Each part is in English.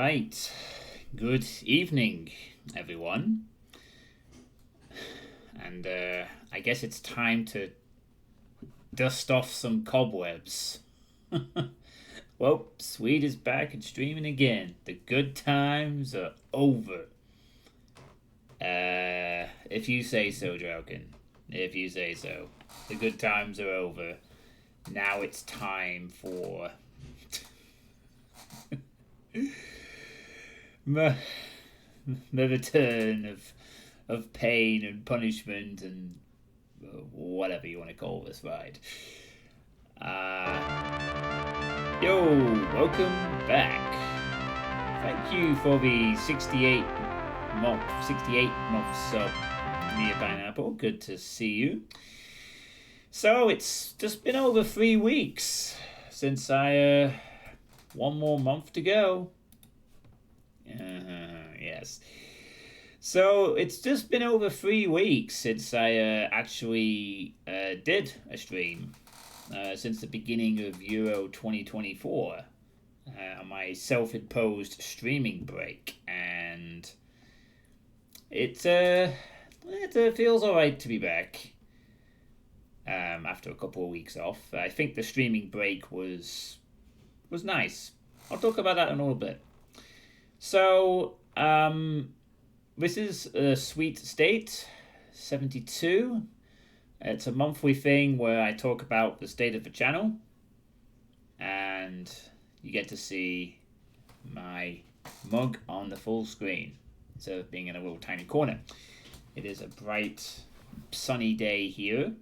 Right. Good evening, everyone. And I guess it's time to dust off some cobwebs. Well, Sweet is back and streaming again. The good times are over. If you say so, Draken. If you say so. The good times are over. Now it's time for the return of pain and punishment and whatever you want to call this ride. Yo, welcome back. Thank you for the 68 month sub, Nia Pineapple. Good to see you. So it's just been over 3 weeks since I one more month to go. Yes. So it's just been over 3 weeks since I actually did a stream. Since the beginning of Euro 2024, my self-imposed streaming break, and it feels alright to be back. After a couple of weeks off, I think the streaming break was nice. I'll talk about that in a little bit. So, this is a Sweet State 72. It's a monthly thing where I talk about the state of the channel, and you get to see my mug on the full screen instead of being in a little tiny corner. It is a bright, sunny day here,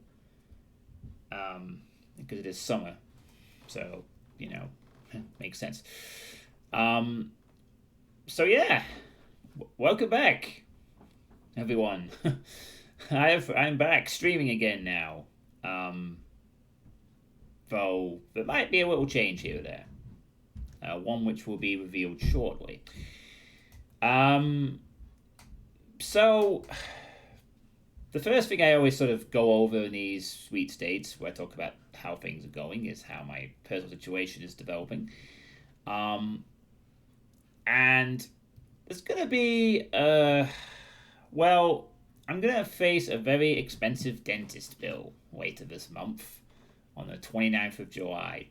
because it is summer, so, makes sense. So yeah, welcome back, everyone. I'm back streaming again now. Though there might be a little change here or there. One which will be revealed shortly. So the first thing I always sort of go over in these sweet states where I talk about how things are going is how my personal situation is developing. And it's going to be, I'm going to face a very expensive dentist bill later this month on the 29th of July.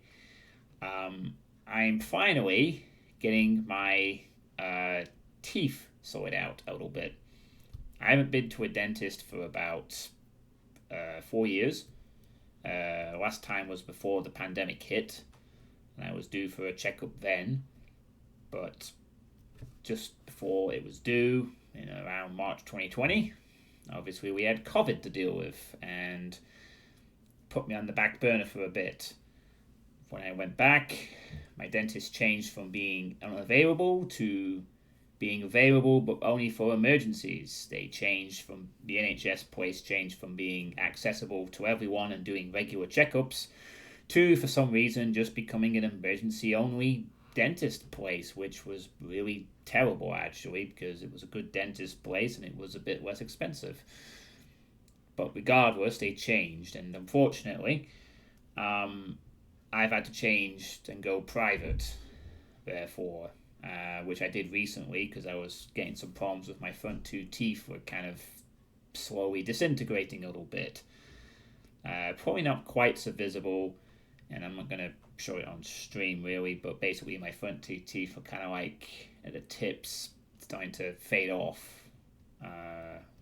I'm finally getting my teeth sorted out a little bit. I haven't been to a dentist for about 4 years. Last time was before the pandemic hit, and I was due for a checkup then. But just before it was due, in around March 2020, obviously we had COVID to deal with and put me on the back burner for a bit. When I went back, my dentist changed from being unavailable to being available but only for emergencies. The NHS place changed from being accessible to everyone and doing regular checkups to, for some reason, just becoming an emergency only dentist place, which was really terrible actually, because it was a good dentist place and it was a bit less expensive. But regardless, they changed, and unfortunately, I've had to change and go private, therefore, which I did recently because I was getting some problems with my front two teeth were kind of slowly disintegrating a little bit. Probably not quite so visible, and I'm not going to show it on stream really, but basically my front two teeth are kind of like at the tips starting to fade off.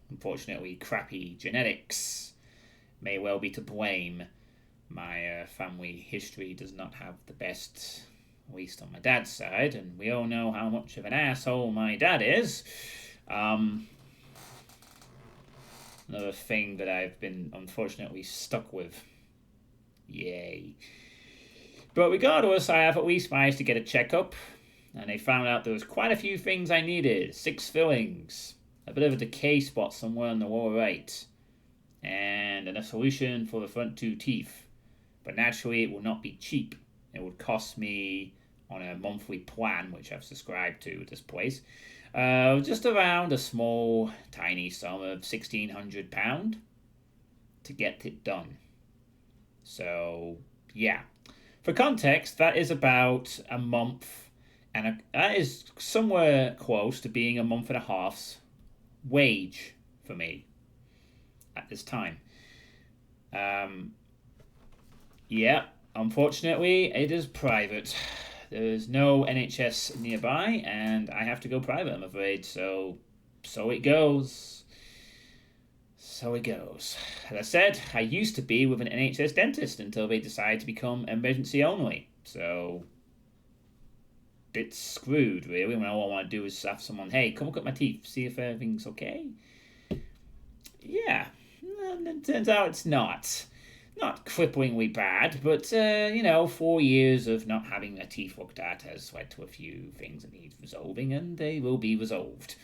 Unfortunately, crappy genetics may well be to blame. My family history does not have the best, at least on my dad's side, and we all know how much of an asshole my dad is. Another thing that I've been unfortunately stuck with. Yay. But regardless, I have at least managed to get a checkup, and they found out there was quite a few things I needed. 6 fillings, a bit of a decay spot somewhere on the lower right, and a solution for the front 2 teeth. But naturally, it will not be cheap. It would cost me, on a monthly plan, which I've subscribed to at this place, just around a small, tiny sum of £1,600 to get it done. So, yeah. For context, that is about a month And that is somewhere close to being a month and a half's wage for me at this time. Um, yeah, unfortunately, it is private. There's no NHS nearby, and I have to go private, I'm afraid. So it goes. So it goes. As I said, I used to be with an NHS dentist until they decided to become emergency only. So, bit screwed, really, when all I want to do is have someone, hey, come look at my teeth, see if everything's okay. Yeah, and it turns out it's not. Not cripplingly bad, but 4 years of not having their teeth looked at has led to a few things that need resolving, and they will be resolved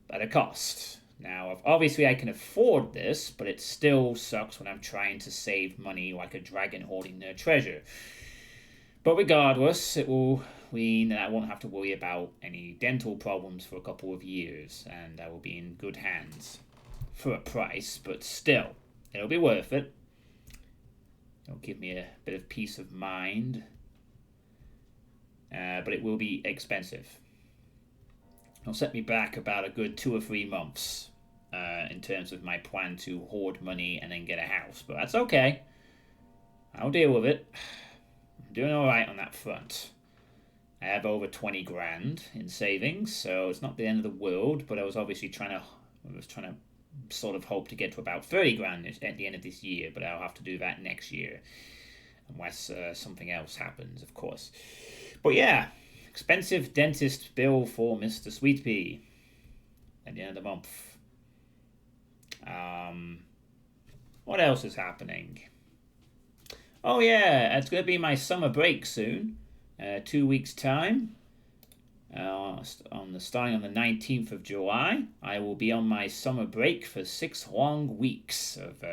at a cost. Now, obviously, I can afford this, but it still sucks when I'm trying to save money like a dragon hoarding their treasure. But regardless, it will mean that I won't have to worry about any dental problems for a couple of years, and I will be in good hands for a price, but still, it'll be worth it. It'll give me a bit of peace of mind, but it will be expensive. It'll set me back about a good 2 or 3 months in terms of my plan to hoard money and then get a house, but that's okay. I'll deal with it. I'm doing all right on that front. I have over 20 grand in savings, so it's not the end of the world. But I was obviously trying to sort of hope to get to about 30 grand at the end of this year, but I'll have to do that next year unless something else happens, of course. But yeah, expensive dentist bill for Mr. Suitepee at the end of the month. What else is happening? Oh yeah, it's going to be my summer break soon. 2 weeks time. Starting on the 19th of July, I will be on my summer break for 6 long weeks of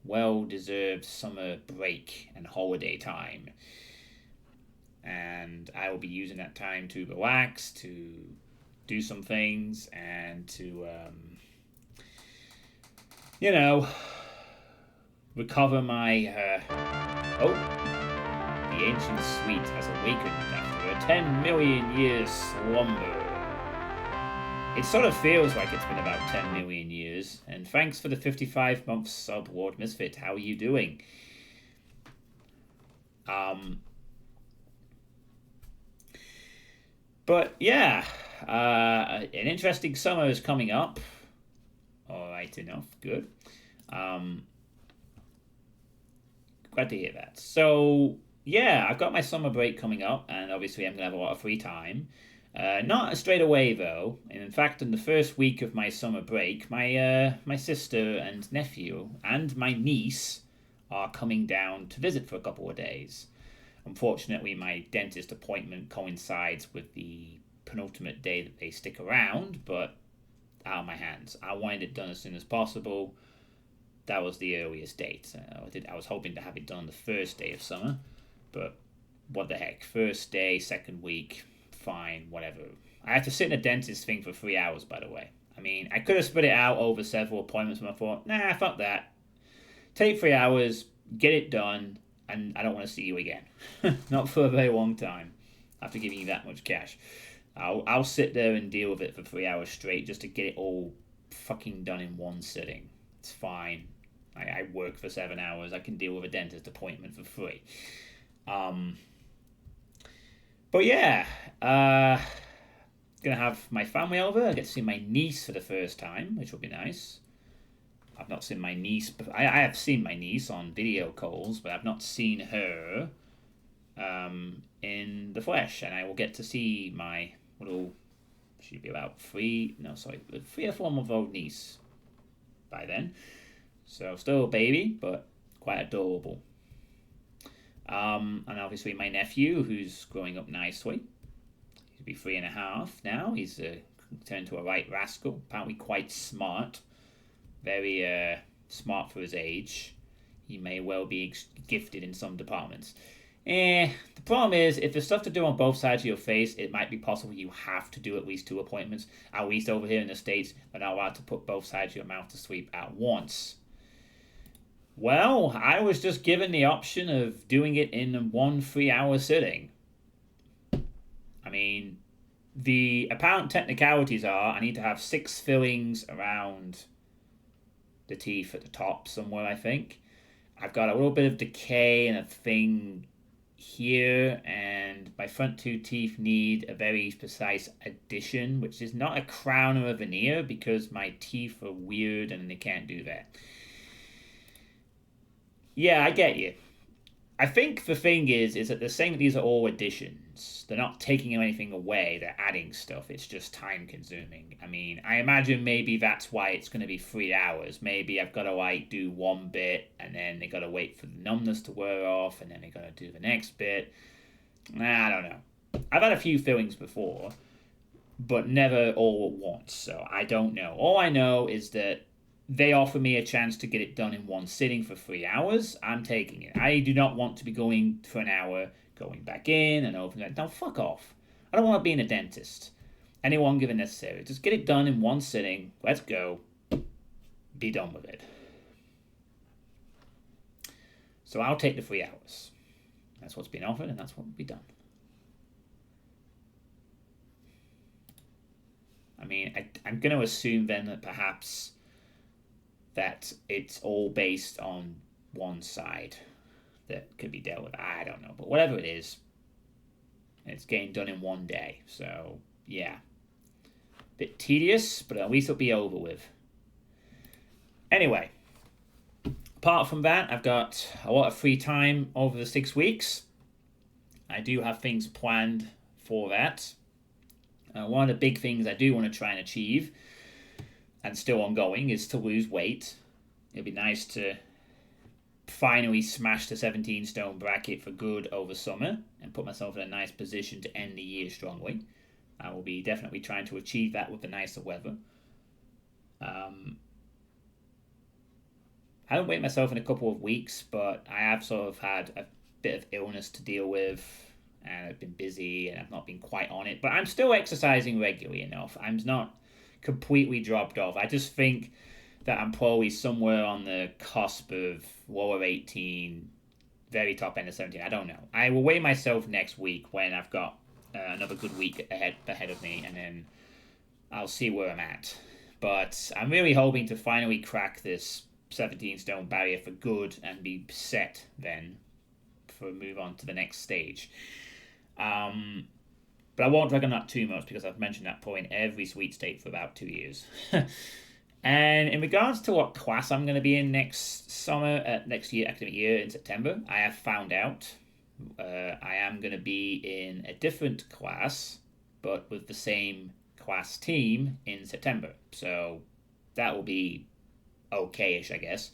well-deserved summer break and holiday time. And I will be using that time to relax, to do some things, and to, recover my. The ancient sweet has awakened after a 10 million years slumber. It sort of feels like it's been about 10 million years. And thanks for the 55 months sub, Lord Misfit. How are you doing? But yeah, an interesting summer is coming up. All right, enough. Good. Glad to hear that. So yeah, I've got my summer break coming up, and obviously I'm gonna have a lot of free time. Not straight away though. And in fact, in the first week of my summer break, my sister and nephew and my niece are coming down to visit for a couple of days. Unfortunately, my dentist appointment coincides with the penultimate day that they stick around, but out of my hands. I wanted it done as soon as possible. That was the earliest date. I was hoping to have it done on the first day of summer, but what the heck? First day, second week, fine, whatever. I had to sit in a dentist thing for 3 hours, by the way. I mean, I could have spread it out over several appointments, but I thought, nah, fuck that. Take 3 hours, get it done, and I don't want to see you again. Not for a very long time, after giving you that much cash. I'll sit there and deal with it for 3 hours straight just to get it all fucking done in one sitting. It's fine. I work for 7 hours. I can deal with a dentist appointment for free. But yeah, gonna have my family over. I get to see my niece for the first time, which will be nice. I've not seen my niece. I have seen my niece on video calls, but I've not seen her in the flesh, and I will get to see my little. She'd be about 3 or 4 month old niece by then. So still a baby, but quite adorable. And obviously my nephew, who's growing up nicely. He'll be 3.5 now. He's turned to a right rascal. Apparently quite smart. Very smart for his age. He may well be gifted in some departments. The problem is, if there's stuff to do on both sides of your face, it might be possible you have to do at least 2 appointments. At least over here in the States, they're not allowed to put both sides of your mouth to sleep at once. Well, I was just given the option of doing it in one 3-hour sitting. I mean, the apparent technicalities are I need to have 6 fillings around the teeth at the top somewhere, I think. I've got a little bit of decay and a thing here, and my front two teeth need a very precise addition, which is not a crown or a veneer because my teeth are weird and they can't do that. Yeah, I get you. I think the thing is that they're saying that these are all additions. They're not taking anything away. They're adding stuff. It's just time consuming. I mean, I imagine maybe that's why it's going to be 3 hours. Maybe I've got to like do one bit and then they got to wait for the numbness to wear off and then they got to do the next bit. I don't know. I've had a few fillings before, but never all at once. So I don't know. All I know is that they offer me a chance to get it done in one sitting for 3 hours. I'm taking it. I do not want to be going for an hour, going back in and over again. No, fuck off. I don't want to be in a dentist. Any longer than necessary. Just get it done in one sitting. Let's go. Be done with it. So I'll take the 3 hours. That's what's been offered and that's what will be done. I mean, I'm going to assume then that perhaps that it's all based on one side that could be dealt with. I don't know. But whatever it is, it's getting done in one day. So, yeah. Bit tedious, but at least it'll be over with. Anyway, apart from that, I've got a lot of free time over the 6 weeks. I do have things planned for that. One of the big things I do want to try and achieve and still ongoing is to lose weight. It'd be nice to finally smash the 17 stone bracket for good over summer and put myself in a nice position to end the year strongly. I will be definitely trying to achieve that with the nicer weather. I haven't weighed myself in a couple of weeks, but I have sort of had a bit of illness to deal with and I've been busy and I've not been quite on it, but I'm still exercising regularly enough. I'm not completely dropped off. I just think that I'm probably somewhere on the cusp of lower 18, very top end of 17. I don't know. I will weigh myself next week when I've got another good week ahead of me, and then I'll see where I'm at. But I'm really hoping to finally crack this 17 stone barrier for good and be set then for move on to the next stage. But I won't drag on that too much because I've mentioned that point every sweet state for about 2 years. And in regards to what class I'm going to be in next academic year in September, I have found out I am going to be in a different class, but with the same class team in September. So that will be okay-ish, I guess.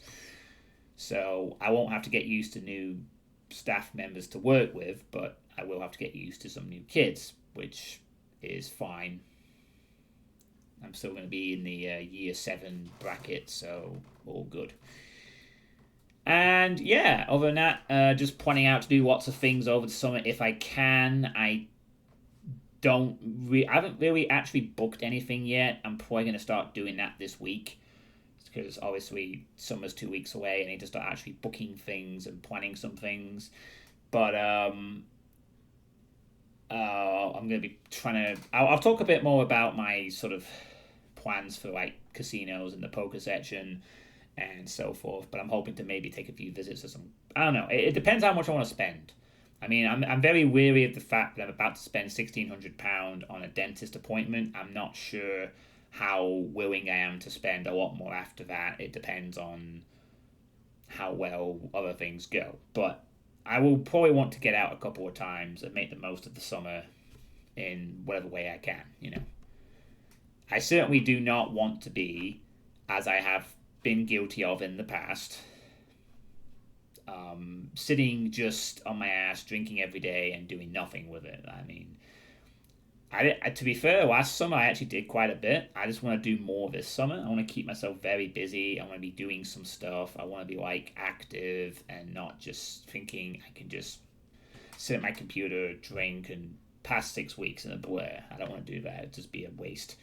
So I won't have to get used to new staff members to work with, but I will have to get used to some new kids, which is fine. I'm still going to be in the year 7 bracket, so all good. And yeah, other than that, just planning out to do lots of things over the summer if I can. I haven't really actually booked anything yet. I'm probably going to start doing that this week because obviously summer's 2 weeks away. I need to start actually booking things and planning some things. But I'm going to be trying to... I'll talk a bit more about my sort of plans for like casinos and the poker section and so forth. But I'm hoping to maybe take a few visits to some... I don't know. It depends how much I want to spend. I mean, I'm very weary of the fact that I'm about to spend £1,600 on a dentist appointment. I'm not sure how willing I am to spend a lot more after that. It depends on how well other things go. But I will probably want to get out a couple of times and make the most of the summer in whatever way I can, you know. I certainly do not want to be, as I have been guilty of in the past, sitting just on my ass, drinking every day and doing nothing with it. I mean, to be fair, last summer I actually did quite a bit. I just want to do more this summer. I want to keep myself very busy. I want to be doing some stuff. I want to be like active and not just thinking I can just sit at my computer, drink, and pass 6 weeks in a blur. I don't want to do that. It'd just be a waste.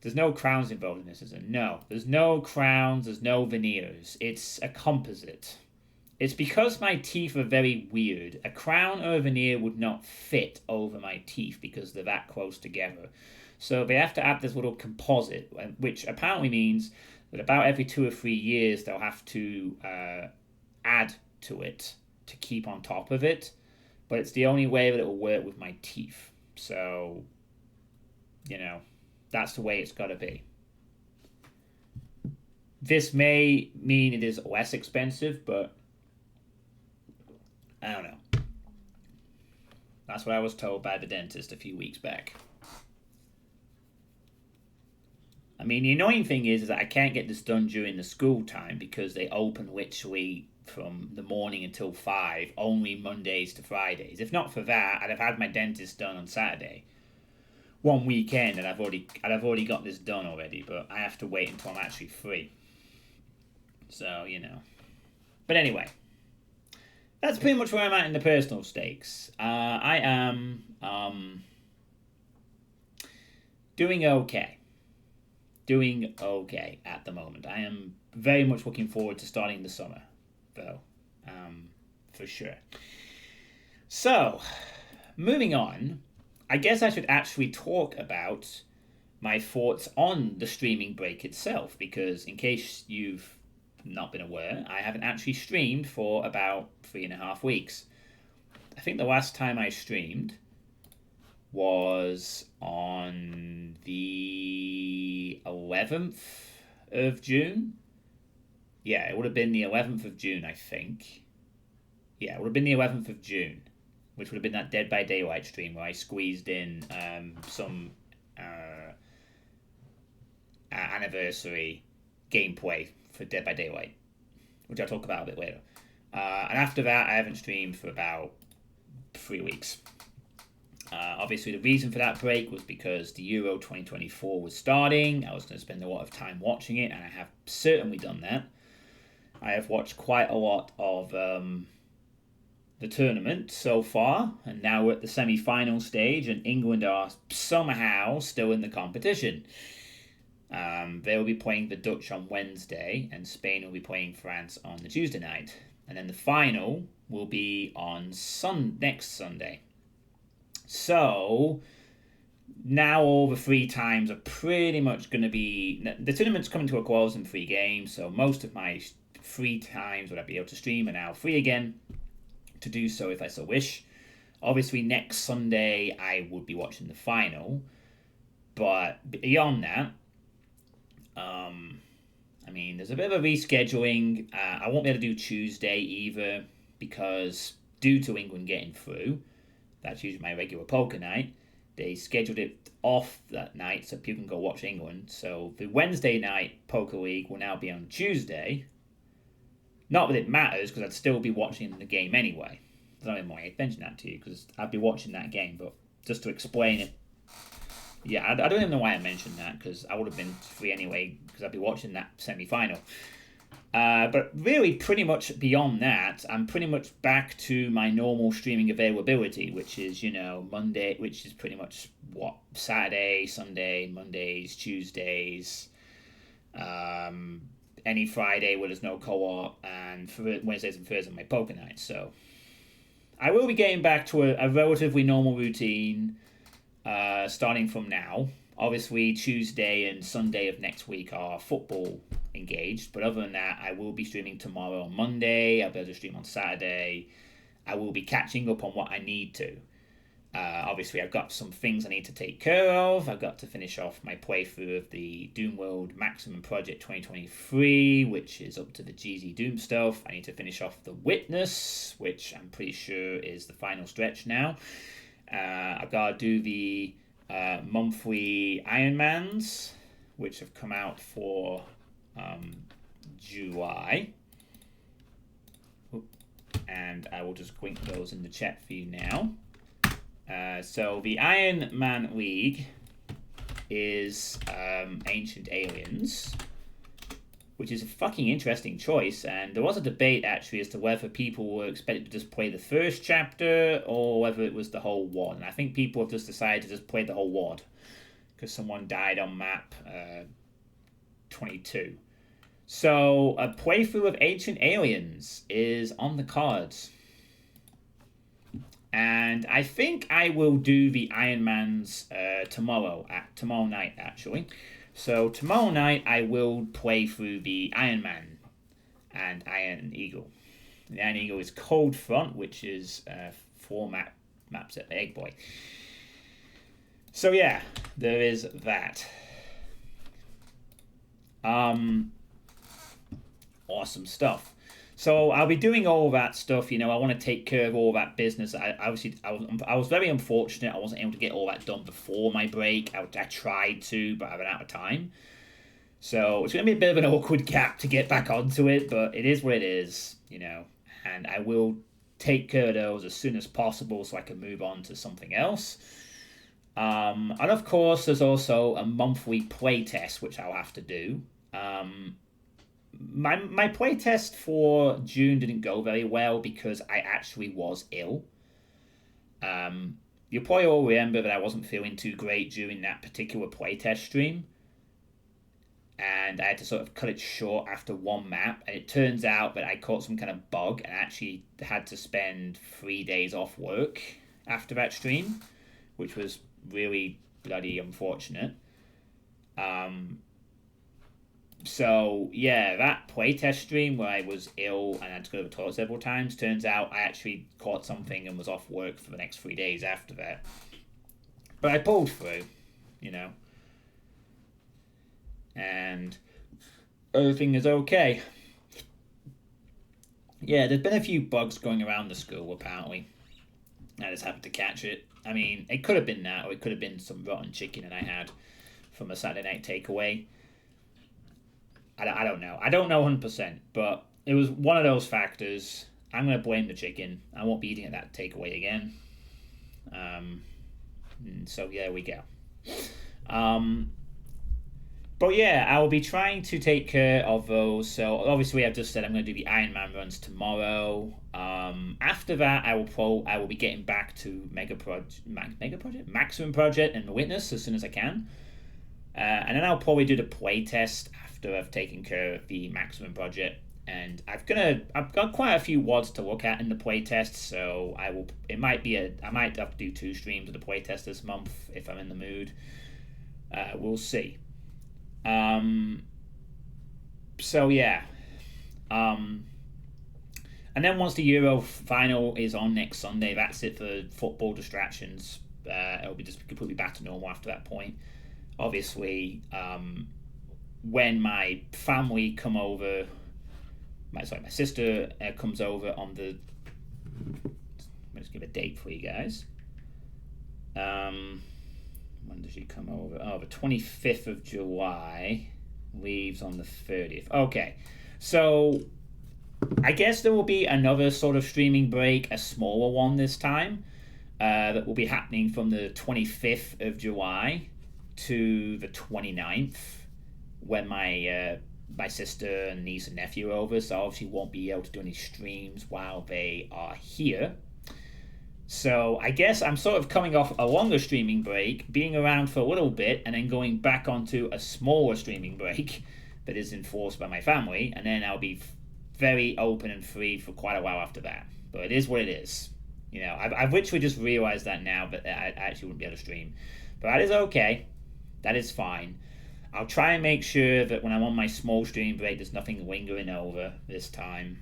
There's no crowns involved in this, is there? No. There's no crowns. There's no veneers. It's a composite. It's because my teeth are very weird. A crown or a veneer would not fit over my teeth because they're that close together. So they have to add this little composite, which apparently means that about every 2 or 3 years they'll have to add to it to keep on top of it. But it's the only way that it will work with my teeth. So, that's the way it's got to be. This may mean it is less expensive, but I don't know. That's what I was told by the dentist a few weeks back. I mean, the annoying thing is that I can't get this done during the school time because they open literally from the morning until 5, only Mondays to Fridays. If not for that, I'd have had my dentist done on Saturday. One weekend, and I'd have already got this done already, but I have to wait until I'm actually free. So, But anyway, that's pretty much where I'm at in the personal stakes. I am doing okay. Doing okay at the moment. I am very much looking forward to starting the summer, though, for sure. So, moving on, I guess I should actually talk about my thoughts on the streaming break itself, because in case you've not been aware, I haven't actually streamed for about 3.5 weeks. I think the last time I streamed was on the 11th of June. Yeah, it would have been the 11th of June, I think. Yeah, it would have been the 11th of June, which would have been that Dead by Daylight stream where I squeezed in some anniversary gameplay for Dead by Daylight, which I'll talk about a bit later. And after that, I haven't streamed for about 3 weeks. Obviously, the reason for that break was because the Euro 2024 was starting. I was going to spend a lot of time watching it, and I have certainly done that. I have watched quite a lot of the tournament so far, and now we're at the semi-final stage, and England are somehow still in the competition. They will be playing the Dutch on Wednesday, and Spain will be playing France on the Tuesday night. And then the final will be on next Sunday. So, now all the 3 times are pretty much going to be... The tournament's coming to a close in 3 games, so most of my 3 times would I be able to stream are now free again to do so if I so wish. Obviously, next Sunday, I would be watching the final. But beyond that, there's a bit of a rescheduling. I won't be able to do Tuesday either because due to England getting through, that's usually my regular poker night, they scheduled it off that night so people can go watch England. So the Wednesday night poker league will now be on Tuesday. Not that it matters because I'd still be watching the game anyway. I don't even why I mentioned that to you because I'd be watching that game, but just to explain it. Yeah, I don't even know why I mentioned that because I would have been free anyway because I'd be watching that semi-final. But really, pretty much beyond that, I'm pretty much back to my normal streaming availability, which is, Monday, which is pretty much, Saturday, Sunday, Mondays, Tuesdays, any Friday where there's no co-op, and for Wednesdays and Thursdays my poker night. So I will be getting back to a relatively normal routine starting from now. Obviously, Tuesday and Sunday of next week are football engaged, but other than that, I will be streaming tomorrow on Monday. I'll be able to stream on Saturday. I will be catching up on what I need to. Obviously, I've got some things I need to take care of. I've got to finish off my playthrough of the Doomworld Maximum Project 2023, which is up to the GZ Doom stuff. I need to finish off The Witness, which I'm pretty sure is the final stretch now. I've got to do the monthly Ironmans, which have come out for July. And I will just link those in the chat for you now. So the Iron Man League is Ancient Aliens, which is a fucking interesting choice. And there was a debate actually as to whether people were expected to just play the first chapter or whether it was the whole WOD. And I think people have just decided to just play the whole WOD because someone died on map 22. So a playthrough of Ancient Aliens is on the cards. And I think I will do the Iron Man's tomorrow night actually. So tomorrow night I will play through the Iron Man and Iron Eagle. The Iron Eagle is Cold Front, which is four maps at the Egg Boy. So yeah, there is that. Awesome stuff. So I'll be doing all that stuff. I want to take care of all that business. I was very unfortunate. I wasn't able to get all that done before my break. I tried to, but I ran out of time. So it's going to be a bit of an awkward gap to get back onto it, but it is what it is, And I will take care of those as soon as possible so I can move on to something else. And of course, there's also a monthly play test, which I'll have to do. My playtest for June didn't go very well because I actually was ill. You'll probably all remember that I wasn't feeling too great during that particular playtest stream. And I had to sort of cut it short after one map. And it turns out that I caught some kind of bug and actually had to spend 3 days off work after that stream, which was really bloody unfortunate. So yeah, that playtest stream where I was ill and had to go to the toilet several times, turns out I actually caught something and was off work for the next 3 days after that. But I pulled through, and everything is okay. Yeah, there's been a few bugs going around the school apparently. I just happened to catch it. I mean, it could have been that, or it could have been some rotten chicken that I had from a Saturday night takeaway. I don't know. I don't know 100%, but it was one of those factors. I'm going to blame the chicken. I won't be eating at that takeaway again. So yeah, there we go. But yeah, I will be trying to take care of those. So obviously, I've just said I'm going to do the Iron Man runs tomorrow. After that, I will be getting back to Maximum Project, and The Witness as soon as I can. And then I'll probably do the play test after I've taken care of the Maximum Project. And I've got quite a few WODs to look at in the play test, so I might have to do 2 streams of the play test this month if I'm in the mood. We'll see. So yeah. And then once the Euro final is on next Sunday, that's it for football distractions. It'll be just completely back to normal after that point. Obviously, when my family come over, my sister comes over on the. Let me just give a date for you guys. When does she come over? Oh, the 25th of July. Leaves on the 30th. Okay, so I guess there will be another sort of streaming break, a smaller one this time, that will be happening from the 25th of July to the 29th, when my sister and niece and nephew are over, so I obviously won't be able to do any streams while they are here. So I guess I'm sort of coming off a longer streaming break, being around for a little bit, and then going back onto a smaller streaming break that is enforced by my family, and then I'll be very open and free for quite a while after that. But it is what it is. I've literally just realized that now, that I actually wouldn't be able to stream. But that is okay. That is fine. I'll try and make sure that when I'm on my small stream break, there's nothing lingering over this time.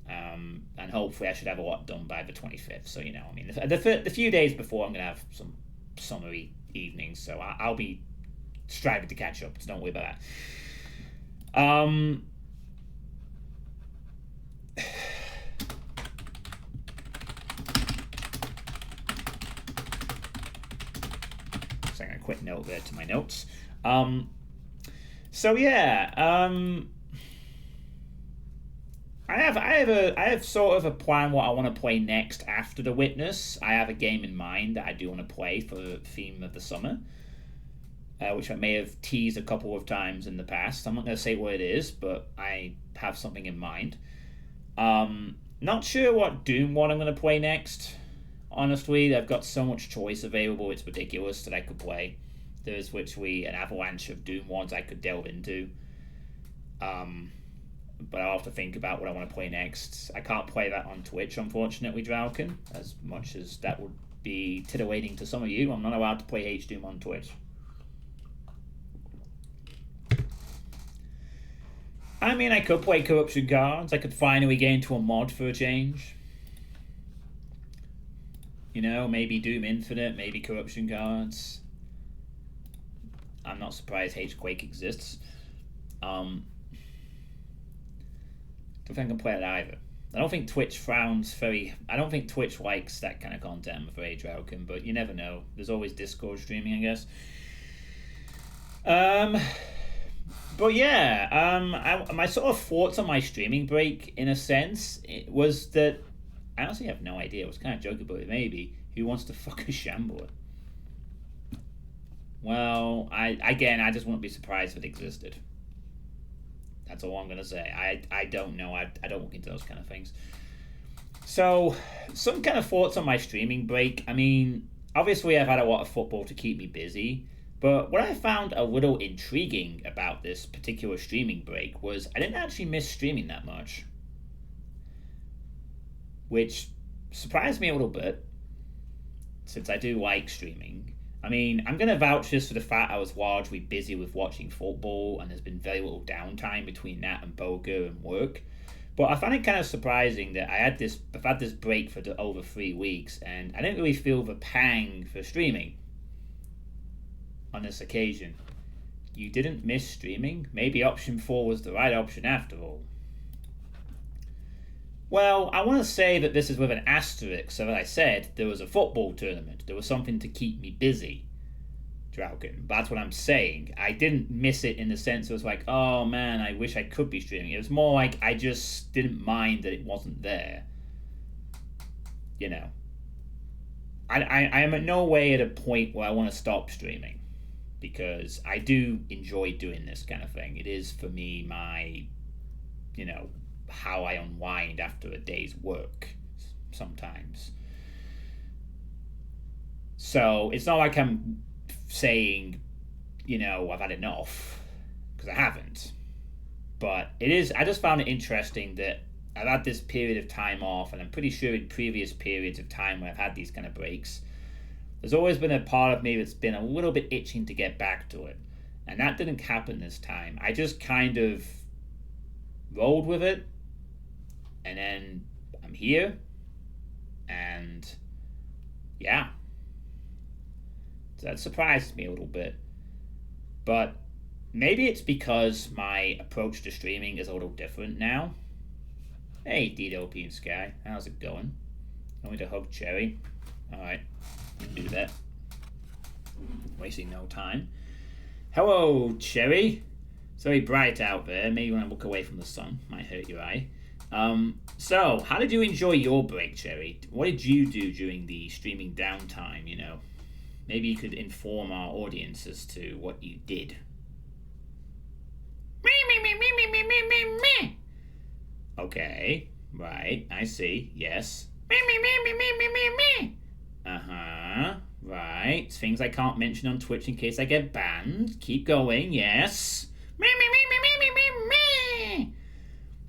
And hopefully I should have a lot done by the 25th. So, the few days before, I'm going to have some summery evenings. So I'll be striving to catch up. So don't worry about that. So I'm going to quick note there to my notes. So yeah, I have sort of a plan what I want to play next after The Witness. I have a game in mind that I do want to play for the theme of the summer, which I may have teased a couple of times in the past. I'm not going to say what it is, but I have something in mind. Not sure what Doom one I'm going to play next. Honestly, I've got so much choice available, it's ridiculous that I could play. There's literally an avalanche of Doom ones I could delve into. But I'll have to think about what I want to play next. I can't play that on Twitch, unfortunately, Drauken, as much as that would be titillating to some of you. I'm not allowed to play H-Doom on Twitch. I mean, I could play corruption cards. I could finally get into a mod for a change. You know, maybe Doom Infinite, maybe corruption cards. I'm not surprised H-Quake exists. Don't think I can play it either. I don't think Twitch I don't think Twitch likes that kind of content, I'm afraid, Drauken, but you never know. There's always Discord streaming, I guess. But yeah, my sort of thoughts on my streaming break, in a sense, it was that I honestly have no idea. I was kind of joking about it, maybe. Who wants to fuck a Shambler? Well, I just wouldn't be surprised if it existed. That's all I'm going to say. I don't know. I don't look into those kind of things. So, some kind of thoughts on my streaming break. I mean, obviously I've had a lot of football to keep me busy. But what I found a little intriguing about this particular streaming break was I didn't actually miss streaming that much. Which surprised me a little bit, since I do like streaming. I mean, I'm going to vouch just for the fact I was largely busy with watching football, and there's been very little downtime between that and poker and work. But I find it kind of surprising that I've had this break for over 3 weeks, and I didn't really feel the pang for streaming on this occasion. You didn't miss streaming? Maybe option 4 was the right option after all. Well, I want to say that this is with an asterisk, so as I said, there was a football tournament. There was something to keep me busy, Drauken. That's what I'm saying. I didn't miss it in the sense it was like, oh man, I wish I could be streaming. It was more like I just didn't mind that it wasn't there. You know. I am in no way at a point where I want to stop streaming, because I do enjoy doing this kind of thing. It is, for me, my, how I unwind after a day's work sometimes. So it's not like I'm saying, I've had enough, because I haven't. But I just found it interesting that I've had this period of time off, and I'm pretty sure in previous periods of time where I've had these kind of breaks, there's always been a part of me that's been a little bit itching to get back to it. And that didn't happen this time. I just kind of rolled with it, and then I'm here, and yeah. So that surprises me a little bit. But maybe it's because my approach to streaming is a little different now. Hey, DDLP Sky, how's it going? Want me to hug Cherry? Alright, do that. Wasting no time. Hello, Cherry. It's very bright out there. Maybe when I look away from the sun, might hurt your eye. So, how did you enjoy your break, Cherry? What did you do during the streaming downtime, Maybe you could inform our audience as to what you did. Okay, right, I see, yes. Right, things I can't mention on Twitch in case I get banned. Keep going, yes.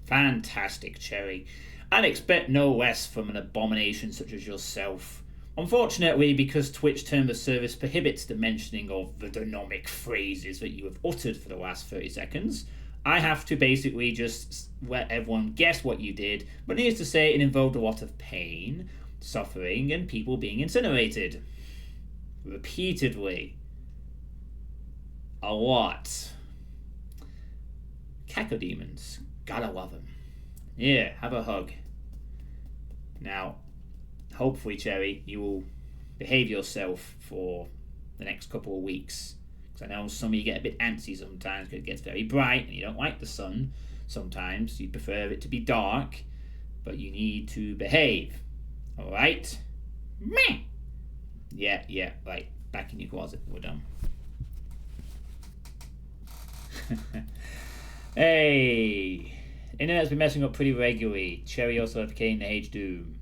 Fantastic, Cherry. I'd expect no less from an abomination such as yourself. Unfortunately, because Twitch terms of service prohibits the mentioning of the dynamic phrases that you have uttered for the last 30 seconds, I have to basically just let everyone guess what you did, but needless to say, it involved a lot of pain, suffering, and people being incinerated. Repeatedly. A lot. Cacodemons. Gotta love them. Yeah, have a hug. Now, hopefully, Cherry, you will behave yourself for the next couple of weeks. Because I know some of you get a bit antsy sometimes because it gets very bright and you don't like the sun. Sometimes you prefer it to be dark, but you need to behave. Alright? Meh! Yeah, right. Back in your closet. We're done. Hey! Internet's been messing up pretty regularly. Cherry also advocating the H-Doom.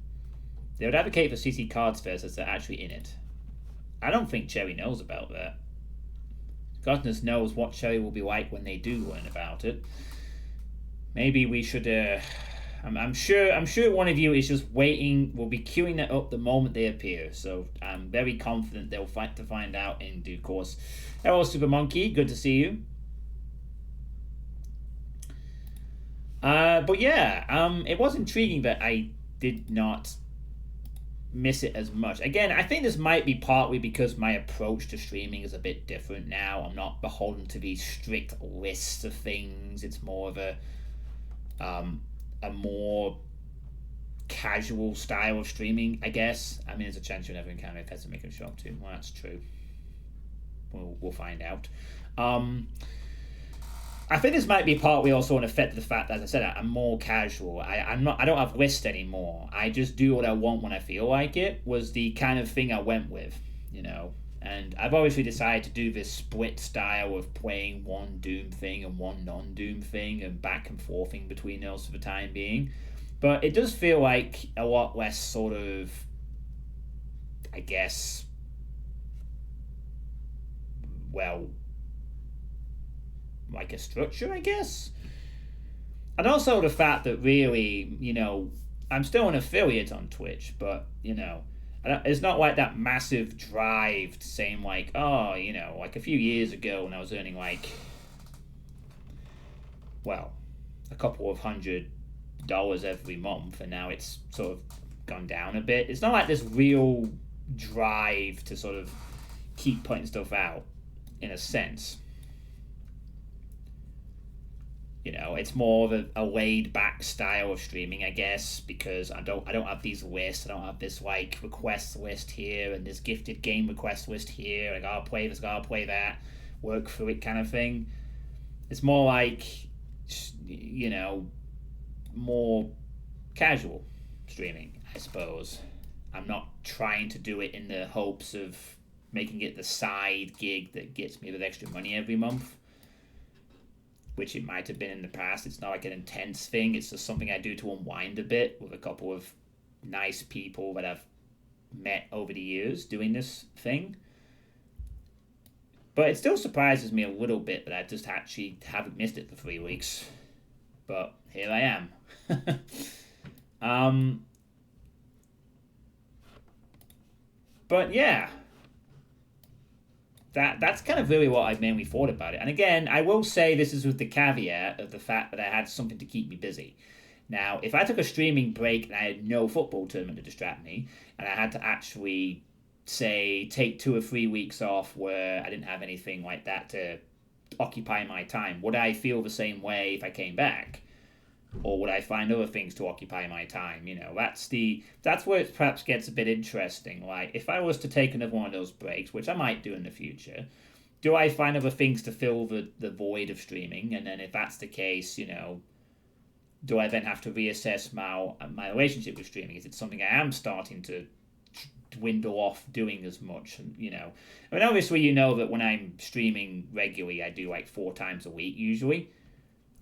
They would advocate for CC cards first as they're actually in it. I don't think Cherry knows about that. Goodness knows what Cherry will be like when they do learn about it. Maybe we should. I'm sure. I'm sure one of you is just waiting. We'll be queuing that up the moment they appear. So I'm very confident they'll fight to find out in due course. Hello, Super Monkey. Good to see you. But yeah, it was intriguing that I did not miss it as much. Again, I think this might be partly because my approach to streaming is a bit different now. I'm not beholden to these strict lists of things. It's more of um, a more casual style of streaming, I guess. I mean, there's a chance you'll never encounter a pets that make a show up too. Well, that's true. We'll find out. Um, I think this might be partly also an effect of the fact that, as I said, I'm more casual. I'm not. I don't have lists anymore. I just do what I want when I feel like it. Was the kind of thing I went with, you know. And I've obviously decided to do this split style of playing one Doom thing and one non-Doom thing, and back and forthing between those for the time being. But it does feel like a lot less sort of, I guess, well, like a structure, I guess. And also the fact that really, I'm still an affiliate on Twitch, but, it's not like that massive drive to saying, like, oh, like a few years ago when I was earning, like, well, a couple of $100 every month, and now it's sort of gone down a bit. It's not like this real drive to sort of keep putting stuff out, in a sense. It's more of a laid back style of streaming, I guess, because I don't have these lists. I don't have this like request list here and this gifted game request list here. Like, I'll play this, I'll play that, work through it kind of thing. It's more like, you know, more casual streaming, I suppose. I'm not trying to do it in the hopes of making it the side gig that gets me the extra money every month, which it might have been in the past. It's not like an intense thing. It's just something I do to unwind a bit with a couple of nice people that I've met over the years doing this thing. But it still surprises me a little bit that I just actually haven't missed it for 3 weeks. But here I am. um, but yeah, that's kind of really what I've mainly thought about it. And again, I will say this is with the caveat of the fact that I had something to keep me busy. Now, if I took a streaming break and I had no football tournament to distract me, and I had to actually, say, take 2 or 3 weeks off where I didn't have anything like that to occupy my time, would I feel the same way if I came back? Or would I find other things to occupy my time? That's where it perhaps gets a bit interesting. Like, if I was to take another one of those breaks, which I might do in the future, do I find other things to fill the void of streaming? And then if that's the case, do I then have to reassess my relationship with streaming? Is it something I am starting to dwindle off doing as much? I mean, obviously, that when I'm streaming regularly, I do like 4 times a week usually,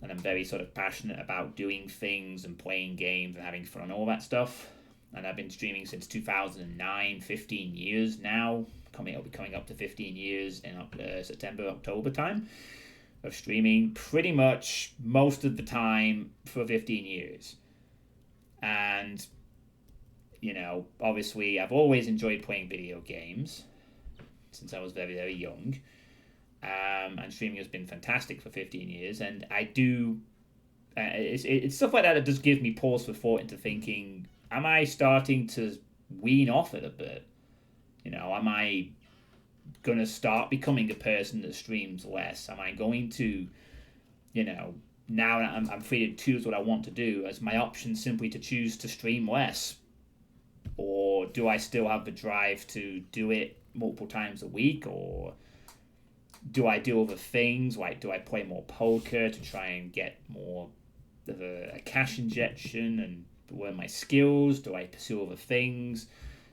and I'm very sort of passionate about doing things and playing games and having fun and all that stuff. And I've been streaming since 2009, 15 years now. It'll be coming up to 15 years in September, October time of streaming pretty much most of the time for 15 years. And, obviously I've always enjoyed playing video games since I was very, very young. And streaming has been fantastic for 15 years. And I do, it's stuff like that that does give me pause for thought into thinking, am I starting to wean off it a bit? Am I going to start becoming a person that streams less? Am I going to, now that I'm free to choose what I want to do, as my option simply to choose to stream less? Or do I still have the drive to do it multiple times a week? Or do I do other things? Like, do I play more poker to try and get more of a cash injection and learn my skills? Do I pursue other things?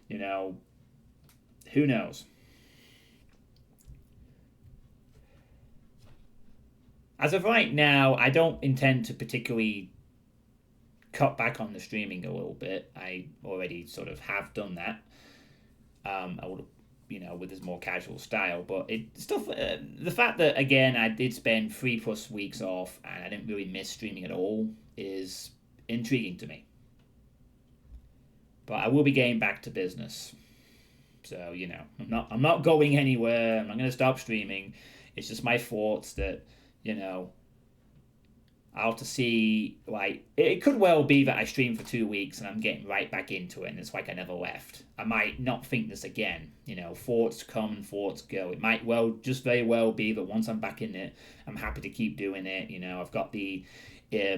Who knows? As of right now, I don't intend to particularly cut back on the streaming a little bit. I already sort of have done that. I would with his more casual style. But the fact that again I did spend 3+ weeks off and I didn't really miss streaming at all is intriguing to me. But I will be getting back to business. So I'm not going anywhere. I'm not going to stop streaming. It's just my thoughts that I'll have to see. Like it could well be that I stream for 2 weeks and I'm getting right back into it, and it's like I never left. I might not think this again. Thoughts come and thoughts go. It might very well be that once I'm back in it, I'm happy to keep doing it. I've got the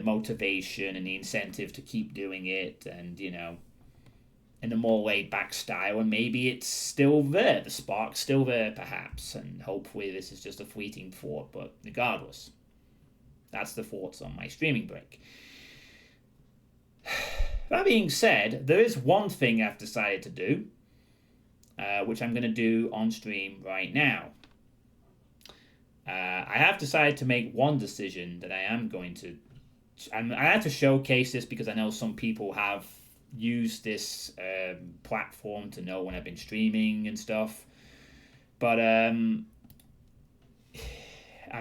motivation and the incentive to keep doing it, and in a more laid back style, and maybe it's still there. The spark's still there, perhaps, and hopefully this is just a fleeting thought. But regardless, that's the thoughts on my streaming break. That being said, there is one thing I've decided to do, which I'm going to do on stream right now. I have decided to make one decision that I am going to. I have to showcase this because I know some people have used this platform to know when I've been streaming and stuff. But I'm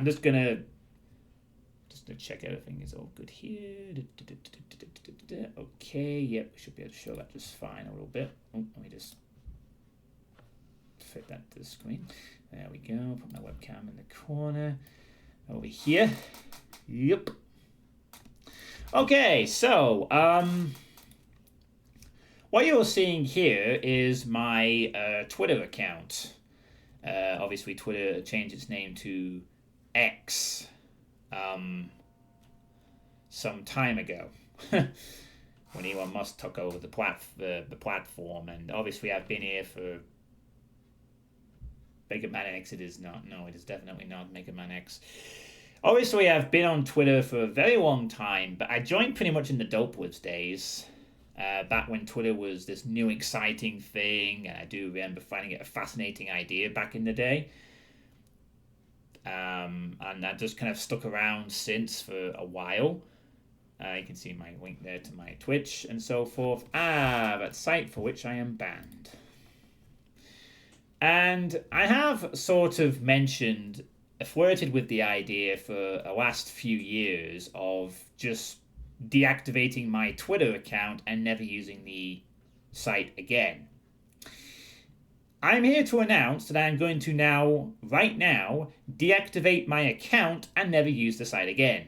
just gonna check everything is all good here. Okay, yep, should be able to show that just fine a little bit. Oh, let me just fit that to the screen. There we go. Put my webcam in the corner over here. Yep. Okay, so what you're seeing here is my Twitter account. Obviously, Twitter changed its name to X some time ago when Elon Musk took over the platform. And obviously, I've been here for Mega Man X. It is not. No, it is definitely not Mega Man X. Obviously, I've been on Twitter for a very long time, but I joined pretty much in the Dope Woods days. Back when Twitter was this new exciting thing, and I do remember finding it a fascinating idea back in the day. And that just kind of stuck around since for a while. You can see my link there to my Twitch and so forth. That site for which I am banned. And I have sort of flirted with the idea for the last few years of just deactivating my Twitter account and never using the site again. I'm here to announce that I'm going to right now, deactivate my account and never use the site again.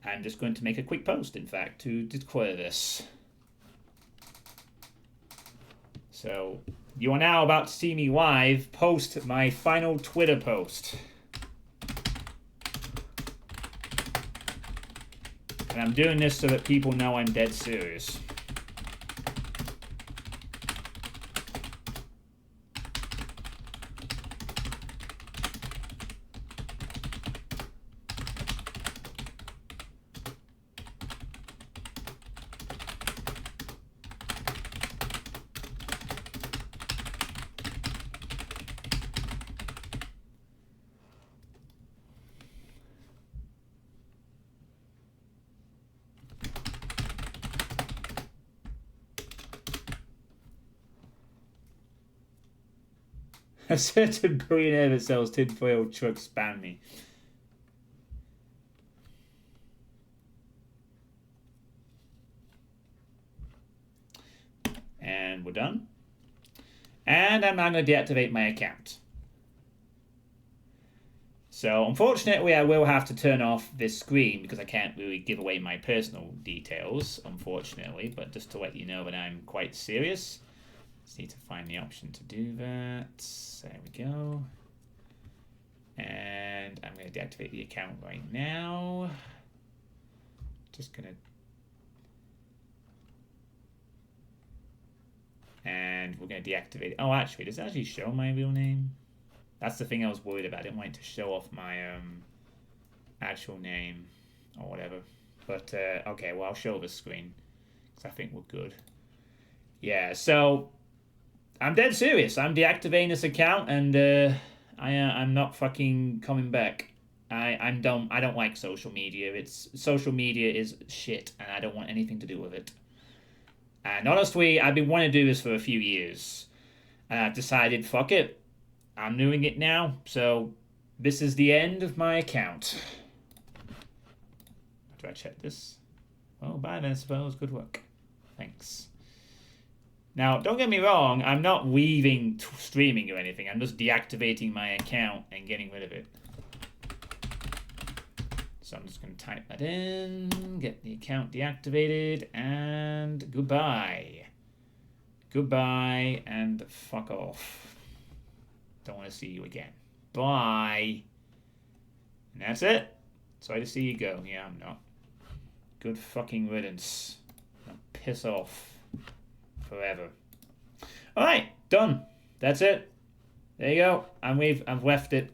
I'm just going to make a quick post, in fact, to declare this. So, you are now about to see me live post my final Twitter post. And I'm doing this so that people know I'm dead serious. A certain billionaire that sells tinfoil trucks spam me. And we're done. And I'm now going to deactivate my account. So unfortunately, I will have to turn off this screen because I can't really give away my personal details, unfortunately. But just to let you know that I'm quite serious. Just need to find the option to do that. There we go. And I'm going to deactivate the account right now. Just going to... And we're going to deactivate... Oh, actually, does it actually show my real name? That's the thing I was worried about. I didn't want it to show off my actual name or whatever. But, okay, well, I'll show the screen because I think we're good. Yeah, so... I'm dead serious. I'm deactivating this account, and I'm not fucking coming back. I don't like social media. Social media is shit, and I don't want anything to do with it. And honestly, I've been wanting to do this for a few years. And I've decided, fuck it, I'm doing it now. So this is the end of my account. Do I check this? Oh, bye then, I suppose. Good work. Thanks. Now, don't get me wrong, I'm not leaving streaming or anything. I'm just deactivating my account and getting rid of it. So I'm just going to type that in, get the account deactivated, and goodbye. Goodbye, and fuck off. Don't want to see you again. Bye. And that's it. Sorry to see you go. Yeah, I'm not. Good fucking riddance. Now piss off. Forever. Alright, done. That's it. There you go. I've left it.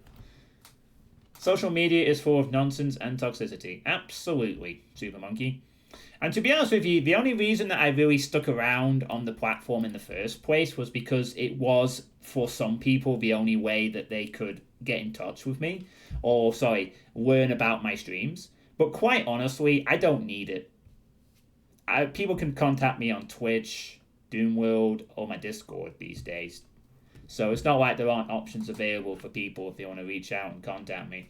Social media is full of nonsense and toxicity. Absolutely, Super Monkey. And to be honest with you, the only reason that I really stuck around on the platform in the first place was because it was, for some people, the only way that they could get in touch with me. Or, sorry, learn about my streams. But quite honestly, I don't need it. People can contact me on Twitch, Doomworld, or my Discord these days. So it's not like there aren't options available for people if they want to reach out and contact me.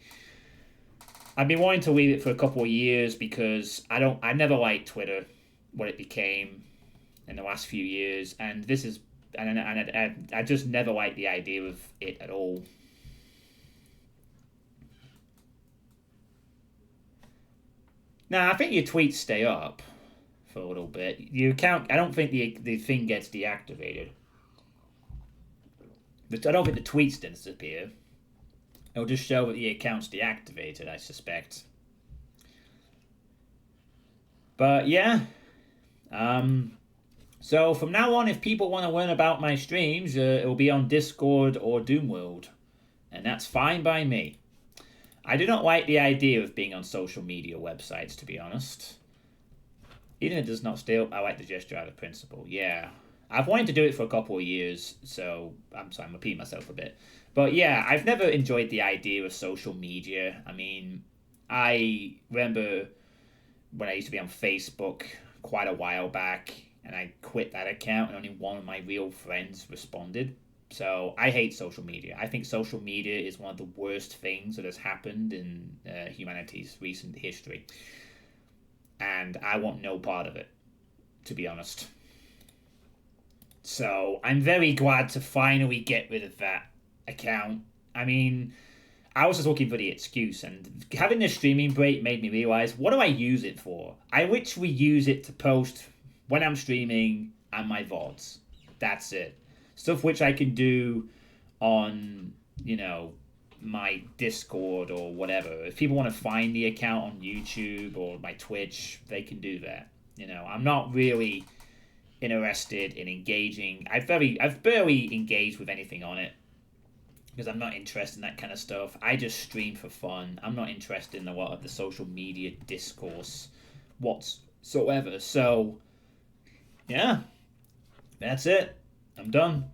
I've been wanting to leave it for a couple of years because I never liked Twitter, what it became in the last few years, and this is and I just never liked the idea of it at all. Now I think your tweets stay up for a little bit. Your account, I don't think the thing gets deactivated. But I don't think the tweets disappear. It'll just show that the account's deactivated, I suspect. But yeah. So from now on, if people want to learn about my streams, it'll be on Discord or Doomworld. And that's fine by me. I do not like the idea of being on social media websites, to be honest. Even if it does not still, I like the gesture out of principle. Yeah. I've wanted to do it for a couple of years, so I'm sorry, I'm repeating myself a bit. But yeah, I've never enjoyed the idea of social media. I mean, I remember when I used to be on Facebook quite a while back, and I quit that account, and only one of my real friends responded. So I hate social media. I think social media is one of the worst things that has happened in humanity's recent history. And I want no part of it, to be honest. So I'm very glad to finally get rid of that account. I mean, I was just looking for the excuse, and having this streaming break made me realize, what do I use it for? I literally use it to post when I'm streaming and my VODs. That's it. Stuff which I can do on, my Discord or whatever. If people want to find the account on YouTube or my Twitch, they can do that. I'm not really interested in engaging. I've barely engaged with anything on it because I'm not interested in that kind of stuff. I just stream for fun. I'm not interested in a lot of the social media discourse whatsoever. So, yeah, that's it. I'm done.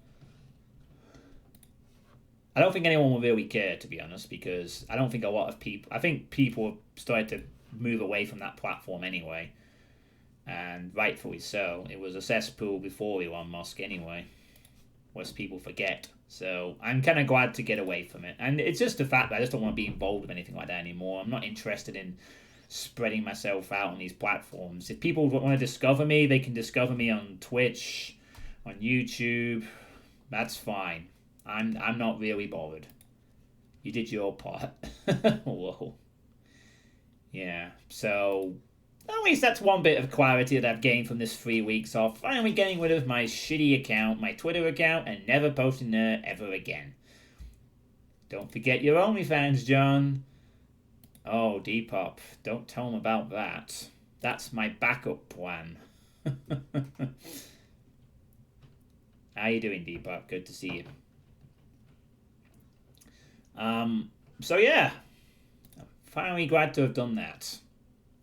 I don't think anyone will really care, to be honest, because I don't think a lot of people... I think people have started to move away from that platform anyway. And rightfully so. It was a cesspool before Elon Musk anyway. Lest people forget. So I'm kind of glad to get away from it. And it's just the fact that I just don't want to be involved with anything like that anymore. I'm not interested in spreading myself out on these platforms. If people want to discover me, they can discover me on Twitch, on YouTube. That's fine. I'm not really bothered. You did your part. Whoa. Yeah, so at least that's one bit of clarity that I've gained from this 3 weeks off. Finally getting rid of my shitty account, my Twitter account, and never posting there ever again. Don't forget your OnlyFans, John. Oh, Depop. Don't tell them about that. That's my backup plan. How you doing, Depop? Good to see you. So yeah, I'm finally glad to have done that.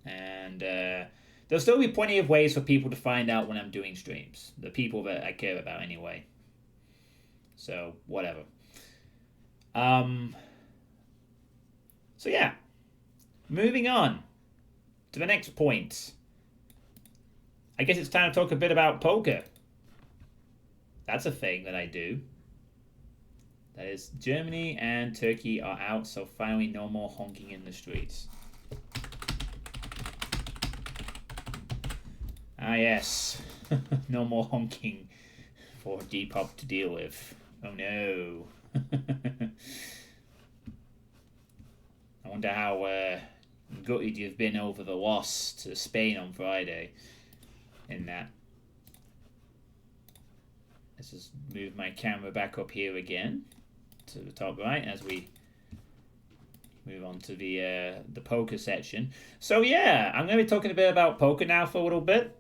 And there'll still be plenty of ways for people to find out when I'm doing streams. The people that I care about anyway. So, whatever. So yeah, moving on to the next point. I guess it's time to talk a bit about poker. That's a thing that I do. That is, Germany and Turkey are out, so finally no more honking in the streets. Ah, yes. No more honking for Depop to deal with. Oh no. I wonder how gutted you've been over the loss to Spain on Friday in that. Let's just move my camera back up here again to the top right as we move on to the poker section. So yeah, I'm going to be talking a bit about poker now for a little bit.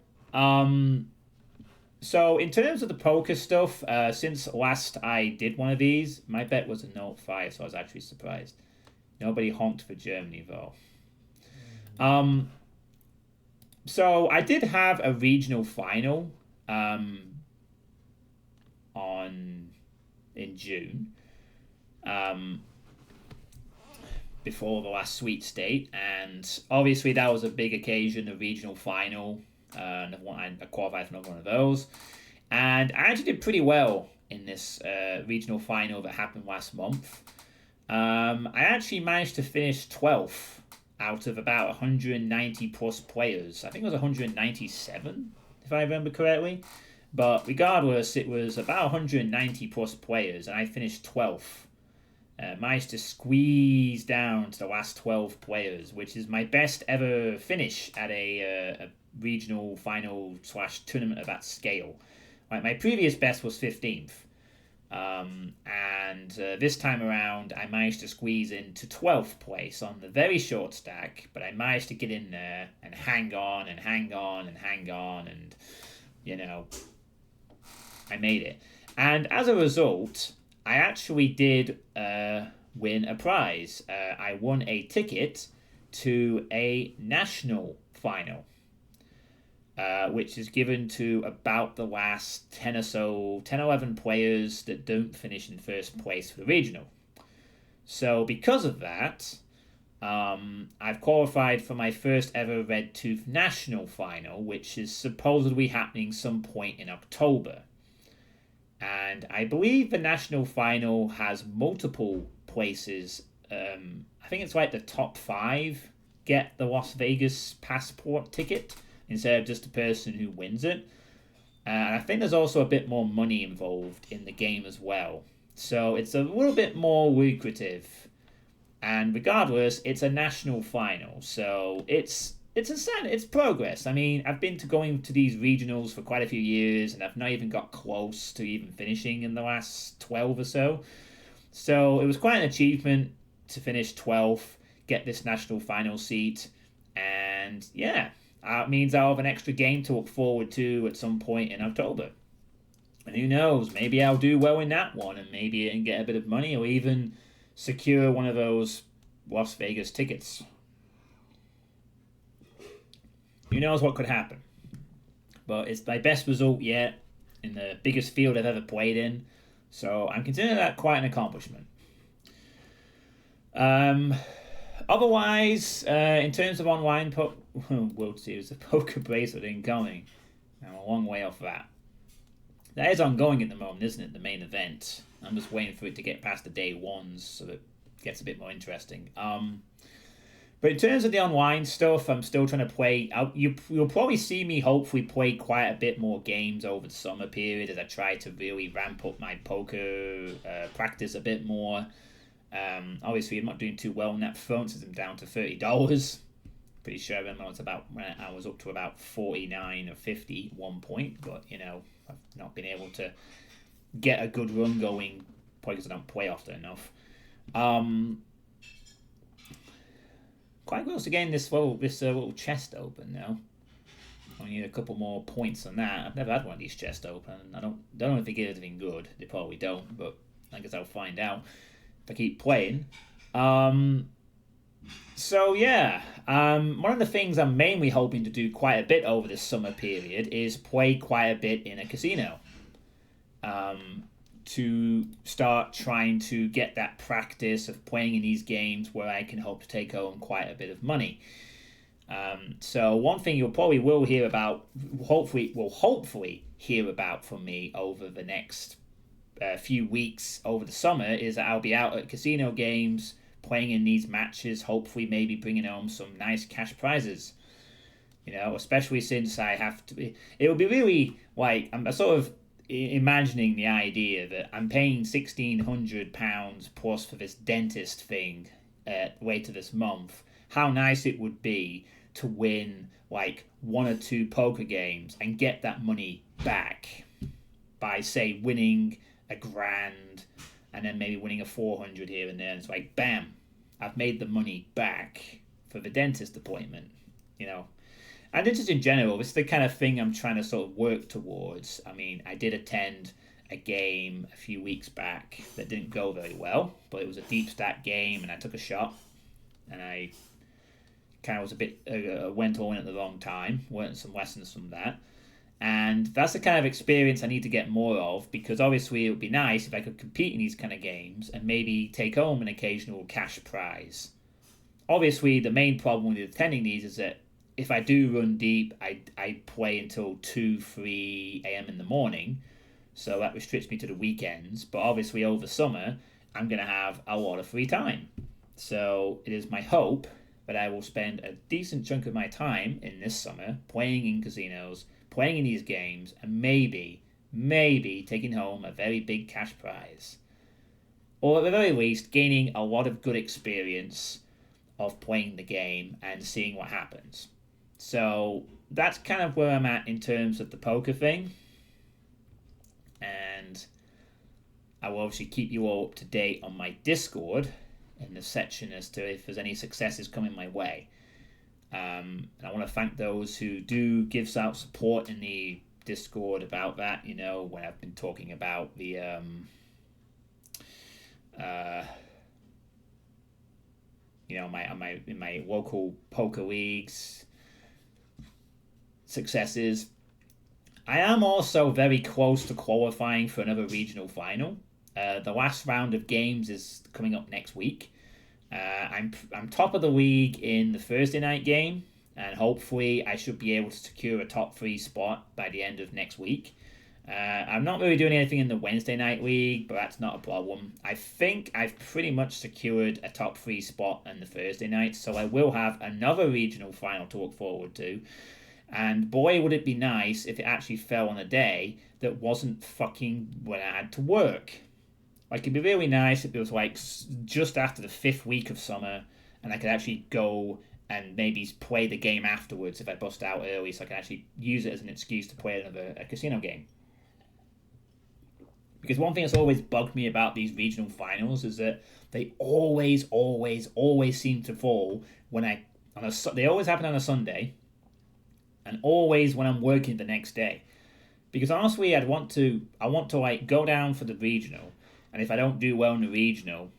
So in terms of the poker stuff, since last I did one of these, my bet was a note 5, so I was actually surprised. Nobody honked for Germany though. So I did have a regional final on in June, before the last sweet state, and obviously that was a big occasion, a regional final. I qualified for another one of those, and I actually did pretty well in this regional final that happened last month. I actually managed to finish 12th out of about 190 plus players. I think it was 197, if I remember correctly. But regardless, it was about 190 plus players, and I finished 12th. Managed to squeeze down to the last 12 players, which is my best ever finish at a regional final slash tournament of that scale. My previous best was 15th. And this time around, I managed to squeeze into 12th place on the very short stack, but I managed to get in there and hang on and hang on and hang on, and I made it. And as a result, I actually did win a prize. I won a ticket to a national final, which is given to about the last 10 or so, 10 or 11 players that don't finish in first place for the regional. So because of that, I've qualified for my first ever Red Tooth National Final, which is supposedly happening some point in October. And I believe the National Final has multiple places. I think it's like the top 5 get the Las Vegas passport ticket instead of just the person who wins it. And I think there's also a bit more money involved in the game as well. So it's a little bit more lucrative. And regardless, it's a national final. So it's progress. I mean, I've been to going to these regionals for quite a few years, and I've not even got close to even finishing in the last 12 or so. So it was quite an achievement to finish 12th, get this national final seat, and yeah, it means I'll have an extra game to look forward to at some point in October. And who knows, maybe I'll do well in that one, and maybe I can get a bit of money, or even secure one of those Las Vegas tickets. Who knows what could happen? But it's my best result yet in the biggest field I've ever played in. So I'm considering that quite an accomplishment. Otherwise, in terms of online World Series, the poker bracelet incoming. I'm a long way off that. That is ongoing at the moment, isn't it? The main event. I'm just waiting for it to get past the day ones so that it gets a bit more interesting. But in terms of the online stuff, I'm still trying to play. You'll probably see me hopefully play quite a bit more games over the summer period as I try to really ramp up my poker practice a bit more. Obviously, I'm not doing too well on that front since I'm down to $30. Pretty sure I remember I was up to about 49 or 50 at one point, but I've not been able to get a good run going because I don't play often enough. Quite close to getting this little chest open now. I need a couple more points on that. I've never had one of these chests open. I don't know if they get anything good. They probably don't, but I guess I'll find out if I keep playing. So yeah, one of the things I'm mainly hoping to do quite a bit over this summer period is play quite a bit in a casino. To start trying to get that practice of playing in these games where I can hope to take home quite a bit of money. So one thing you'll probably will hear about, hopefully hear about from me over the next few weeks over the summer, is that I'll be out at casino games playing in these matches, hopefully maybe bringing home some nice cash prizes. Especially since I have to be. It will be really like I'm sort of imagining the idea that I'm paying £1,600 plus for this dentist thing later this month. How nice it would be to win like one or two poker games and get that money back by say winning a grand and then maybe winning a 400 here and there. And it's like bam, I've made the money back for the dentist appointment. You know, and just in general, this is the kind of thing I'm trying to sort of work towards. I mean, I did attend a game a few weeks back that didn't go very well, but it was a deep stack game, and I took a shot, and I kind of was a bit went all in at the wrong time. Learned some lessons from that, and that's the kind of experience I need to get more of, because obviously it would be nice if I could compete in these kind of games and maybe take home an occasional cash prize. Obviously, the main problem with attending these is that if I do run deep, I play until 2, 3 a.m. in the morning, so that restricts me to the weekends. But obviously, over summer, I'm going to have a lot of free time. So it is my hope that I will spend a decent chunk of my time in this summer playing in casinos, playing in these games, and maybe taking home a very big cash prize. Or at the very least, gaining a lot of good experience of playing the game and seeing what happens. So that's kind of where I'm at in terms of the poker thing. And I will obviously keep you all up to date on my Discord in the section as to if there's any successes coming my way. And I want to thank those who do give out support in the Discord about that. When I've been talking about the in my local poker leagues successes. I am also very close to qualifying for another regional final. The last round of games is coming up next week. I'm top of the league in the Thursday night game, and hopefully I should be able to secure a top 3 spot by the end of next week. I'm not really doing anything in the Wednesday night league, but that's not a problem. I think I've pretty much secured a top 3 spot in the Thursday night, so I will have another regional final to look forward to. And boy, would it be nice if it actually fell on a day that wasn't fucking when I had to work. Like, it'd be really nice if it was like just after the 5th week of summer, and I could actually go and maybe play the game afterwards if I bust out early, so I can actually use it as an excuse to play a casino game. Because one thing that's always bugged me about these regional finals is that they always seem to fall they always happen on a Sunday, and always when I'm working the next day. Because honestly, I want to like go down for the regional, and if I don't do well in the regional,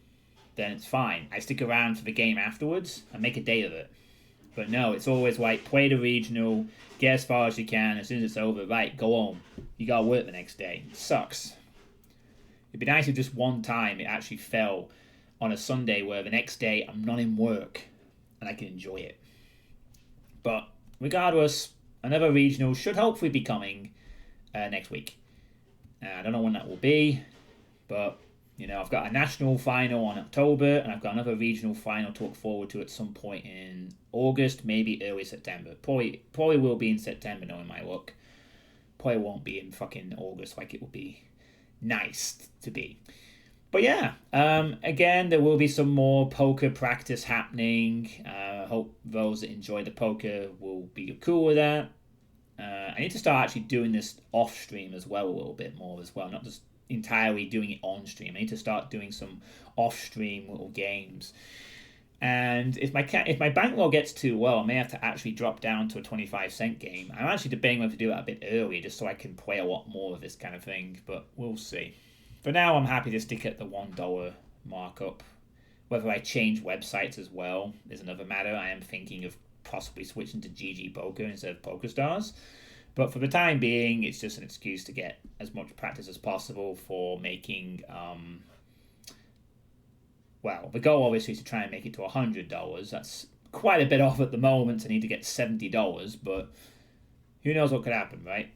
then it's fine. I stick around for the game afterwards and make a day of it. But no, it's always like play the regional, get as far as you can. As soon as it's over, right, go home. You gotta work the next day. It sucks. It'd be nice if just one time it actually fell on a Sunday where the next day I'm not in work and I can enjoy it. But regardless, another regional should hopefully be coming next week. I don't know when that will be, but I've got a national final on October, and I've got another regional final to look forward to at some point in August, maybe early September. Probably will be in September, knowing my luck. Probably won't be in fucking August like it will be nice to be. But yeah, again, there will be some more poker practice happening. I hope those that enjoy the poker will be cool with that. I need to start actually doing this off stream as well, a little bit more as well, not just entirely doing it on stream. I need to start doing some off stream little games. And if my bankroll gets too low, I may have to actually drop down to a 25-cent game. I'm actually debating whether to do that a bit earlier, just so I can play a lot more of this kind of thing, but we'll see. For now, I'm happy to stick at the $1 markup. Whether I change websites as well is another matter. I am thinking of possibly switching to GG Poker instead of PokerStars. But for the time being, it's just an excuse to get as much practice as possible for making... the goal obviously is to try and make it to $100. That's quite a bit off at the moment. I need to get $70, but who knows what could happen, right?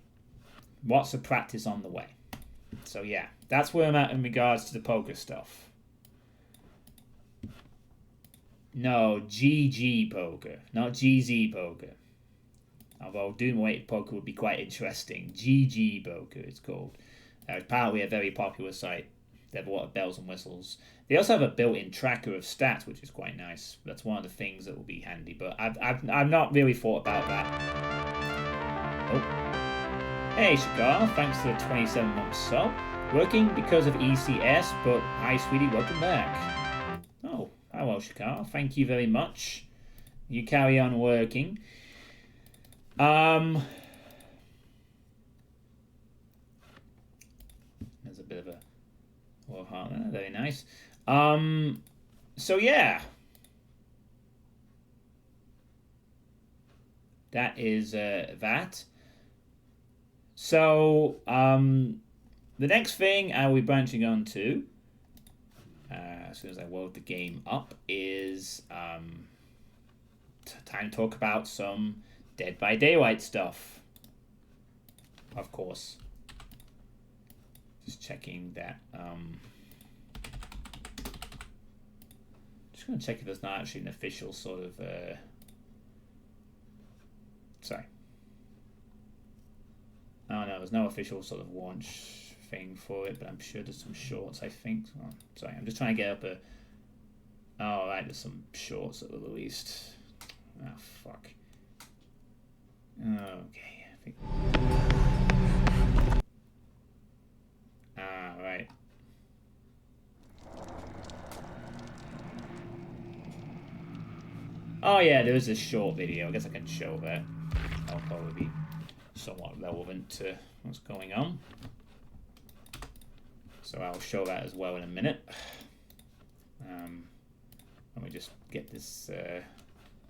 Lots of practice on the way. So yeah, that's where I'm at in regards to the poker stuff. No, GG poker, not GZ poker. Although doing weighted poker would be quite interesting. GG poker it's called. It's apparently a very popular site. They have a lot of bells and whistles. They also have a built-in tracker of stats, which is quite nice. That's one of the things that will be handy. But I've not really thought about that. Oh, hey Shakar, thanks for the 27-month sub. Working because of ECS, but hi sweetie, welcome back. Oh, hello Shakar, thank you very much. You carry on working. There's a bit of a little heart there, very nice. So yeah. That is that. So, the next thing I will be branching on to, as soon as I load the game up, is time to talk about some Dead by Daylight stuff. Of course. Just checking that. Just going to check if there's not actually an official sort of. Sorry. Oh no, there's no official sort of launch thing for it, but I'm sure there's some shorts, I think. Oh, sorry, I'm just trying to get up a. Oh, right, there's some shorts that were released. Oh, fuck. Okay, I think. Ah, right. Oh yeah, there is a short video. I guess I can show that. That'll probably be somewhat relevant to what's going on. So I'll show that as well in a minute. Let me just get this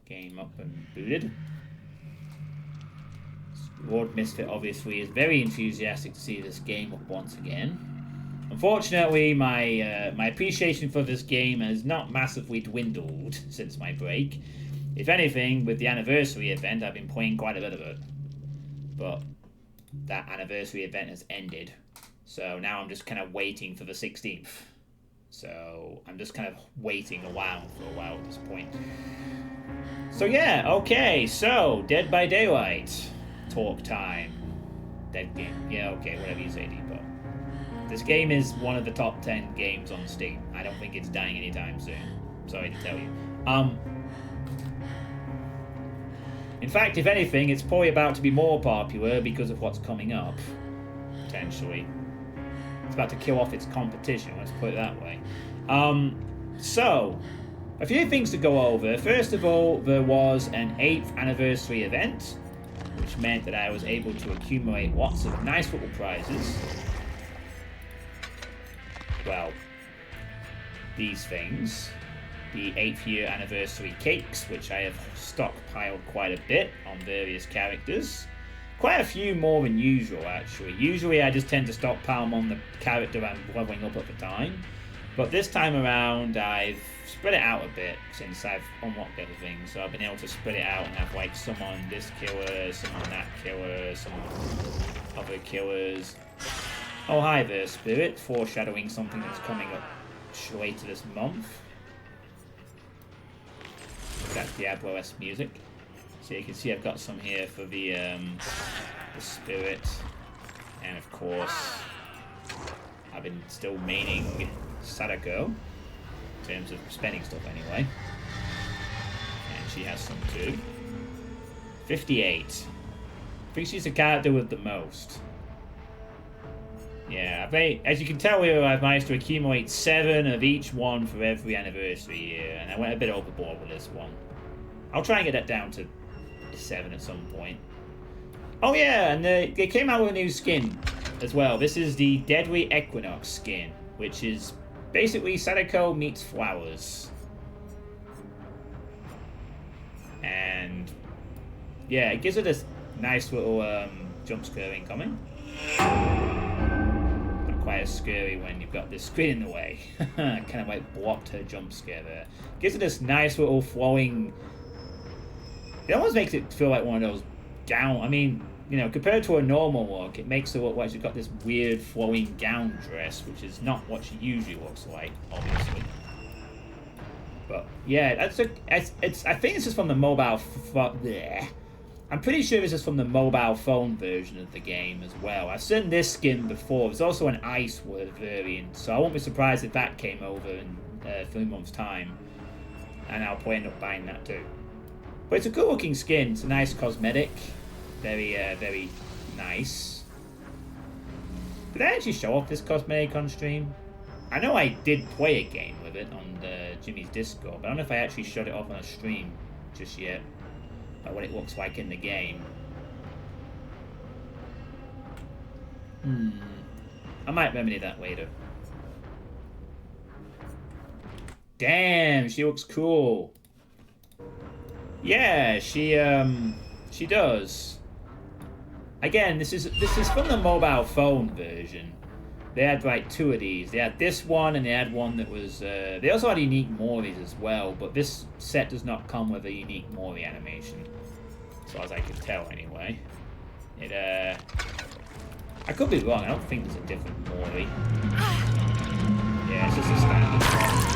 game up and booted. Lord Misfit obviously is very enthusiastic to see this game up once again. Unfortunately, my my appreciation for this game has not massively dwindled since my break. If anything, with the anniversary event, I've been playing quite a bit of it. But that anniversary event has ended. So now I'm just kind of waiting for the 16th. So I'm just kind of waiting around for a while at this point. So yeah, okay. So, Dead by Daylight. Talk time. Dead game. Yeah, okay, whatever you say, Depot. This game is one of the top 10 games on Steam. I don't think it's dying anytime soon. Sorry to tell you. In fact, if anything, it's probably about to be more popular because of what's coming up. Potentially. It's about to kill off its competition, let's put it that way. So, a few things to go over. First of all, there was an 8th anniversary event, which meant that I was able to accumulate lots of nice little prizes. Well, these things. The 8th year anniversary cakes, which I have stockpiled quite a bit on various characters. Quite a few more than usual, actually. Usually I just tend to stockpile them on the character I'm leveling up at the time. But this time around, I've spread it out a bit since I've unlocked everything. So I've been able to spread it out and have like some on this killer, some on that killer, some on other killers. Oh, hi there, Spirit. Foreshadowing something that's coming up later this month. That's Diablo-esque music. So you can see I've got some here for the Spirit. And of course, I've been still maining Sadako. In terms of spending stuff anyway. And she has some too. 58. I think she's the character with the most. Yeah, as you can tell here, I've managed to accumulate 7 of each one for every anniversary year, and I went a bit overboard with this one. I'll try and get that down to 7 at some point. Oh yeah, and they came out with a new skin as well. This is the Deadly Equinox skin, which is basically Sadako meets flowers. And yeah, it gives it this nice little jump scare incoming. Quite as scary when you've got this screen in the way. Kind of like blocked her jump scare there. Gives it this nice little flowing It almost makes it feel like one of those gown. I mean, you know, compared to a normal look, it makes it look like she's got this weird flowing gown dress, which is not what she usually looks like, obviously. But yeah, I think this is from the mobile. I'm pretty sure this is from the mobile phone version of the game as well. I've seen this skin before. There's also an ice word variant, so I won't be surprised if that came over in 3 months' time, and I'll probably end up buying that too. But it's a good looking skin. It's a nice cosmetic. Very nice. Did I actually show off this cosmetic on stream? I know I did play a game with it on Jimmy's Discord, but I don't know if I actually showed it off on a stream just yet. Like what it looks like in the game. I might remedy that later. Damn, she looks cool. Yeah, she does. Again, this is from the mobile phone version. They had like 2 of these. They had this one, and they had one that was. They also had unique Moris as well, but this set does not come with a unique Mori animation, as far as I can tell, anyway. It I could be wrong. I don't think there's a different Mori. Yeah, it's just a standard one.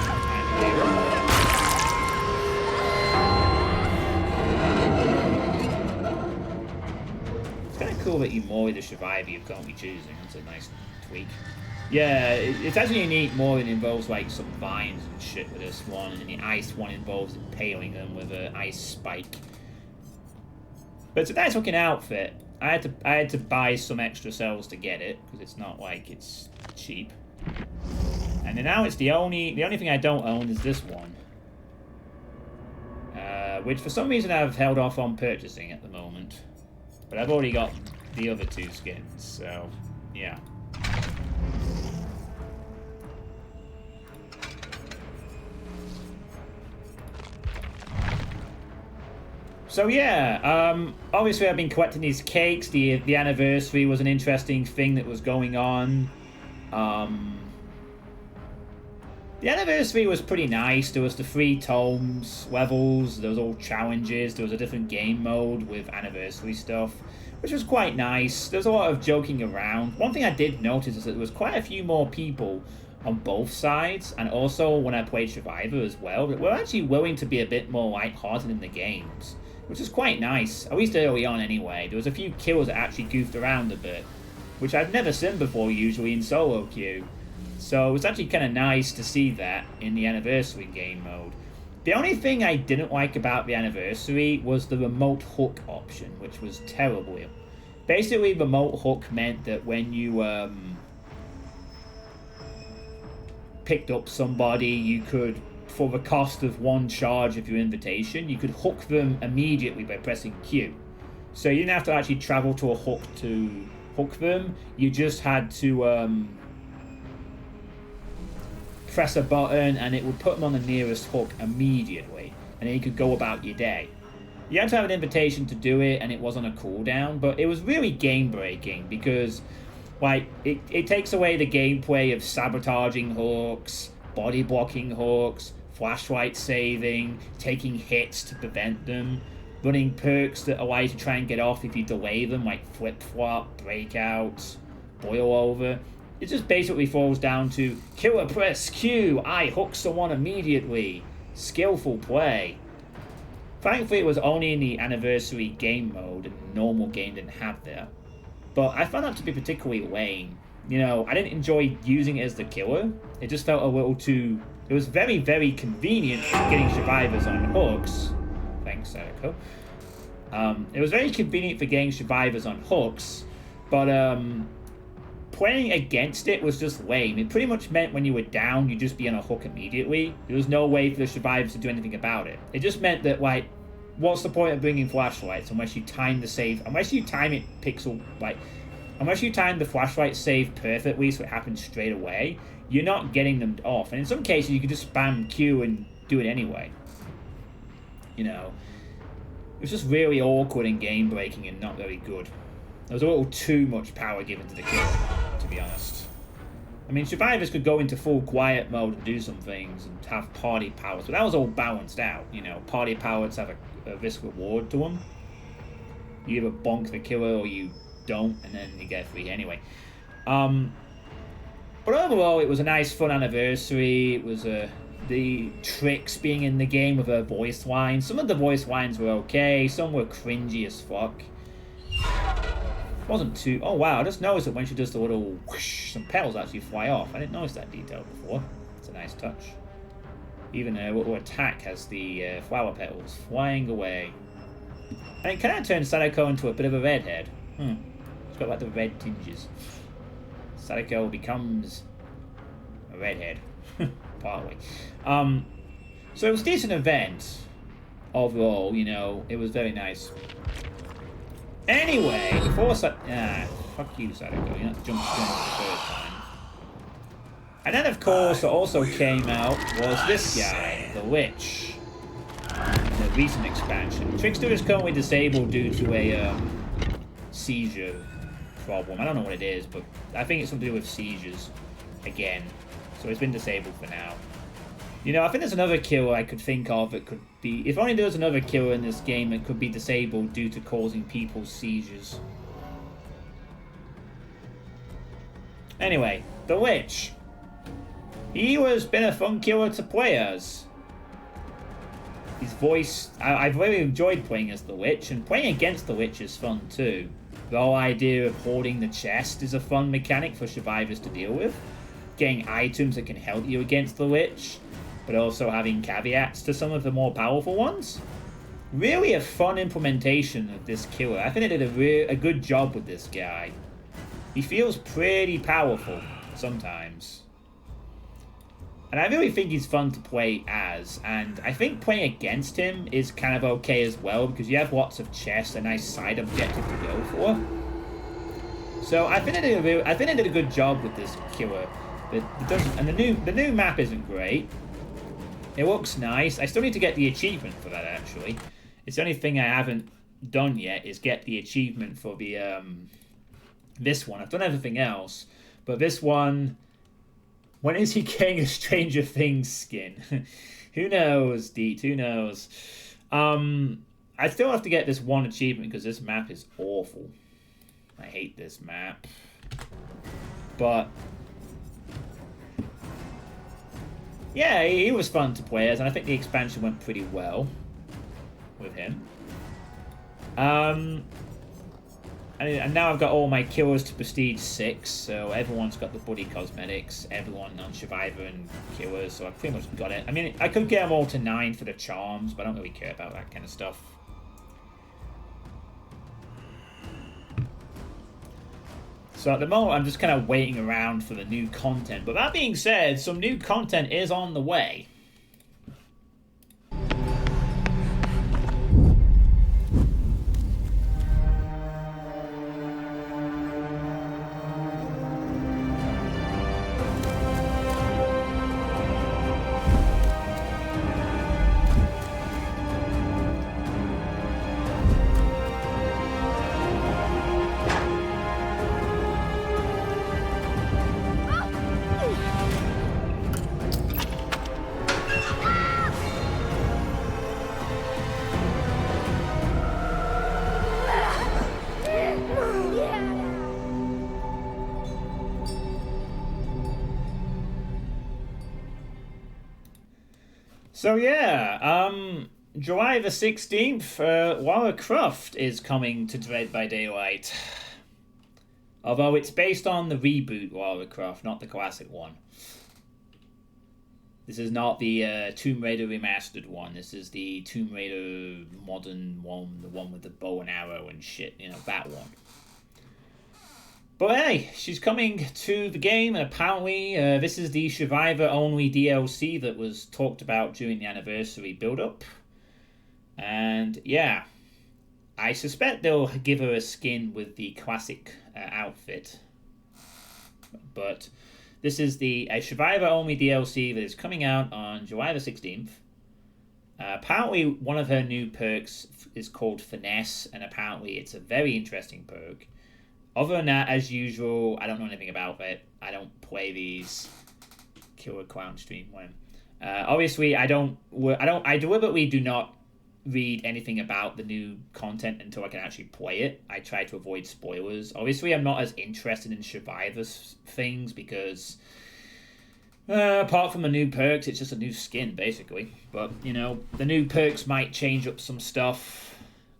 It's kind of cool that you Mori the survivor you can't be choosing. That's a nice tweak. Yeah, it's actually a neat Mori that involves like some vines and shit with this one, and the ice one involves impaling them with an ice spike. But it's a nice looking outfit. I had to buy some extra cells to get it because it's not like it's cheap. And then now it's the only thing I don't own is this one, which for some reason I've held off on purchasing at the moment. But I've already got the other 2 skins, so yeah. So yeah, obviously I've been collecting these cakes. The anniversary was an interesting thing that was going on. The anniversary was pretty nice. There was the 3 tomes, levels, there was all challenges, there was a different game mode with anniversary stuff, which was quite nice. There was a lot of joking around. One thing I did notice is that there was quite a few more people on both sides, and also when I played Survivor as well, that were actually willing to be a bit more lighthearted in the games, which is quite nice, at least early on anyway. There was a few kills that actually goofed around a bit, which I've never seen before usually in solo queue. So it was actually kind of nice to see that in the anniversary game mode. The only thing I didn't like about the anniversary was the remote hook option, which was terrible. Basically, remote hook meant that when you picked up somebody, you could, for the cost of 1 charge of your invitation, you could hook them immediately by pressing Q. So you didn't have to actually travel to a hook to hook them. You just had to press a button and it would put them on the nearest hook immediately, and then you could go about your day. You had to have an invitation to do it, and it was on a cooldown, but it was really game breaking because like it takes away the gameplay of sabotaging hooks, body blocking hooks, flashlight saving, taking hits to prevent them, running perks that allow you to try and get off if you delay them, like flip flop, breakout, boil over. It just basically falls down to killer press Q, I hook someone immediately. Skillful play. Thankfully it was only in the anniversary game mode, and the normal game didn't have that. But I found that to be particularly lame. You know, I didn't enjoy using it as the killer. It just felt a little too... It was very, very convenient for getting survivors on hooks. Thanks, Erico. It was very convenient for getting survivors on hooks, but playing against it was just lame. It pretty much meant when you were down, you'd just be on a hook immediately. There was no way for the survivors to do anything about it. It just meant that, like, what's the point of bringing flashlights unless you time the save, unless you time it unless you time the flashlight save perfectly so it happens straight away, you're not getting them off. And in some cases, you could just spam Q and do it anyway. You know, it was just really awkward and game breaking and not very good. There was a little too much power given to the killer, to be honest. I mean, survivors could go into full quiet mode and do some things and have party powers, but that was all balanced out. You know, party powers have a risk reward to them. You either bonk the killer or you don't, and then you get free anyway. But overall, it was a nice, fun anniversary. It was the tricks being in the game with her voice lines. Some of the voice lines were okay. Some were cringy as fuck. Wasn't too... Oh, wow. I just noticed that when she does the little whoosh, some petals actually fly off. I didn't notice that detail before. It's a nice touch. Even her little attack has the flower petals flying away. And it kind of turns Sadako into a bit of a redhead. It's got like the red tinges. Sadako becomes a redhead. Partly. So it was a decent event. Overall, you know, it was very nice. Anyway, before fuck you, Sadako. You're not jumping the first time. And then, of course, what also came out was this guy, the Witch. The recent expansion. Trickster is currently disabled due to a seizure problem. I don't know what it is, but I think it's something to do with seizures again. So it's been disabled for now. You know, I think there's another killer I could think of. It could be... If only there was another killer in this game that could be disabled due to causing people's seizures. Anyway, the Witch. He was been a fun killer to play as. His voice... I've really enjoyed playing as the Witch, and playing against the Witch is fun too. The whole idea of holding the chest is a fun mechanic for survivors to deal with. Getting items that can help you against the Witch, but also having caveats to some of the more powerful ones. Really a fun implementation of this killer. I think they did a good job with this guy. He feels pretty powerful sometimes. And I really think he's fun to play as, and I think playing against him is kind of okay as well, because you have lots of chests, a nice side objective to go for. So I think they did a good job with this killer. And the new map isn't great. It looks nice. I still need to get the achievement for that, actually. It's the only thing I haven't done yet is get the achievement for the this one. I've done everything else, but this one, when is he getting a Stranger Things skin? Who knows, Deet? Who knows? I still have to get this one achievement because this map is awful. I hate this map. But yeah, he was fun to play as, and I think the expansion went pretty well with him. And now I've got all my killers to Prestige 6, so everyone's got the Buddy Cosmetics, everyone on Survivor and Killers, so I pretty much got it. I mean, I could get them all to 9 for the charms, but I don't really care about that kind of stuff. So at the moment, I'm just kind of waiting around for the new content. But that being said, some new content is on the way. So yeah, July the 16th, Lara Croft is coming to Dead by Daylight. Although it's based on the reboot Lara Croft, not the classic one. This is not the Tomb Raider remastered one. This is the Tomb Raider modern one, the one with the bow and arrow and shit, you know, that one. But hey, she's coming to the game, and apparently this is the Survivor-only DLC that was talked about during the anniversary build-up. And yeah, I suspect they'll give her a skin with the classic outfit. But this is the Survivor-only DLC that is coming out on July the 16th. Apparently, one of her new perks is called Finesse, and apparently it's a very interesting perk. Other than that, as usual, I don't know anything about it. I don't play these Killer Clown stream when. Obviously, I deliberately do not read anything about the new content until I can actually play it. I try to avoid spoilers. Obviously, I'm not as interested in Survivors things because, apart from the new perks, it's just a new skin basically. But you know, the new perks might change up some stuff.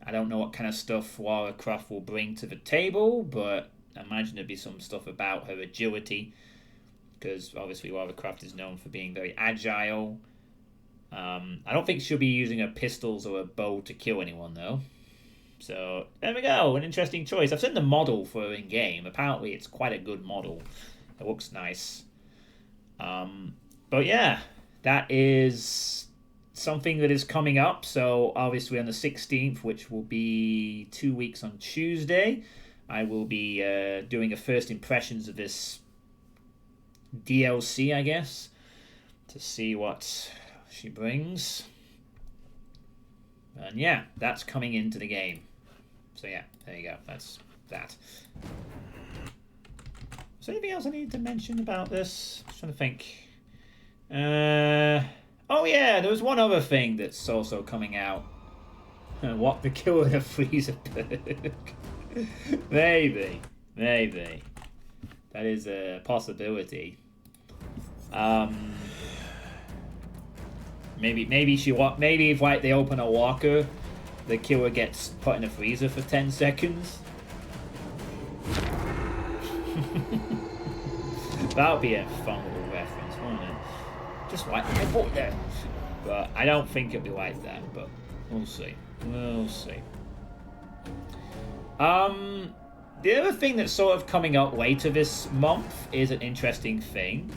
I don't know what kind of stuff Lara Croft will bring to the table, but I imagine there'd be some stuff about her agility, because obviously Lara Croft is known for being very agile. I don't think she'll be using her pistols or a bow to kill anyone, though. So, there we go. An interesting choice. I've seen the model for her in-game. Apparently, it's quite a good model. It looks nice. But yeah, that is something that is coming up. So, obviously on the 16th, which will be 2 weeks on Tuesday, I will be doing a first impressions of this DLC, I guess, to see what she brings. And yeah, that's coming into the game. So yeah, there you go. That's that. Is there anything else I need to mention about this? I'm trying to think. Oh yeah, there was one other thing that's also coming out. What, the Killer of Freezer perk? Maybe. That is a possibility. Maybe if like they open a locker, the killer gets put in a freezer for 10 seconds. That would be a fun little reference, wouldn't it? Just like I put there. But I don't think it'll be like that, but we'll see. The other thing that's sort of coming up later this month is an interesting thing.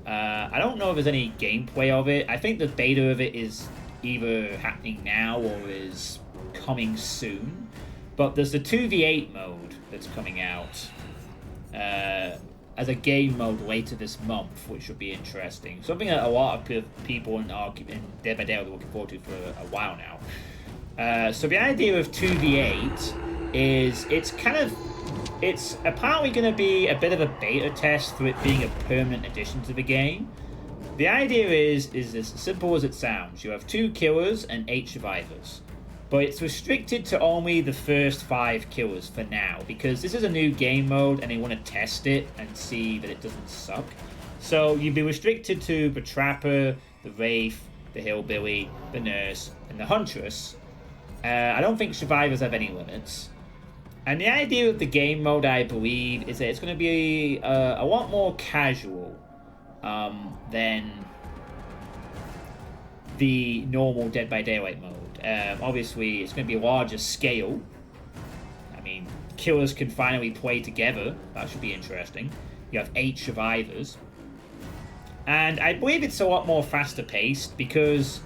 I don't know if there's any gameplay of it. I think the beta of it is either happening now or is coming soon. But there's the 2v8 mode that's coming out as a game mode later this month, which should be interesting. Something that a lot of people in Dead by Daylight are looking forward to for a while now. So the idea of 2v8 is it's apparently going to be a bit of a beta test for it being a permanent addition to the game. The idea is as simple as it sounds. You have 2 killers and 8 survivors. But it's restricted to only the first 5 killers for now, because this is a new game mode and they want to test it and see that it doesn't suck. So you'd be restricted to the Trapper, the Wraith, the Hillbilly, the Nurse, and the Huntress. I don't think survivors have any limits. And the idea of the game mode, I believe, is that it's going to be a lot more casual than the normal Dead by Daylight mode. Obviously, it's going to be a larger scale. I mean, killers can finally play together. That should be interesting. You have 8 survivors. And I believe it's a lot more faster paced, because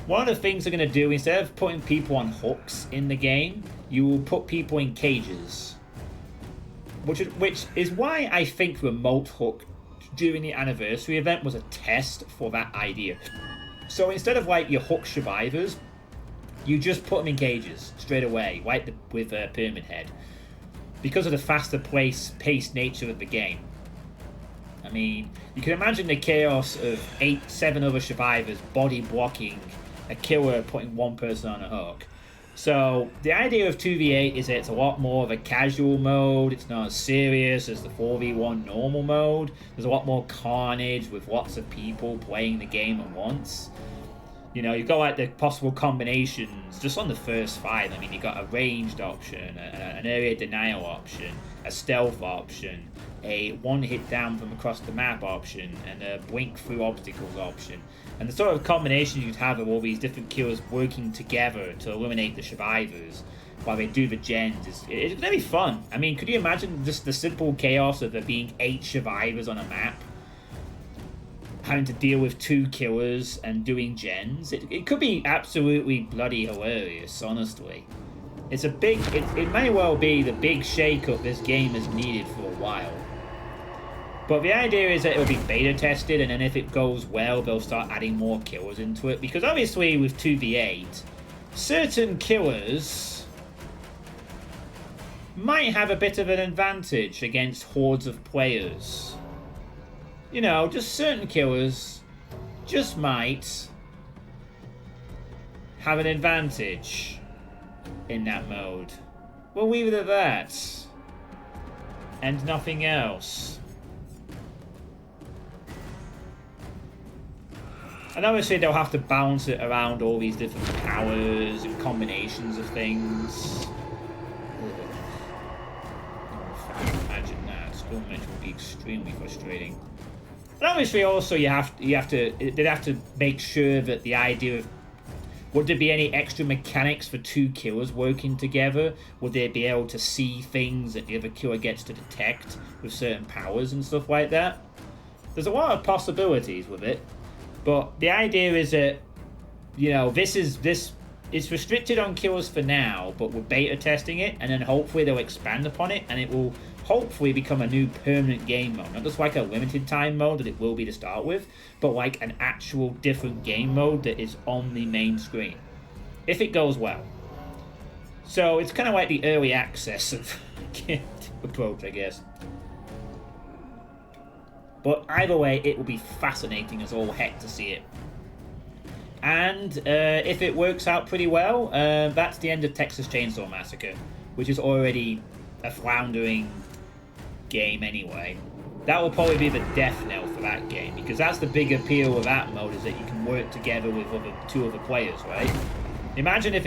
one of the things they're going to do, instead of putting people on hooks in the game, you will put people in cages. Which is why I think Remote Hook during the anniversary event was a test for that idea. So instead of like your hook survivors, you just put them in cages straight away, like with Pyramid Head, because of the faster paced nature of the game. I mean, you can imagine the chaos of 7 other survivors body blocking a killer putting one person on a hook. So the idea of 2v8 is that it's a lot more of a casual mode. It's not as serious as the 4v1 normal mode. There's a lot more carnage with lots of people playing the game at once. You know, you've got like the possible combinations just on the first 5. I mean, you've got a ranged option, an area denial option, a stealth option, a one-hit down from across the map option, and a blink through obstacles option. And the sort of combination you'd have of all these different killers working together to eliminate the survivors while they do the gens, it's going to be fun. I mean, could you imagine just the simple chaos of there being 8 survivors on a map, having to deal with 2 killers and doing gens? It could be absolutely bloody hilarious, honestly. It's it may well be the big shake-up this game has needed for a while. But the idea is that it'll be beta tested, and then if it goes well, they'll start adding more killers into it. Because obviously with 2v8, certain killers might have a bit of an advantage against hordes of players. You know, just certain killers just might have an advantage in that mode. We'll leave it at that. And nothing else. And obviously they'll have to balance it around all these different powers and combinations of things. Imagine that. Skirmish will be extremely frustrating. And obviously also they'd have to make sure that the idea of would there be any extra mechanics for two killers working together? Would they be able to see things that the other killer gets to detect with certain powers and stuff like that? There's a lot of possibilities with it. But the idea is that, you know, this is restricted on killers for now, but we're beta testing it, and then hopefully they'll expand upon it, and it will hopefully become a new permanent game mode. Not just like a limited time mode that it will be to start with, but like an actual different game mode that is on the main screen. If it goes well. So it's kind of like the early access of approach, I guess. But either way, it will be fascinating as all heck to see it. And if it works out pretty well, that's the end of Texas Chainsaw Massacre, which is already a floundering game anyway. That will probably be the death knell for that game, because that's the big appeal of that mode, is that you can work together with two other players, right? Imagine if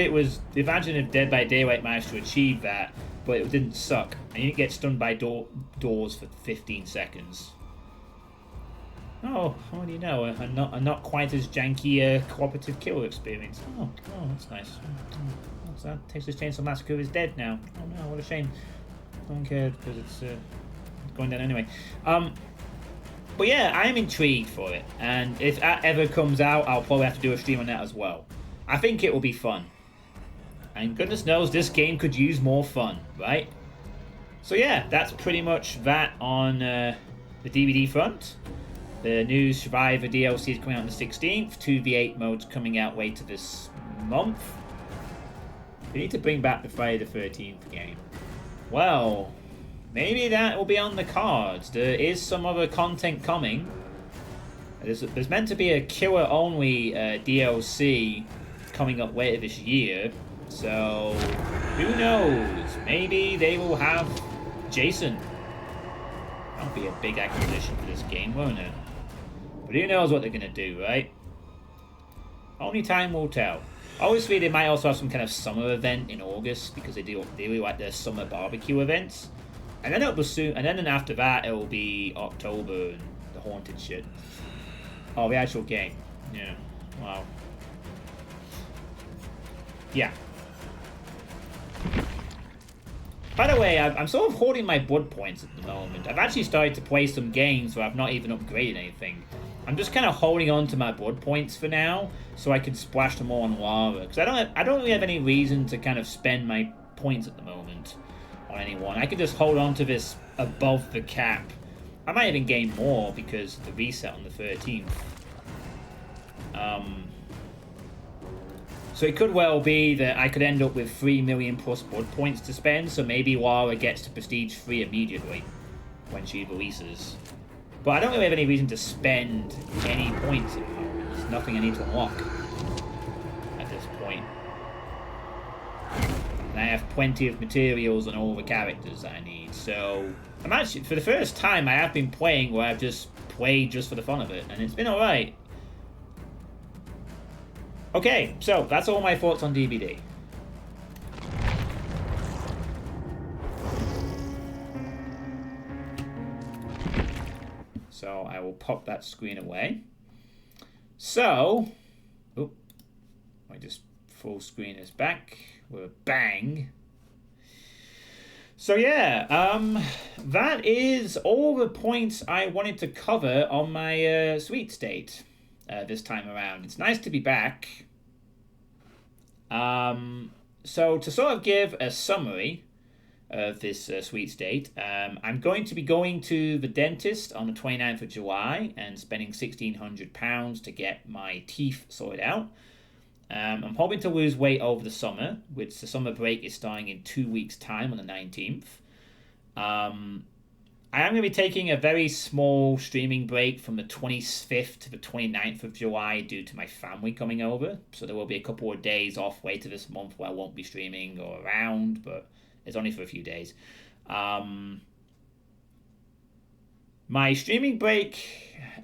Dead by Daylight managed to achieve that, but it didn't suck, and you didn't get stunned by doors for 15 seconds. Oh, how do you know? A not quite as janky cooperative killer experience. Oh, that's nice. What's that? Texas Chainsaw Massacre is dead now. Oh no, what a shame. I don't care because it's going down anyway. But yeah, I am intrigued for it, and if that ever comes out, I'll probably have to do a stream on that as well. I think it will be fun, and goodness knows this game could use more fun, right? So yeah, that's pretty much that on the DVD front. The new Survivor DLC is coming out on the 16th. 2v8 mode's coming out later this month. We need to bring back the Friday the 13th game. Well, maybe that will be on the cards. There is some other content coming. There's meant to be a killer-only DLC coming up later this year. So, who knows? Maybe they will have Jason. That'll be a big acquisition for this game, won't it? But who knows what they're going to do, right? Only time will tell. Obviously, they might also have some kind of summer event in August, because they really like their summer barbecue events. And then it'll be soon. And then after that, it will be October and the haunted shit. Oh, the actual game. Yeah. Wow. Yeah. By the way, I'm sort of hoarding my blood points at the moment. I've actually started to play some games where I've not even upgraded anything. I'm just kind of holding on to my blood points for now, so I can splash them all on lava. Because I don't really have any reason to kind of spend my points at the moment on anyone. I could just hold on to this above the cap. I might even gain more because of the reset on the 13th. So it could well be that I could end up with 3 million plus blood points to spend, so maybe Lara gets to Prestige 3 immediately when she releases. But I don't really have any reason to spend any points at the moment. There's nothing I need to unlock at this point. And I have plenty of materials on all the characters that I need, so I'm actually, for the first time, I have been playing where I've just played just for the fun of it, and it's been alright. Okay, so that's all my thoughts on DVD. So I will pop that screen away. So, I just full screen is back with a bang. So yeah, that is all the points I wanted to cover on my Sweet State this time around. It's nice to be back. So to sort of give a summary of this Sweet State, I'm going to be going to the dentist on the 29th of July and spending £1,600 to get my teeth sorted out. I'm hoping to lose weight over the summer, which the summer break is starting in 2 weeks' time on the 19th. Um, I am going to be taking a very small streaming break from the 25th to the 29th of July due to my family coming over. So there will be a couple of days off later this month where I won't be streaming or around, but it's only for a few days. My streaming break,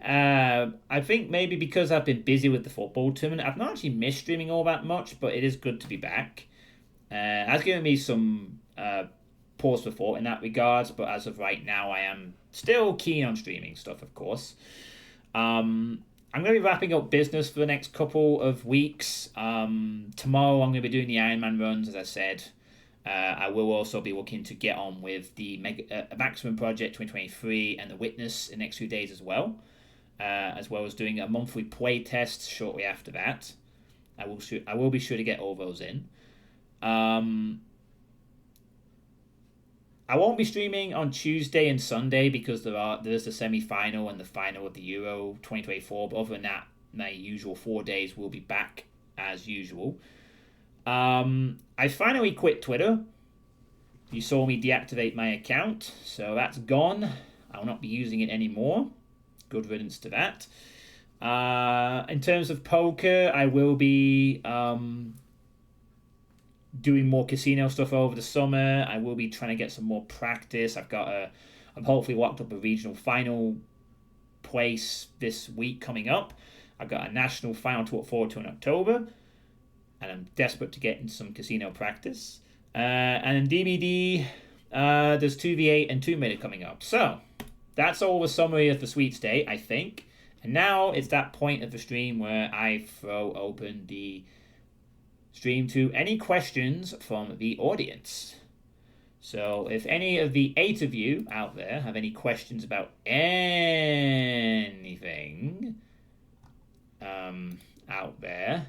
I think maybe because I've been busy with the football tournament, I've not actually missed streaming all that much, but it is good to be back. Has given me some pause for thought in that regards, but as of right now, I am still keen on streaming stuff, of course. I'm going to be wrapping up business for the next couple of weeks. Tomorrow, I'm going to be doing the Ironman runs, as I said. I will also be looking to get on with the Maximum Project 2023 and the Witness in the next few days as well as doing a monthly play test shortly after that. I will be sure to get all those in. I won't be streaming on Tuesday and Sunday because there's the semi-final and the final of the Euro 2024. But other than that, my usual 4 days will be back as usual. I finally quit Twitter. You saw me deactivate my account, so that's gone. I will not be using it anymore. Good riddance to that. In terms of poker, I will be doing more casino stuff over the summer. I will be trying to get some more practice. I'm hopefully locked up a regional final place this week coming up. I've got a national final to look forward to in October, and I'm desperate to get into some casino practice. And in DBD, there's 2v8 and 2 minute coming up. So that's all the summary of the Sweet State, I think. And now it's that point of the stream where I throw open the stream to any questions from the audience. So if any of the 8 of you out there have any questions about anything out there,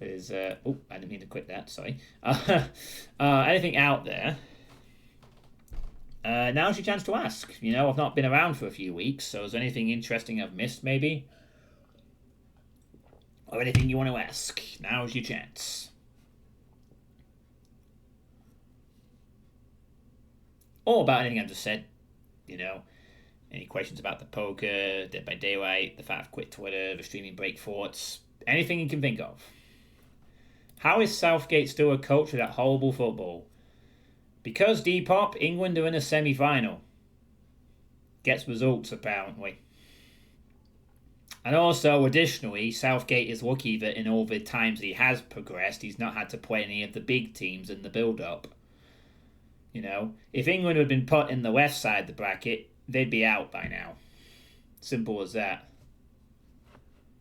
there's I didn't mean to quit that, sorry. Anything out there, now's your chance to ask. I've not been around for a few weeks, so is there anything interesting I've missed maybe? Or anything you want to ask? Now's your chance. Or about anything I've just said. Any questions about the poker, Dead by Daylight, the fact I've quit Twitter, the streaming break thoughts, anything you can think of. How is Southgate still a coach of that horrible football? Because Depop, England are in a semi-final. Gets results, apparently. And also, additionally, Southgate is lucky that in all the times he has progressed, he's not had to play any of the big teams in the build-up. If England had been put in the left side of the bracket, they'd be out by now. Simple as that.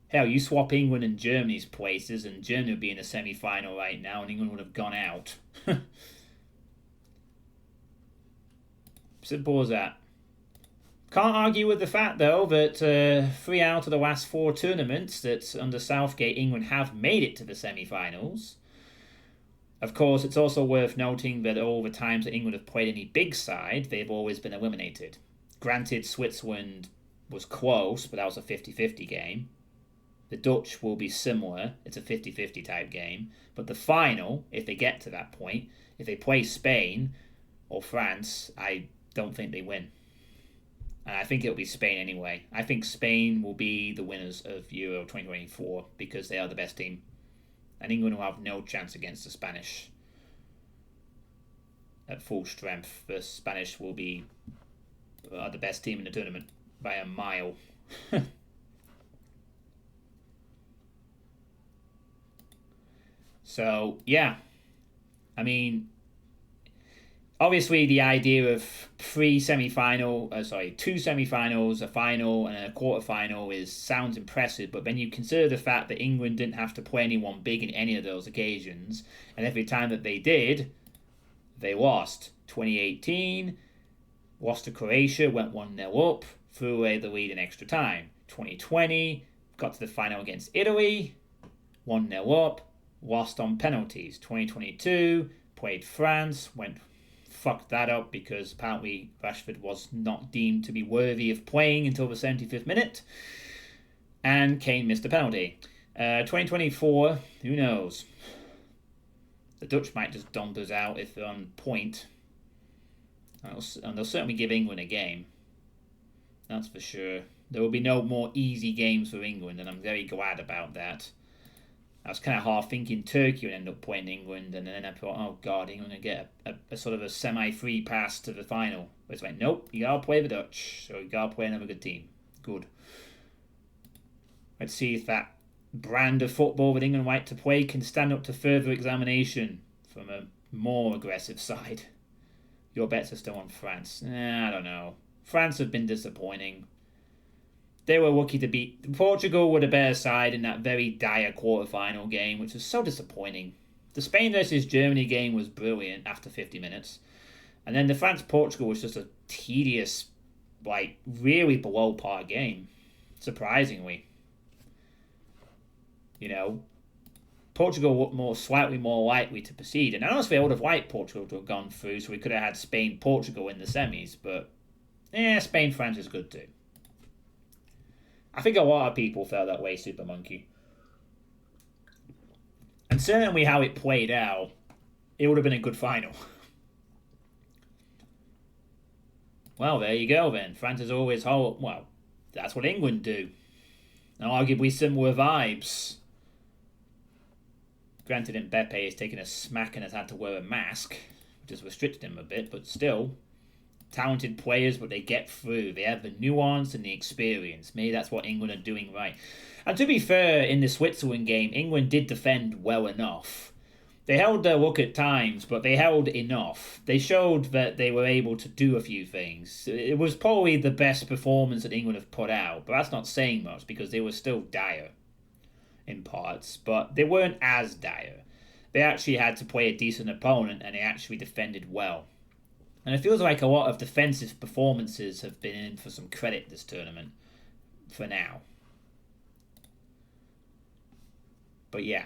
Hell, you swap England and Germany's places, and Germany would be in a semi-final right now, and England would have gone out. Simple as that. Can't argue with the fact, though, that 3 out of the last 4 tournaments that under Southgate, England have made it to the semi-finals. Of course, it's also worth noting that all the times that England have played any big side, they've always been eliminated. Granted, Switzerland was close, but that was a 50-50 game. The Dutch will be similar. It's a 50-50 type game. But the final, if they get to that point, if they play Spain or France, I don't think they win. And I think it'll be Spain anyway. I think Spain will be the winners of Euro 2024 because they are the best team. And England will have no chance against the Spanish. At full strength, the Spanish will be the best team in the tournament by a mile. So, yeah. I mean, obviously the idea of 2 semi-finals, a final, and a quarter-final sounds impressive, but when you consider the fact that England didn't have to play anyone big in any of those occasions, and every time that they did, they lost. 2018, lost to Croatia, went 1-0 up, threw away the lead in extra time. 2020, got to the final against Italy, 1-0 up, lost on penalties. 2022, played France, fucked that up because apparently Rashford was not deemed to be worthy of playing until the 75th minute, and Kane missed a penalty. 2024, who knows? The Dutch might just dump us out if they're on point. And they'll certainly give England a game. That's for sure. There will be no more easy games for England, and I'm very glad about that. I was kind of half thinking Turkey would end up playing England, and then I thought, oh god, England would get a sort of a semi-free pass to the final. But it's like, nope, you gotta play the Dutch, so you gotta play another good team. Good. Let's see if that brand of football that England like to play can stand up to further examination from a more aggressive side. Your bets are still on France. I don't know. France have been disappointing. They were lucky to beat Portugal with a better side in that very dire quarter-final game, which was so disappointing. The Spain versus Germany game was brilliant after 50 minutes. And then the France-Portugal was just a tedious, like, really below par game. Surprisingly. You know, Portugal looked slightly more likely to proceed. And honestly, I would have liked Portugal to have gone through, so we could have had Spain-Portugal in the semis. But, Spain-France is good too. I think a lot of people felt that way, Super Monkey. And certainly how it played out, it would have been a good final. Well, there you go then. France is always whole. Well, that's what England do. And arguably similar vibes. Granted, Mbappe has taken a smack and has had to wear a mask, which has restricted him a bit, but still. Talented players, but they get through. They have the nuance and the experience. Maybe that's what England are doing right. And to be fair, in the Switzerland game, England did defend well enough. They held their look at times, but they held enough. They showed that they were able to do a few things. It was probably the best performance that England have put out, but that's not saying much because they were still dire in parts, but they weren't as dire. They actually had to play a decent opponent, and they actually defended well. And it feels like a lot of defensive performances have been in for some credit this tournament, for now. But yeah.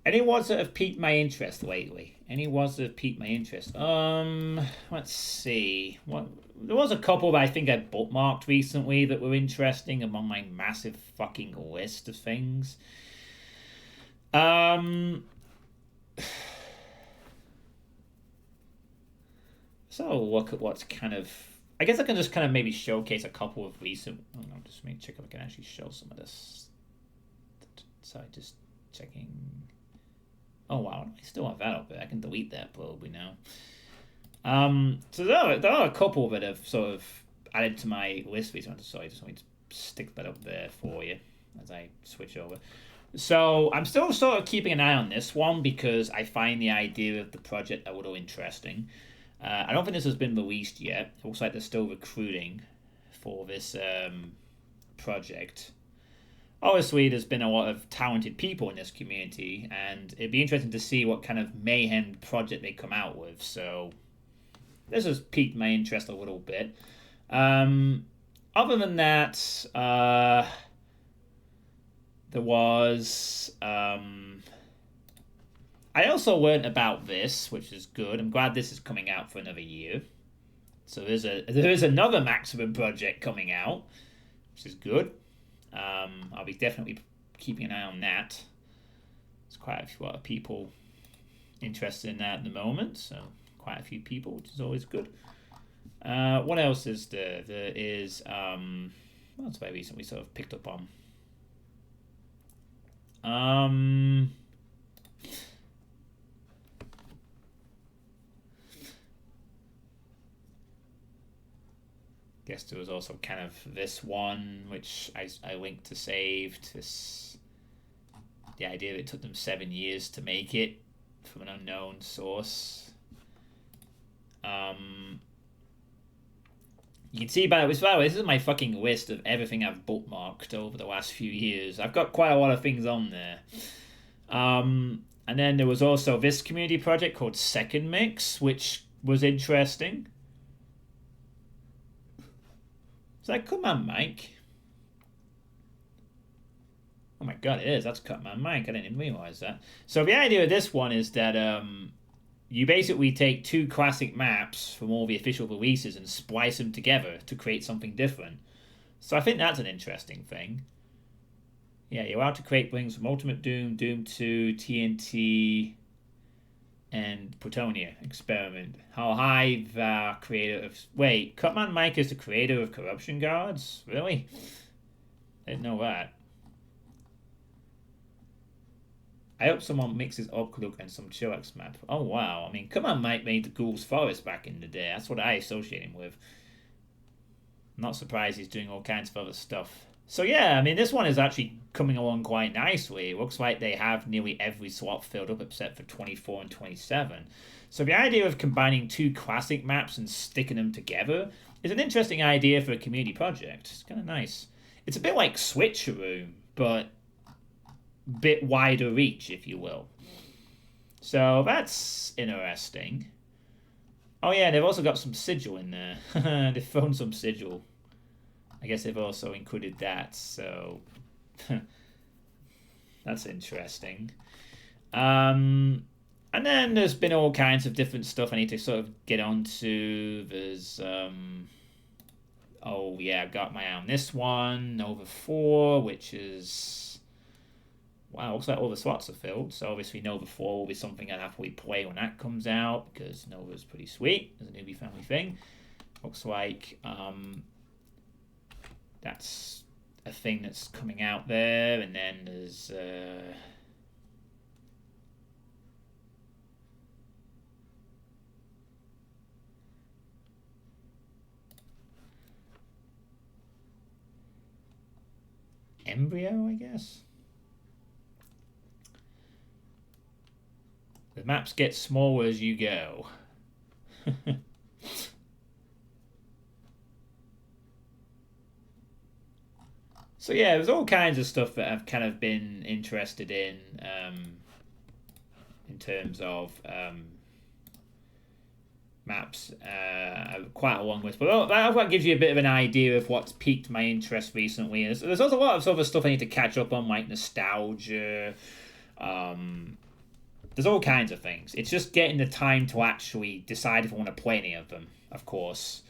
Any ones that have piqued my interest lately? Let's see. There was a couple that I think I bookmarked recently that were interesting among my massive fucking list of things. So look at what's kind of... I guess I can just kind of maybe showcase a couple of recent... I don't know, just maybe check if I can actually show some of this. Sorry, just checking... Oh wow, I still have that up there. I can delete that probably now. So there are a couple that have sort of added to my list recently. Sorry, just want me to stick that up there for you as I switch over. So I'm still sort of keeping an eye on this one because I find the idea of the project a little interesting. I don't think this has been released yet. It looks like they're still recruiting for this project. Obviously, there's been a lot of talented people in this community, and it'd be interesting to see what kind of mayhem project they come out with. So this has piqued my interest a little bit. Other than that, there was... I also learned about this, which is good. I'm glad this is coming out for another year. So there is another Maximum project coming out, which is good. I'll be definitely keeping an eye on that. There's quite a lot of people interested in that at the moment, so quite a few people, which is always good. What else is there? There is what's very recently sort of picked up on. Guess there was also kind of this one, which I linked to saved. The idea that it took them 7 years to make it from an unknown source. You can see by the way, this is my fucking list of everything I've bookmarked over the last few years. I've got quite a lot of things on there. And then there was also this community project called Second Mix, which was interesting. Is that Cut My Mic? Oh my god, it is. That's Cut My Mic. I didn't even realize that. So the idea of this one is that you basically take two classic maps from all the official releases and splice them together to create something different. So I think that's an interesting thing. Yeah, you're allowed to create wings from Ultimate Doom, Doom 2, TNT, and Plutonia Experiment. How high the creator of... Wait, Cutman Mike is the creator of Corruption Guards? Really? I didn't know that. I hope someone mixes Obkluk and some Chillax map. Oh wow, I mean, Cutman Mike made the Ghoul's Forest back in the day. That's what I associate him with. I'm not surprised he's doing all kinds of other stuff. So yeah, I mean, this one is actually coming along quite nicely. It looks like they have nearly every slot filled up except for 24 and 27. So the idea of combining two classic maps and sticking them together is an interesting idea for a community project. It's kind of nice. It's a bit like Switcheroo, but a bit wider reach, if you will. So that's interesting. Oh yeah, they've also got some sigil in there. They've thrown some sigil. I guess they've also included that, so that's interesting. And then there's been all kinds of different stuff I need to sort of get onto. There's, oh yeah, I've got my eye on this one, Nova 4, which is, wow, looks like all the slots are filled, so obviously Nova 4 will be something I'll happily play when that comes out, because Nova's pretty sweet as a newbie family thing. Looks like, that's a thing that's coming out there, and then there's Embryo, I guess. The maps get smaller as you go. So yeah, there's all kinds of stuff that I've kind of been interested in terms of maps. Quite a long list, but that gives you a bit of an idea of what's piqued my interest recently. There's also a lot of other stuff I need to catch up on, like nostalgia. There's all kinds of things. It's just getting the time to actually decide if I want to play any of them, of course.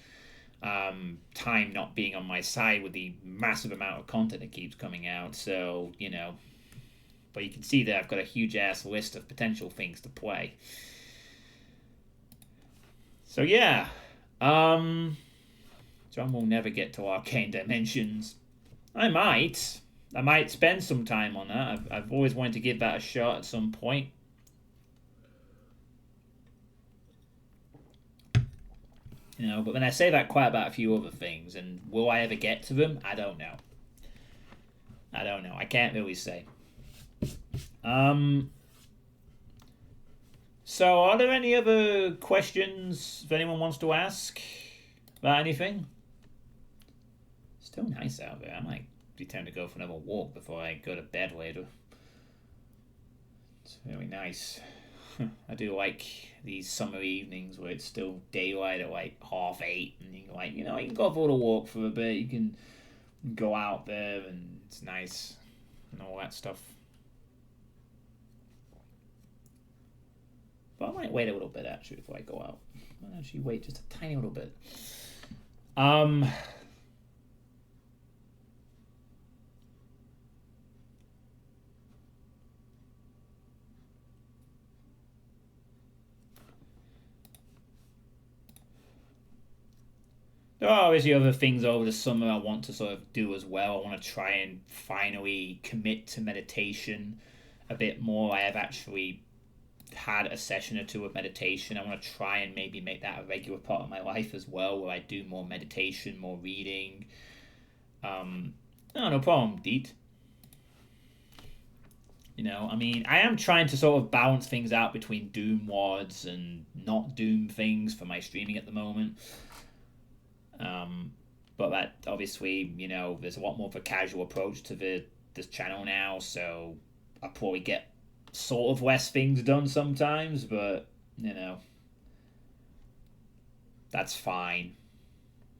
Time not being on my side with the massive amount of content that keeps coming out, so, you know. But you can see that I've got a huge-ass list of potential things to play. So, yeah. John will never get to Arcane Dimensions. I might. I might spend some time on that. I've always wanted to give that a shot at some point. You know, but then I say that quite about a few other things, and will I ever get to them? I don't know. I don't know. I can't really say. So are there any other questions if anyone wants to ask about anything? Still nice out there. I might be tempted to go for another walk before I go to bed later. It's really nice. I do like these summer evenings where it's still daylight at like 8:30, and you can, like, you know, you can go for a walk for a bit. You can go out there, and it's nice and all that stuff. But I might wait a little bit actually before I go out. I'll actually wait just a tiny little bit. There are obviously other things over the summer I want to sort of do as well. I want to try and finally commit to meditation a bit more. I have actually had a session or two of meditation. I want to try and maybe make that a regular part of my life as well, where I do more meditation, more reading. No problem, Deet. You know, I mean, I am trying to sort of balance things out between Doom WODs and not Doom things for my streaming at the moment. But that obviously, you know, there's a lot more of a casual approach to this channel now, so I probably get sort of less things done sometimes, but you know, that's fine.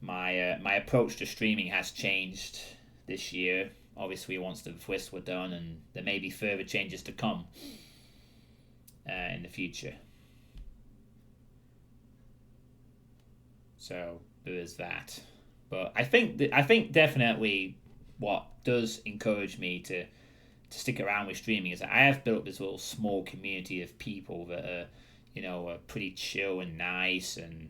My approach to streaming has changed this year. Obviously, once the twists were done, and there may be further changes to come in the future. So there is that. But I think definitely what does encourage me to to stick around with streaming is that I have built this little small community of people that are, are pretty chill and nice, and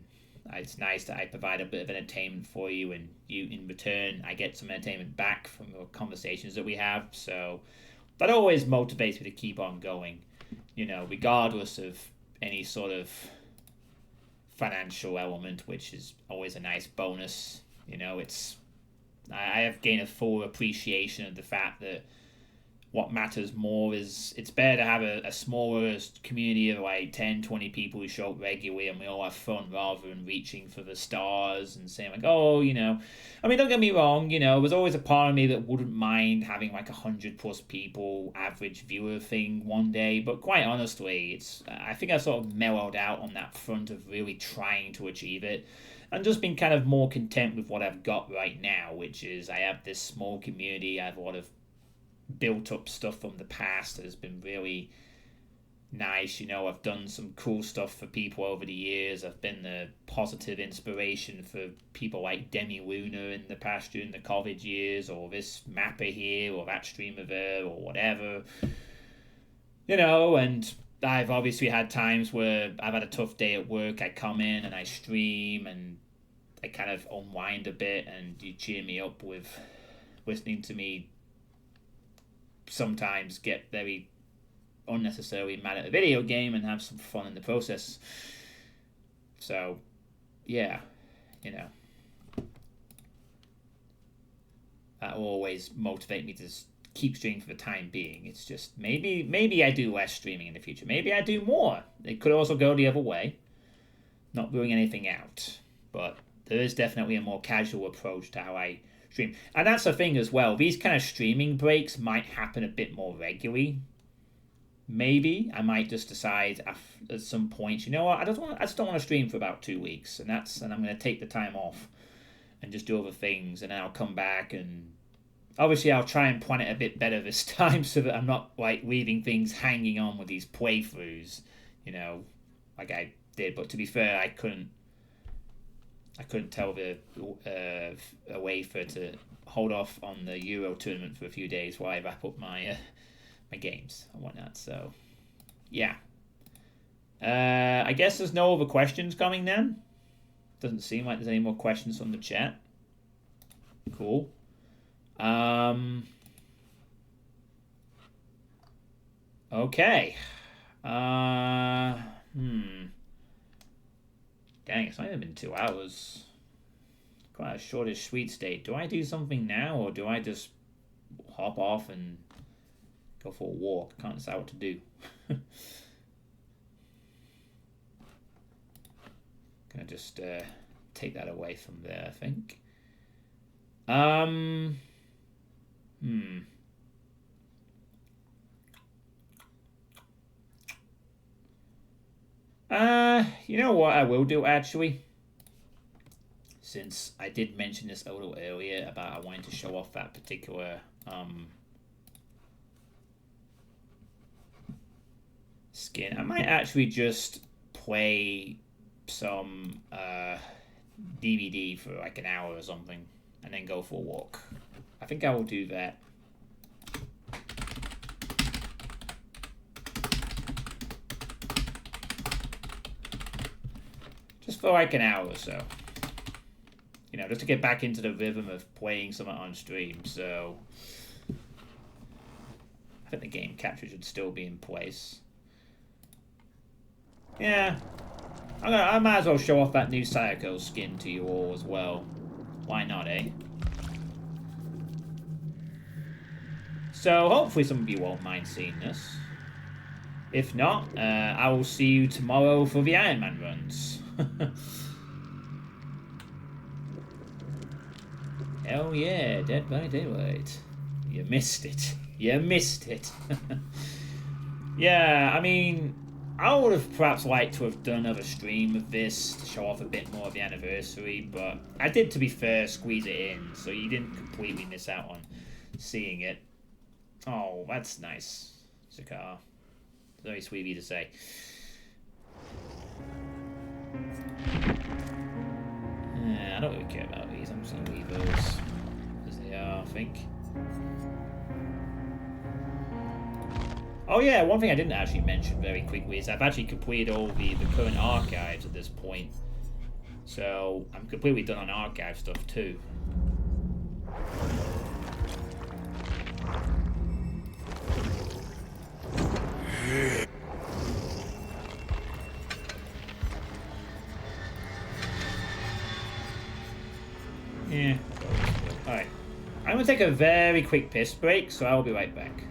it's nice that I provide a bit of entertainment for you, and you in return I get some entertainment back from the conversations that we have. So that always motivates me to keep on going, regardless of any sort of financial element, which is always a nice bonus. I have gained a full appreciation of the fact that what matters more is it's better to have a smaller community of like 10, 20 people who show up regularly and we all have fun, rather than reaching for the stars and saying like, oh, I mean, don't get me wrong, there's always a part of me that wouldn't mind having like 100+ people average viewer thing one day, but quite honestly, I think I've sort of mellowed out on that front of really trying to achieve it, and just been kind of more content with what I've got right now, which is I have this small community. I have a lot of built up stuff from the past that has been really nice. I've done some cool stuff for people over the years. I've been the positive inspiration for people like Demi Luna in the past during the COVID years, or this mapper here, or that streamer there, or whatever. And I've obviously had times where I've had a tough day at work. I come in and I stream and I kind of unwind a bit, and you cheer me up with listening to me sometimes get very unnecessarily mad at a video game and have some fun in the process. So, yeah, that will always motivate me to keep streaming for the time being. It's just maybe I do less streaming in the future. Maybe I do more. It could also go the other way. Not ruling anything out, but there is definitely a more casual approach to how I stream. And that's the thing as well. These kind of streaming breaks might happen a bit more regularly. Maybe I might just decide at some point, what, I just don't want to stream for about 2 weeks, and I'm going to take the time off and just do other things, and then I'll come back, and obviously I'll try and plan it a bit better this time so that I'm not like leaving things hanging on with these playthroughs, like I did. But to be fair, I couldn't tell the UEFA to hold off on the Euro tournament for a few days while I wrap up my my games and whatnot. So, yeah. I guess there's no other questions coming then. Doesn't seem like there's any more questions from the chat. Cool. Okay. Dang, it's not even been 2 hours. Quite a shortish sweet state. Do I do something now, or do I just hop off and go for a walk? I can't decide what to do. Gonna just take that away from there, I think. You know what I will do, actually? Since I did mention this a little earlier about I wanted to show off that particular skin, I might actually just play some DVD for like an hour or something and then go for a walk. I think I will do that. Just for like an hour or so. Just to get back into the rhythm of playing something on stream. So I think the game capture should still be in place. Yeah. I might as well show off that new Sayako skin to you all as well. Why not, eh? So hopefully some of you won't mind seeing this. If not, I will see you tomorrow for the Iron Man runs. Hell yeah, Dead by Daylight. You missed it. You missed it. Yeah, I mean, I would have perhaps liked to have done another stream of this to show off a bit more of the anniversary, but I did, to be fair, squeeze it in, so you didn't completely miss out on seeing it. Oh, that's nice, Zakar. Very sweet of you to say. I don't really care about these. I'm just going to leave those as they are, I think. Oh yeah, one thing I didn't actually mention very quickly is I've actually completed all the current archives at this point. So I'm completely done on archive stuff too. Yeah. Alright. I'm going to take a very quick piss break, so I'll be right back.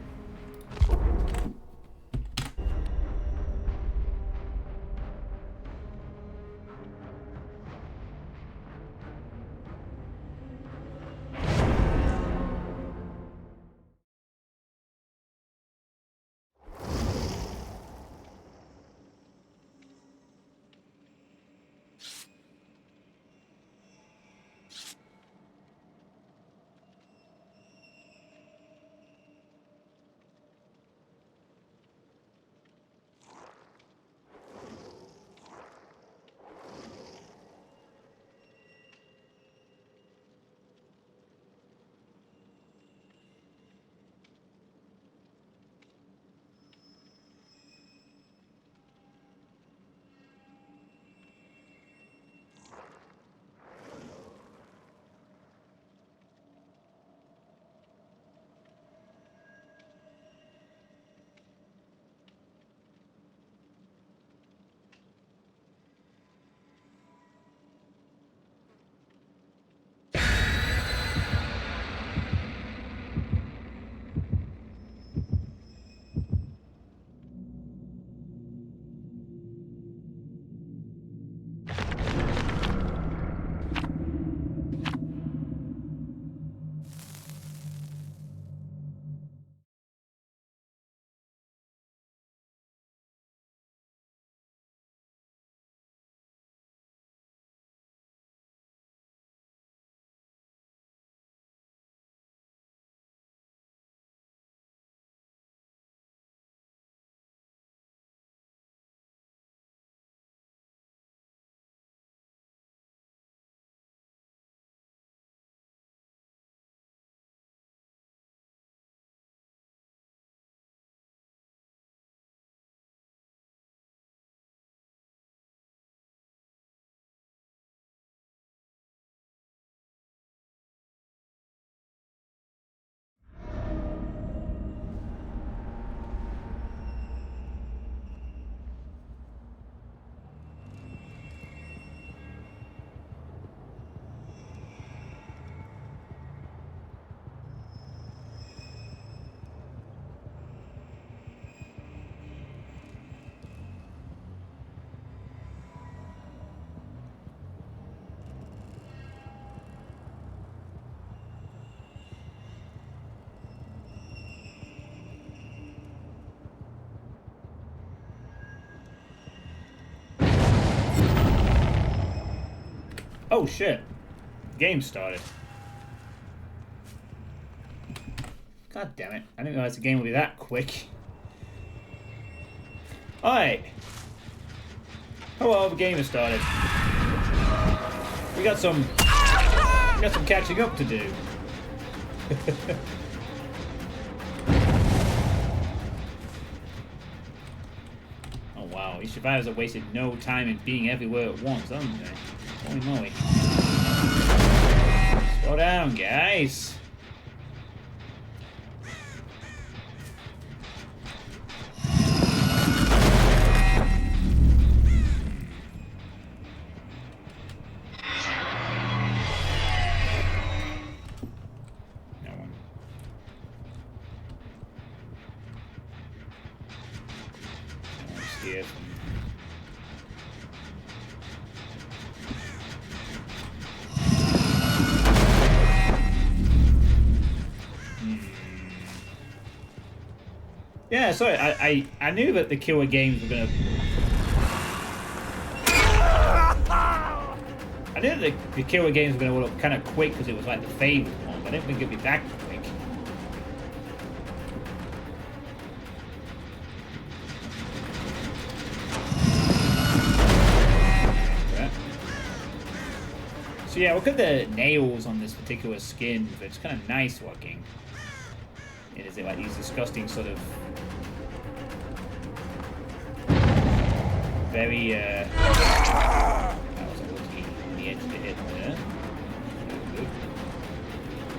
Oh shit. Game started. God damn it. I didn't realize the game would be that quick. Alright. Hello, the game has started. We got some catching up to do. Oh wow, these survivors have wasted no time in being everywhere at once, haven't they? Holy moly. Slow down, guys. No one. No one's here. Yeah, sorry, I knew that the killer games were gonna... I knew that the killer games were gonna look kind of quick because it was like the favorite one, but I didn't think it'd be that quick. Yeah. So yeah, look at the nails on this particular skin. It's kind of nice looking. It is like these disgusting sort of very, that was lucky on the edge of the hit there. Good.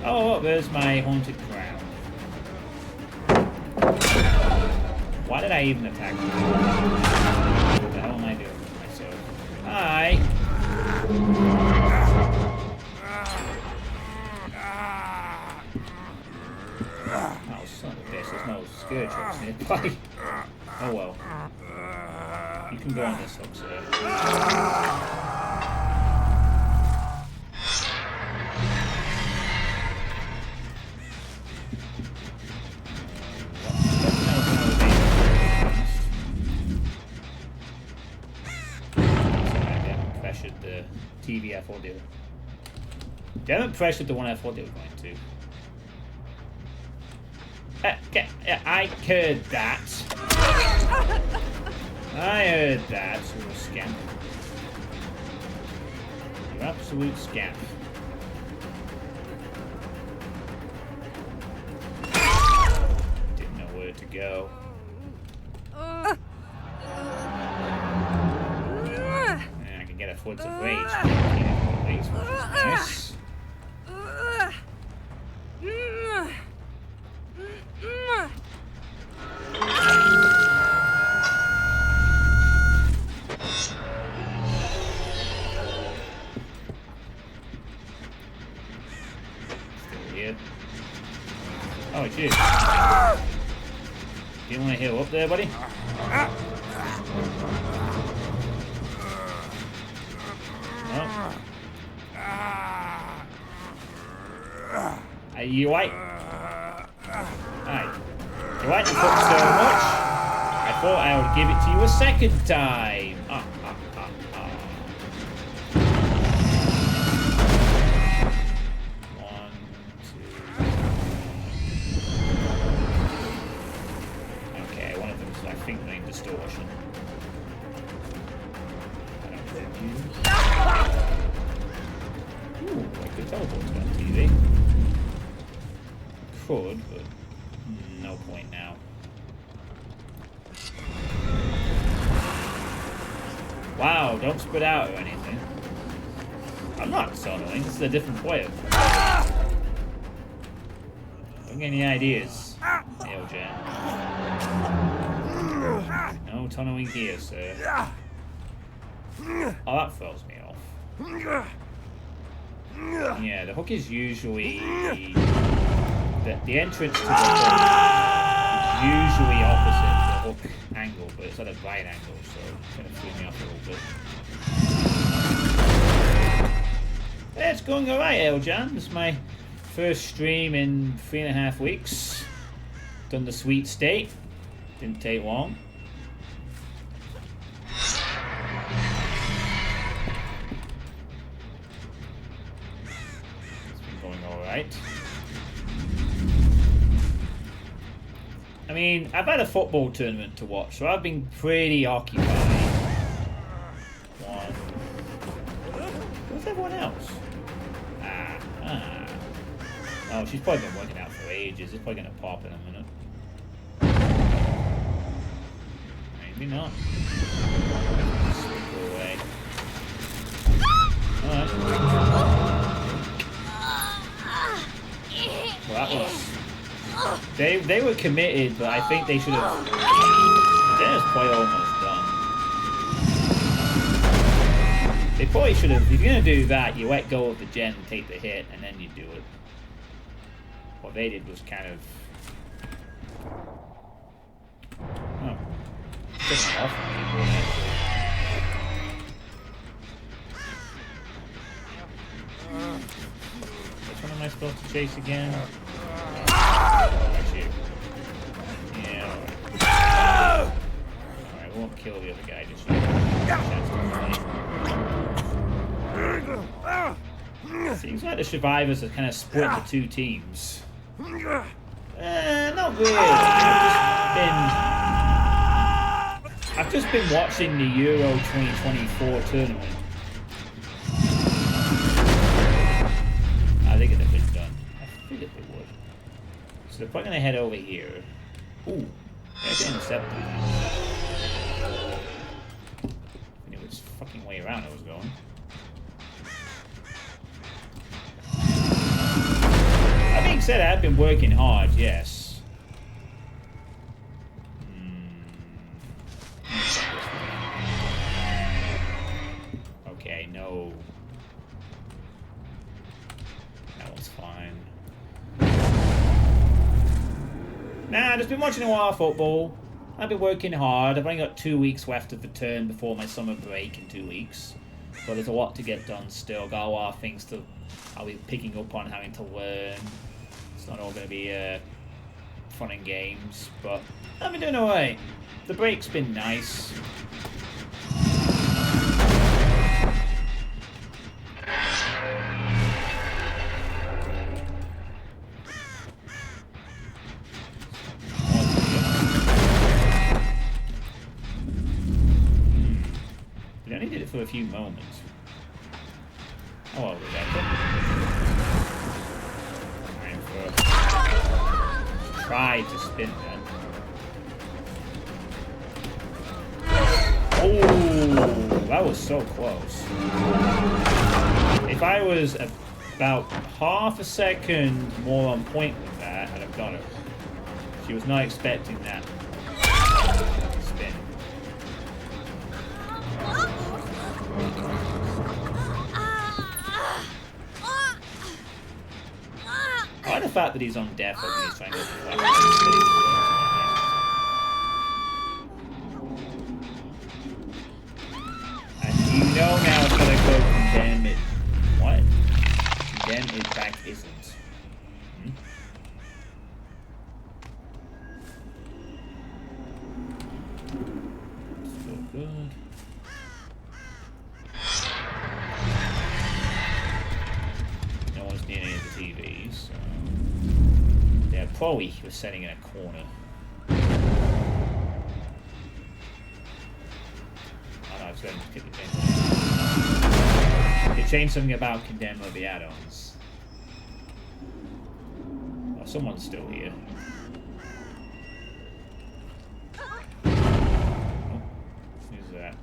Oh, look, there's my haunted crown. Why did I even attack him? What the hell am I doing with myself? Hi! Oh, son of a bitch, there's no scourge hooks nearby. Oh well. You can go on this hook, sir. Pressured the TV I thought they were. They haven't pressured the one I thought they were going to. I heard that. I heard that. You scamp. You absolute scamp. Didn't know where to go. And I can get a foot of rage. Which is nice. Oh, it's you. You want to heal up there, buddy? No. Are you white? Hi. You like the book so much? I thought I would give it to you a second time. Distortion. Ooh, I could teleport to that TV. Could, but no point now. Wow, don't spit out or anything. I'm not soloing, this is a different player. Don't get any ideas, LJ. No tunneling here, sir. Oh, that throws me off. Yeah, the hook is usually... The entrance to the hook is usually opposite the hook angle, but it's at a right angle, so it's going to throw me off a little bit. Yeah, it's going alright, Eljan. This is my first stream in 3.5 weeks. Done the sweet state. Didn't take long. It's been going alright. I mean, I've had a football tournament to watch, so I've been pretty occupied. Where's everyone else? Oh, she's probably been working out for ages. It's probably going to pop in a minute. Maybe not. Slip away. Alright. Well, that was... They were committed, but I think they should have... They're quite almost done. They probably should have... If you're going to do that, you let go of the gen and take the hit, and then you do it. What they did was kind of... Oh. Pissing off on people, which one am I supposed to chase again? That's you. Yeah, alright. Alright, we won't kill the other guy just yet. Seems like the survivors are kind of split into two teams. Not really. I've just been watching the Euro 2024 tournament. I think it'd have been done. I figured they would. So they're probably gonna head over here. Ooh, there's an interceptor. way around I was going. That being said, I've been working hard, yes. Okay, no. That one's fine. Nah, I've just been watching a lot of football. I've been working hard. I've only got 2 weeks left of the term before my summer break in 2 weeks. But there's a lot to get done still. Got a lot of things to... I'll be picking up on, having to learn. It's not all going to be fun and games. But I've been doing alright. The break's been nice. We only did it for a few moments. Oh, Rebecca. Try to spin that. Oh, that was so close. If I was about half a second more on point with that, I'd have got her. She was not expecting that spin. I like the fact that he's on death when he's trying to go for the And you know now it's gonna go condemn it. What? Condemn it back isn't. Still good. No one's near any of the TVs, so... Yeah, probably he was sitting in a corner. Oh no, I was going to skip the change. They changed something about condemn of the add-ons. Oh, someone's still here. Oh, who's that?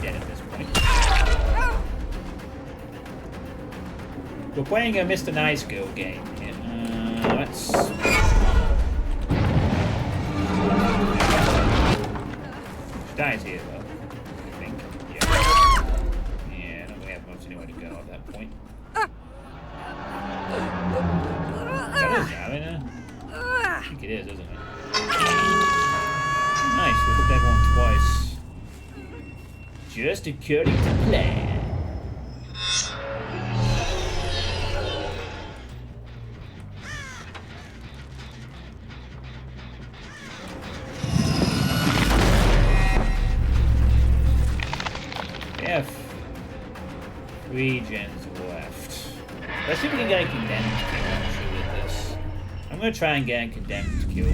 Dead at this point. We're playing a Mr. Nice Girl game here. Let's... She dies here, though. I think. Yeah. Yeah, I don't really have much anywhere to go at that point. Is that a Zarina? I think it is, isn't it? Nice, we put that one twice. Just according to plan. F. 3 gens left. Let's see if we can get a condemned kill actually with this. I'm gonna try and get a condemned kill.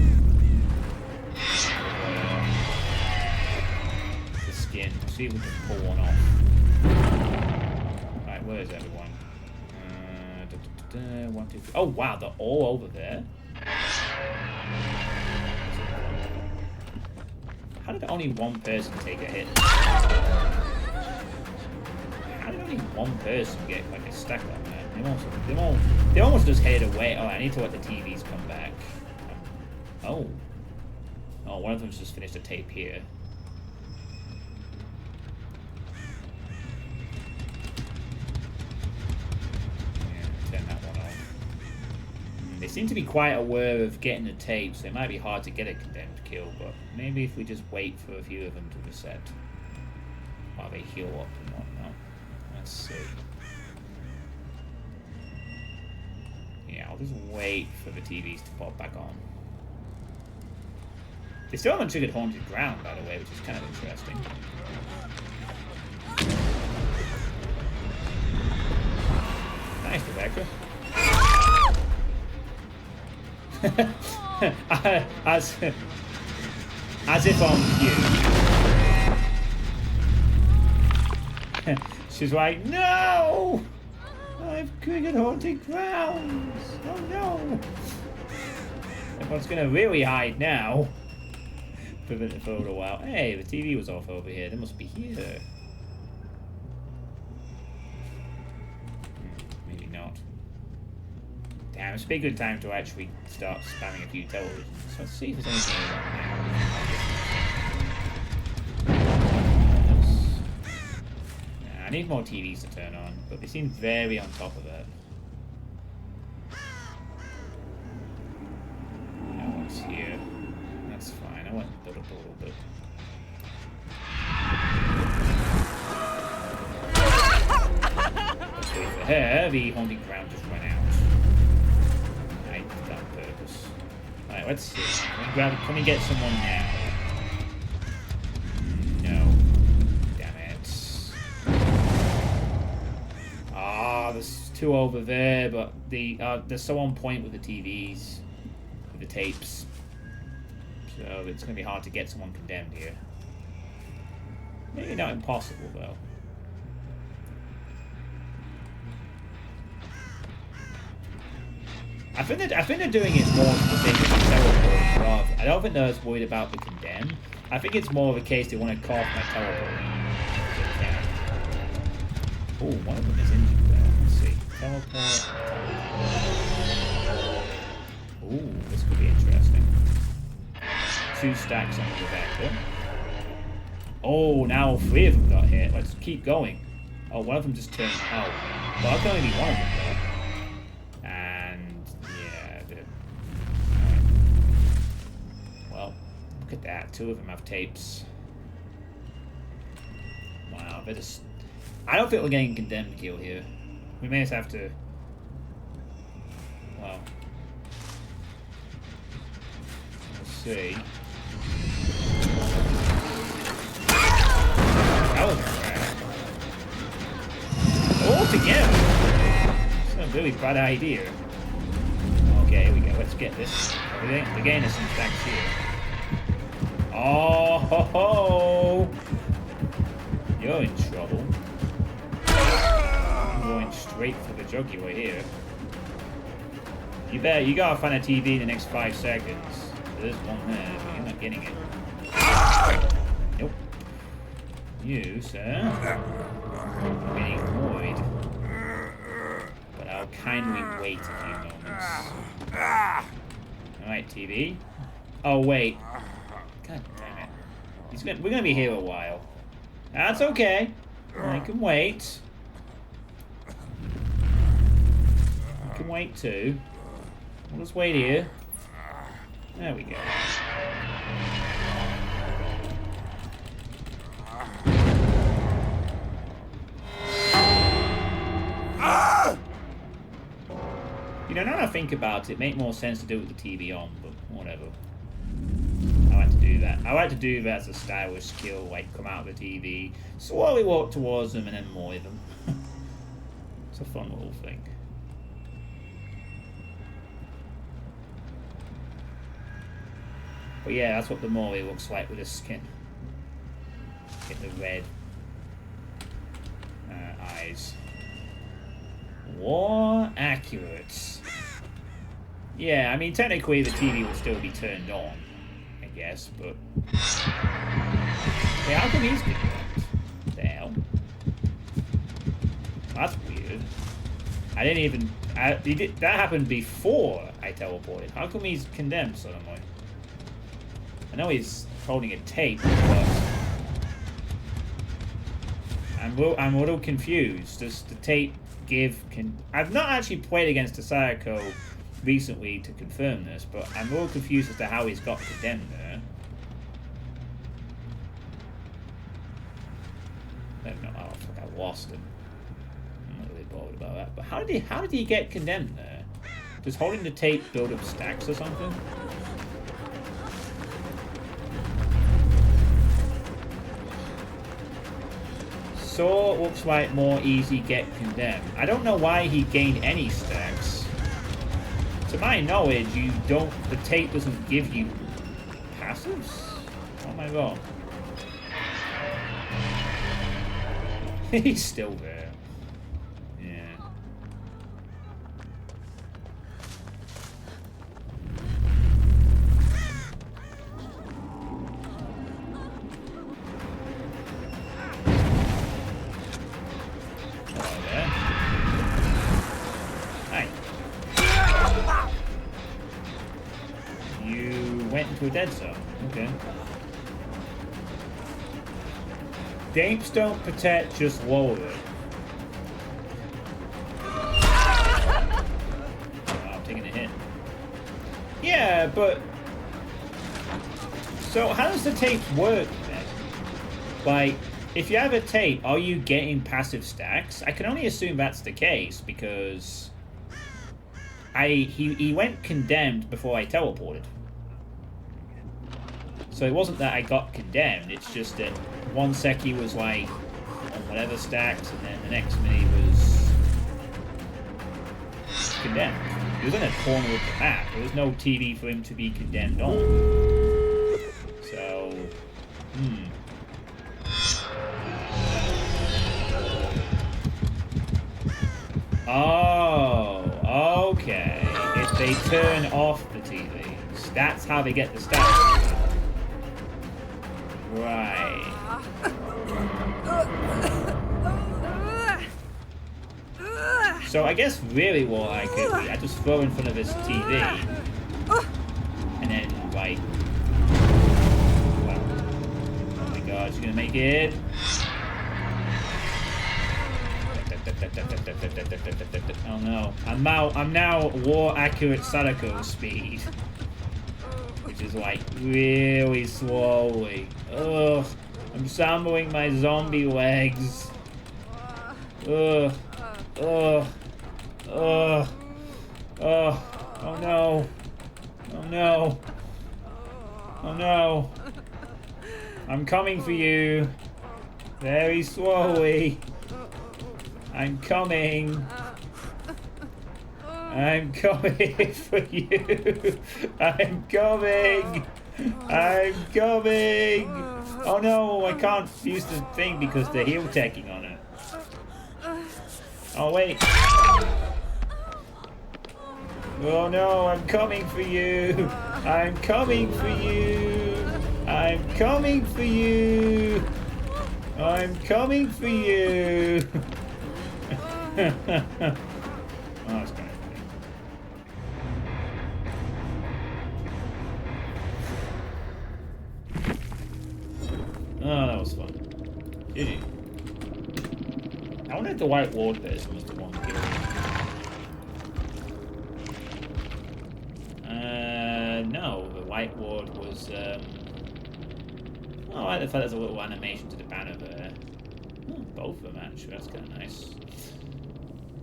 The skin. See if we can pull one off. Alright, where is everyone? 1, 2, 3. Oh wow, they're all over there. How did only one person take a hit? How did only one person get like a stack like that? They almost just headed away. Oh, I need to let the TVs come back. Oh. Oh, one of them's just finished a tape here. Yeah, turn that one off. They seem to be quite aware of getting the tape, so it might be hard to get a condemned kill, but maybe if we just wait for a few of them to reset while they heal up and whatnot. Let's see. Yeah, I'll just wait for the TVs to pop back on. They still haven't triggered Haunted Ground, by the way, which is kind of interesting. Nice, Rebecca. As if on cue. She's like, no! I've triggered Haunted Grounds! Oh no! Everyone's gonna really hide now. For a little while. Hey, the TV was off over here. They must be here. Maybe not. Damn, it's a good time to actually start spamming a few televisions. So let's see if there's anything around now. I need more TVs to turn on, but they seem very on top of it. No one's here. That's fine. I want to build up a little bit. Okay, for her, the haunted ground just ran out. I did that on purpose. Alright, let's see. Can we get someone now? No. Damn it. Ah, there's two over there, but they're so on point with the TVs, with the tapes. So it's going to be hard to get someone condemned here. Maybe not impossible, though. I think they're doing it more for the sake of the teleporting rather. I don't think they're as worried about the condemn. I think it's more of a case they want to call my teleporting. Oh, one of them is injured there. Let's see. Teleport. Ooh, this could be interesting. 2 stacks on the Rebecca. Oh, now 3 of them got hit. Let's keep going. Oh, one of them just turned out. Well, I can only be one of them though. And yeah, right. Well, look at that. 2 of them have tapes. Wow, they're just. I don't think we're getting condemned kill here. We may just have to. Well, let's see. That was alright. All together. It's a really bad idea. Okay, here we go. Let's get this. We're getting some stacks here. Oh ho ho! You're in trouble. I'm going straight for the jugular here. You gotta find a TV in the next 5 seconds. There's one there, but you're not getting it. Nope. You, sir, are getting annoyed. But I'll kindly wait a few moments. Alright, TV. Oh, wait. God damn it. We're gonna be here a while. That's okay. I can wait. I can wait too. We'll just wait here. There we go. You know, now that I think about it, it makes more sense to do it with the TV on, but whatever. I like to do that. I like to do that as a stylish skill, like come out of the TV, slowly walk towards them, and then moor them. It's a fun little thing. But yeah, that's what the Mori looks like with his skin. Get the red eyes. More accurate. Yeah, I mean, technically the TV will still be turned on, I guess, but... Yeah, how come he's getting that? The hell? That's weird. I didn't even... that happened before I teleported. How come he's condemned suddenly? I know he's holding a tape, but... I'm a little confused. Does the tape give... I've not actually played against a Sayako recently to confirm this, but I'm a little confused as to how he's got condemned there. No, oh fuck, I lost him. I'm not really bothered about that. But how did he get condemned there? Does holding the tape build up stacks or something? So it looks like more easy get condemned. I don't know why he gained any stacks. To my knowledge, the tape doesn't give you passives? Or am I wrong? He's still there. Yeah. I went into a dead zone. Okay. Damps don't protect, just lower it. Oh, I'm taking a hit. Yeah, but... So how does the tape work then? Like, if you have a tape, are you getting passive stacks? I can only assume that's the case because... He went condemned before I teleported. So it wasn't that I got condemned, it's just that one sec he was like on whatever stacks, and then the next minute he was condemned. He was in a corner of the map. There was no TV for him to be condemned on. So, Oh, okay. If they turn off the TVs, that's how they get the stats. Right. So I guess really what I could be, I just throw in front of his TV, and then like, well, oh my god, she's gonna make it. Oh no, I'm now war accurate Sadako speed, which is like really slowly. Ugh, I'm sambling my zombie legs. Ugh, ugh, ugh, ugh. Oh no, oh no, oh no. I'm coming for you, very slowly. I'm coming. I'm coming for you. I'm coming. I'm coming. Oh no, I can't use the thing because they're heal teching on it. Oh wait. Oh no, I'm coming for you. I'm coming for you. I'm coming for you. I'm coming for you. Oh, that's kind of funny. Oh, that was fun. GG. I wonder if the White Ward person was the one killing me. No, the White Ward was, oh, I like the fact there's a little animation to the banner there. Oh, both of them, actually. That's kind of nice.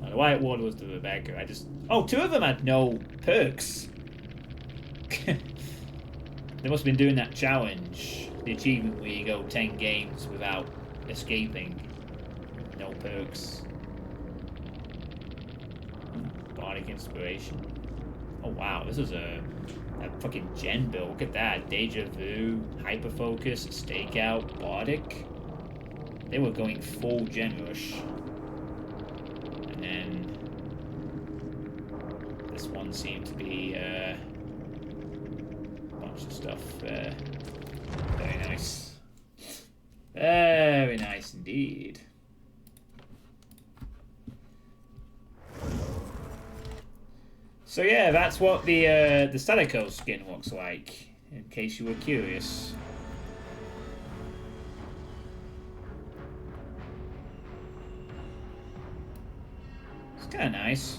The White Ward was the Rebecca. Oh, two of them had no perks. They must have been doing that challenge. The achievement where you go 10 games without escaping. No perks. Bardic Inspiration. Oh wow, this is a fucking gen build. Look at that. Deja Vu, Hyper Focus, Stakeout, Bardic. They were going full gen rush. And then this one seemed to be a bunch of stuff. Very nice. Very nice indeed. So yeah, that's what the Sadako skin looks like, in case you were curious. It's kind of nice.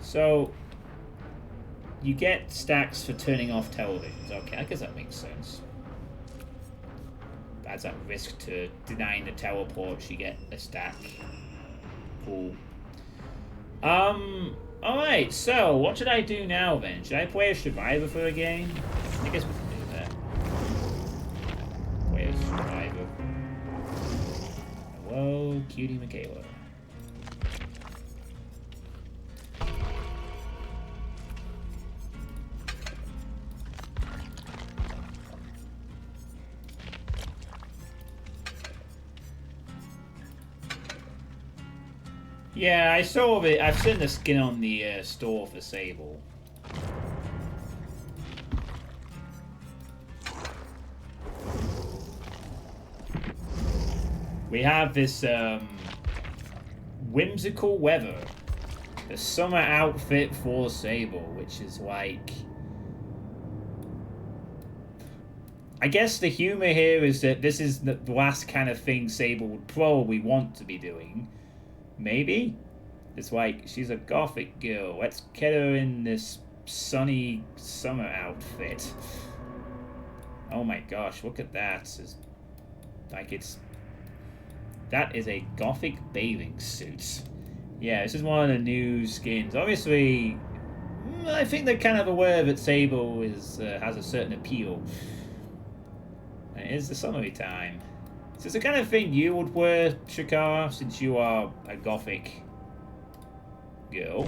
So you get stacks for turning off televisions. Okay, I guess that makes sense. Adds that risk to denying the teleports, you get a stack. Cool. Alright, so what should I do now then? Should I play a survivor for a game? I guess we can do that. Play a survivor. Hello, cutie Michaela. Yeah, I saw it. I've seen the skin on the store for Sable. We have this whimsical weather. The summer outfit for Sable, which is like... I guess the humor here is that this is the last kind of thing Sable would probably want to be doing. Maybe? It's like, she's a gothic girl. Let's get her in this sunny summer outfit. Oh my gosh, look at that. It's like it's... That is a gothic bathing suit. Yeah, this is one of the new skins. Obviously, I think they're kind of aware that Sable is has a certain appeal. It is the summery time. Is this the kind of thing you would wear, Shakara, since you are a gothic girl?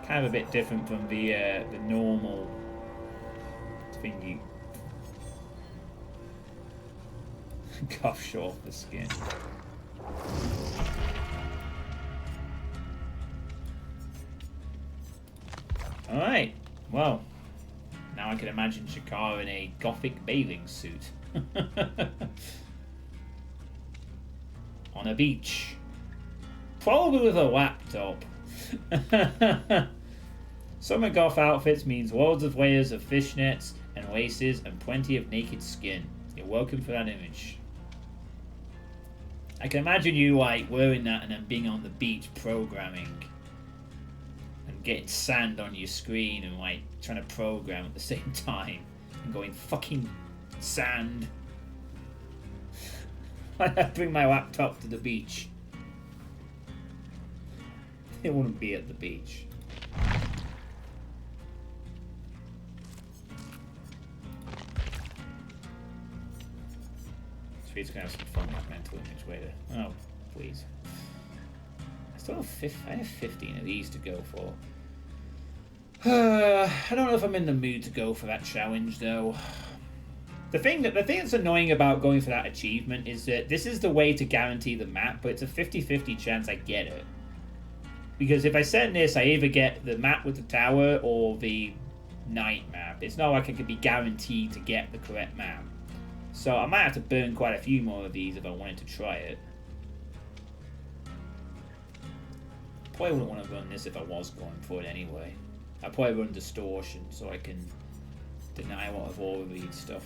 Kind of a bit different from the normal thing you... Goth short for skin. Alright, well, now I can imagine Shakara in a gothic bathing suit. On a beach. Probably with a laptop. Summer goth outfits means loads of layers of fishnets and laces and plenty of naked skin. You're welcome for that image. I can imagine you like wearing that and then being on the beach programming and getting sand on your screen and like trying to program at the same time and going fucking sand. I bring my laptop to the beach. It wouldn't be at the beach. It's gonna have some fun with mental image later. Oh, please. I have 15 of these to go for. I don't know if I'm in the mood to go for that challenge though. The thing that's annoying about going for that achievement is that this is the way to guarantee the map, but it's a 50-50 chance I get it. Because if I send this, I either get the map with the tower or the night map. It's not like I could be guaranteed to get the correct map. So I might have to burn quite a few more of these if I wanted to try it. Probably wouldn't want to run this if I was going for it anyway. I'd probably run distortion so I can deny a lot of overread stuff.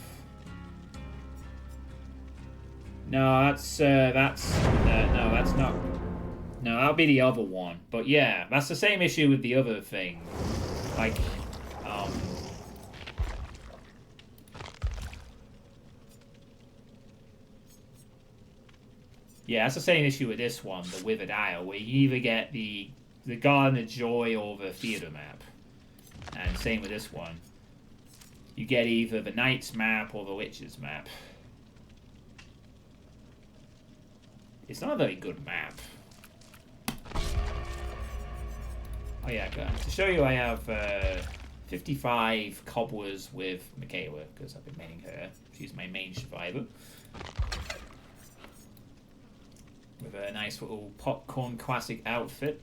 No, that's not. No, that'll be the other one. But yeah, that's the same issue with the other thing. Like, yeah, that's the same issue with this one, the Withered Isle, where you either get the Garden of Joy or the Theatre map. And same with this one. You get either the Knight's map or the Witch's map. It's not a very good map. Oh yeah, to show you I have 55 cobblers with Michaela, because I've been maining her. She's my main survivor. With a nice little popcorn classic outfit.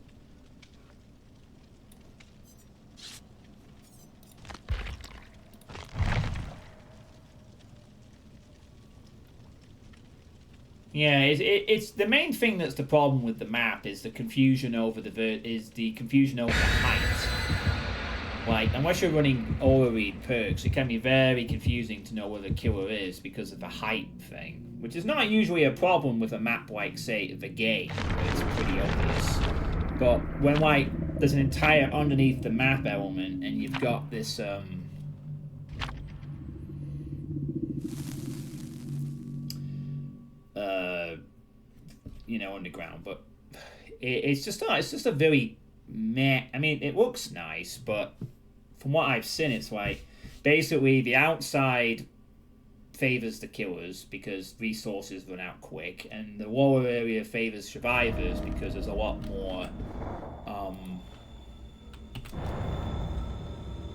Yeah, it's the main thing that's the problem with the map is the confusion over the height. Like, unless you're running overread perks, it can be very confusing to know where the killer is because of the height thing. Which is not usually a problem with a map like, say, the game, where it's pretty obvious. But when, like, there's an entire underneath the map element, and you've got this, you know, underground, but it's just a very meh. I mean, it looks nice, but from what I've seen, it's like basically the outside favors the killers because resources run out quick, and the lower area favors survivors because there's a lot more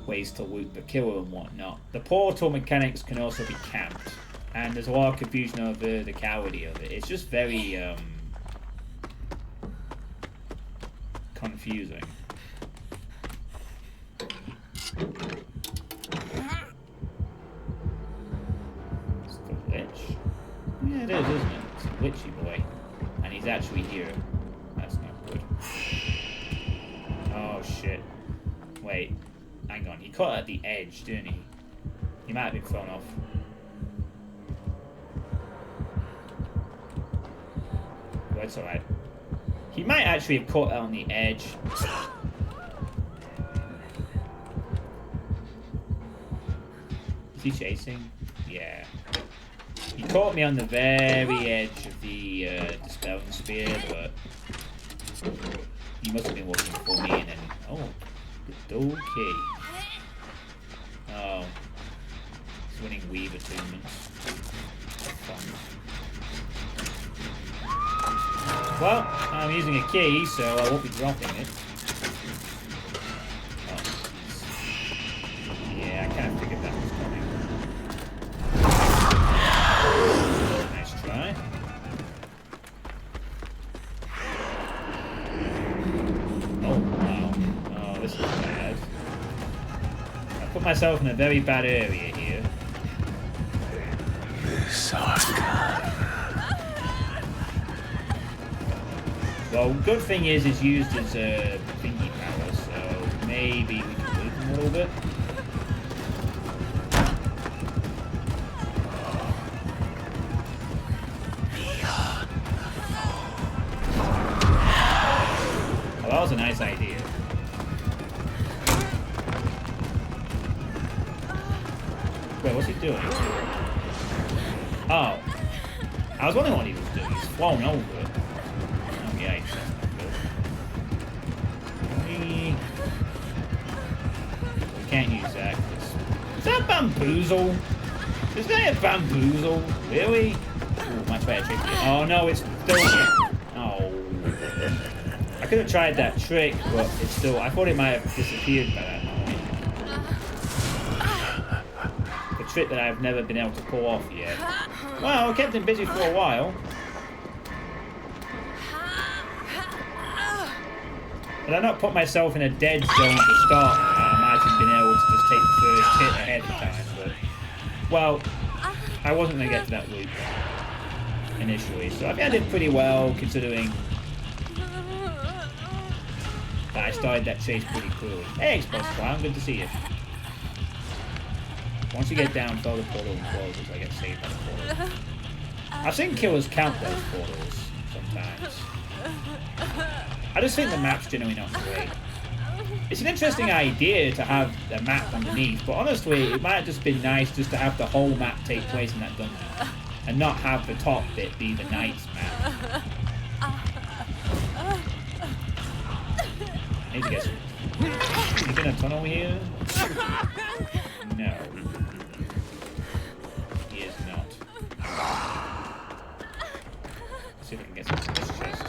ways to loot the killer and whatnot. The portal mechanics can also be camped, and there's a lot of confusion over the legality of it. It's just very confusing. It's the glitch. It is, isn't it? It's a witchy boy. And he's actually here. That's not good. Oh, shit. Wait. Hang on. He caught at the edge, didn't he? He might have been thrown off. Well, it's alright. He might actually have caught on the edge. Is he chasing? Yeah. He caught me on the very edge of the dispelling spear, but he must have been looking for me and then... Oh, okay. Oh. He's winning Weave attunements. Fun. Well, I'm using a key, so I won't be dropping it. Oh, yeah, I kind of figured that was coming. Nice try. Oh, wow. Oh, this is bad. I put myself in a very bad area here. Well, good thing is it's used as a thingy power, so maybe we can move him a little bit. Well, that was a nice idea. Wait, what's he doing? Oh. I was wondering what he was doing. He's flown over it. Okay, that's not good. We can't use that. Is that bamboozle? Is that a bamboozle? Really? Ooh, much better trick. Oh no, it's still... Oh. I could have tried that trick, but it's still... I thought it might have disappeared by that point. The trick that I've never been able to pull off yet. Well, I kept him busy for a while. Had I not put myself in a dead zone to start, I might have been able to just take the first hit ahead of time, but... Well, I wasn't going to get to that loop initially, so I think I did pretty well, considering that I started that chase pretty clearly. Hey, Explosive Clown, good to see you. Once you get down, throw the portal and closes, I get saved by the portal. I've seen killers count those portals sometimes. I just think the map's generally not great. It's an interesting idea to have the map underneath, but honestly, it might have just been nice just to have the whole map take place in that dungeon, and not have the top bit be the knight's map. I need to get some... Is he in a tunnel here? No. He is not. Let's see if I can get some from this chest.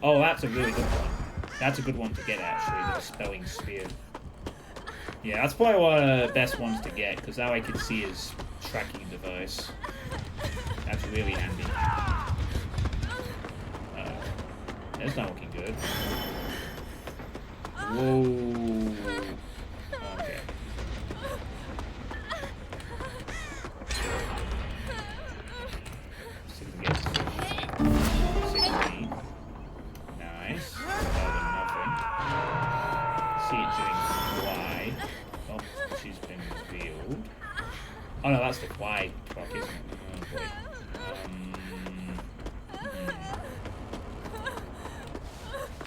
Oh, that's a really good one. That's a good one to get, actually, the Dispelling Spear. Yeah, that's probably one of the best ones to get, because now I can see his tracking device. That's really handy. That's not looking good. Whoa. Okay. See if we can get 16. Nice. Better than nothing. See it doing wide. Oh, she's been revealed. Oh no, that's the wide proc, isn't it? Oh boy.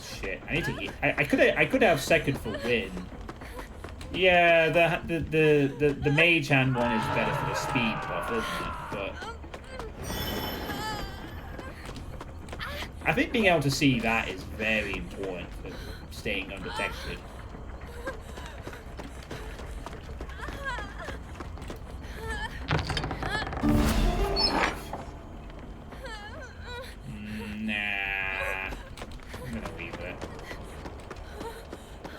Shit. I need to eat. I could have second for win. Yeah, the mage hand one is better for the speed buff, isn't it? But I think being able to see that is very important for staying undetected. Nah, I'm gonna leave it.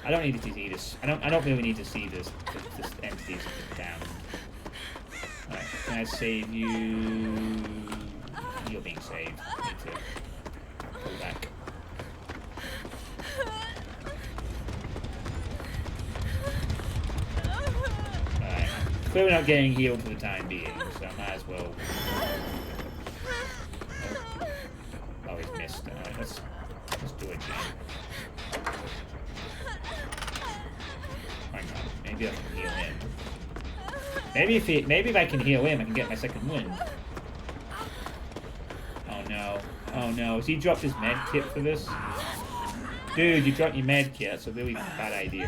I don't need to see this. I don't really need to see this entities down. Alright, can I save you? You're being saved. I need to pull back. Alright, clearly not getting healed for the time being, so I might as well. Oh, he's missed. Alright, let's do it again. Hang on, maybe I can heal him. Maybe if I can heal him, I can get my second wind. Oh no. Oh no. Has he dropped his med kit for this? Dude, you dropped your med kit. That's a really bad idea.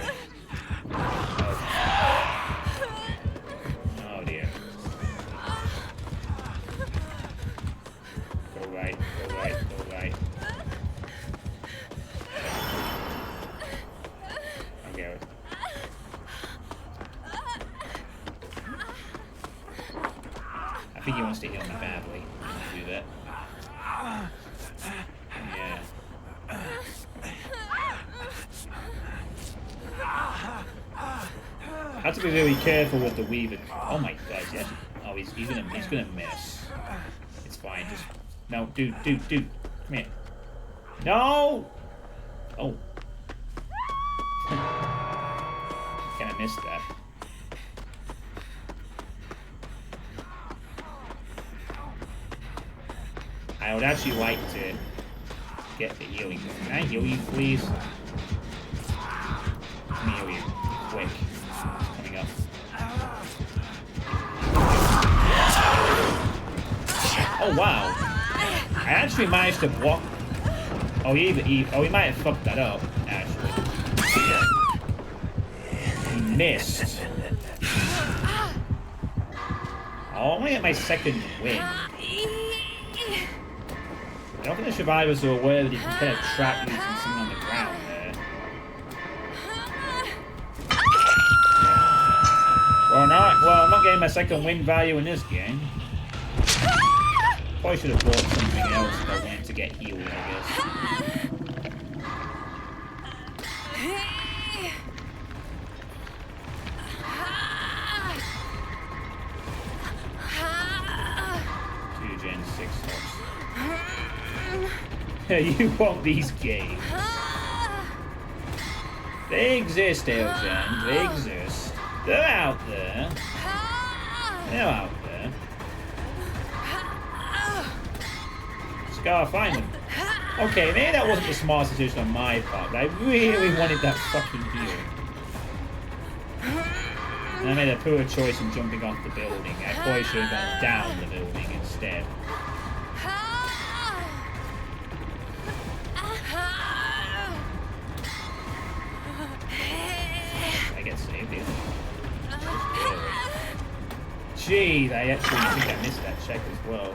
Oh dear. Go right, go right, go right. Okay. I think he wants to heal me badly. Do that. Yeah. I have to be really careful with the weaver. Oh my god, he's gonna miss. It's fine, just no, dude, come here. No! Oh. Kinda missed that. I would actually like to get the healing. Can I heal you, please? Let me heal you. Quick. It's coming up. Oh, wow. I actually managed to block. Oh, he might have fucked that up, actually. He missed. Oh, I'm gonna get my second win. I don't think the survivors are aware that he can kind of trap using something on the ground there. Well, I'm not getting my second win value in this game. Probably should have bought something else if I wanted to get healed, I guess. You want these games. They exist, Eljan. They exist. They're out there. They're out there. Just gotta find them. Okay, maybe that wasn't the smart decision on my part, but I really wanted that fucking heal. And I made a poor choice in jumping off the building. I probably should have gone down the building instead. Jeez, I actually think I missed that check as well.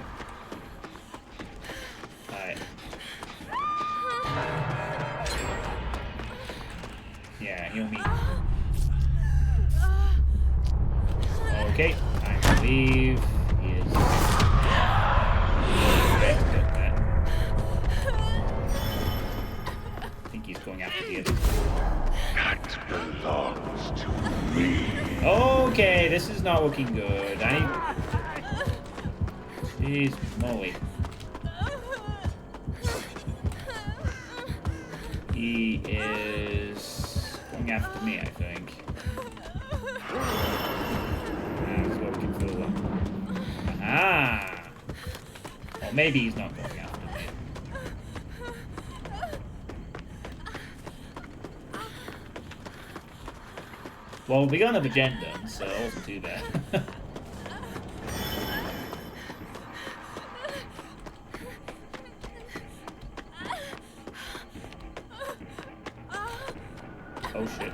Alright. Yeah, heal me. Okay, I believe he is. I think he's going after the other. That belongs to me. Okay, this is not looking good. Jeez, moly. He is going after me, I think. That's what we can feel. Aha! Or maybe he's not going after me. Well, we got another gen done, so it wasn't too bad. Oh shit.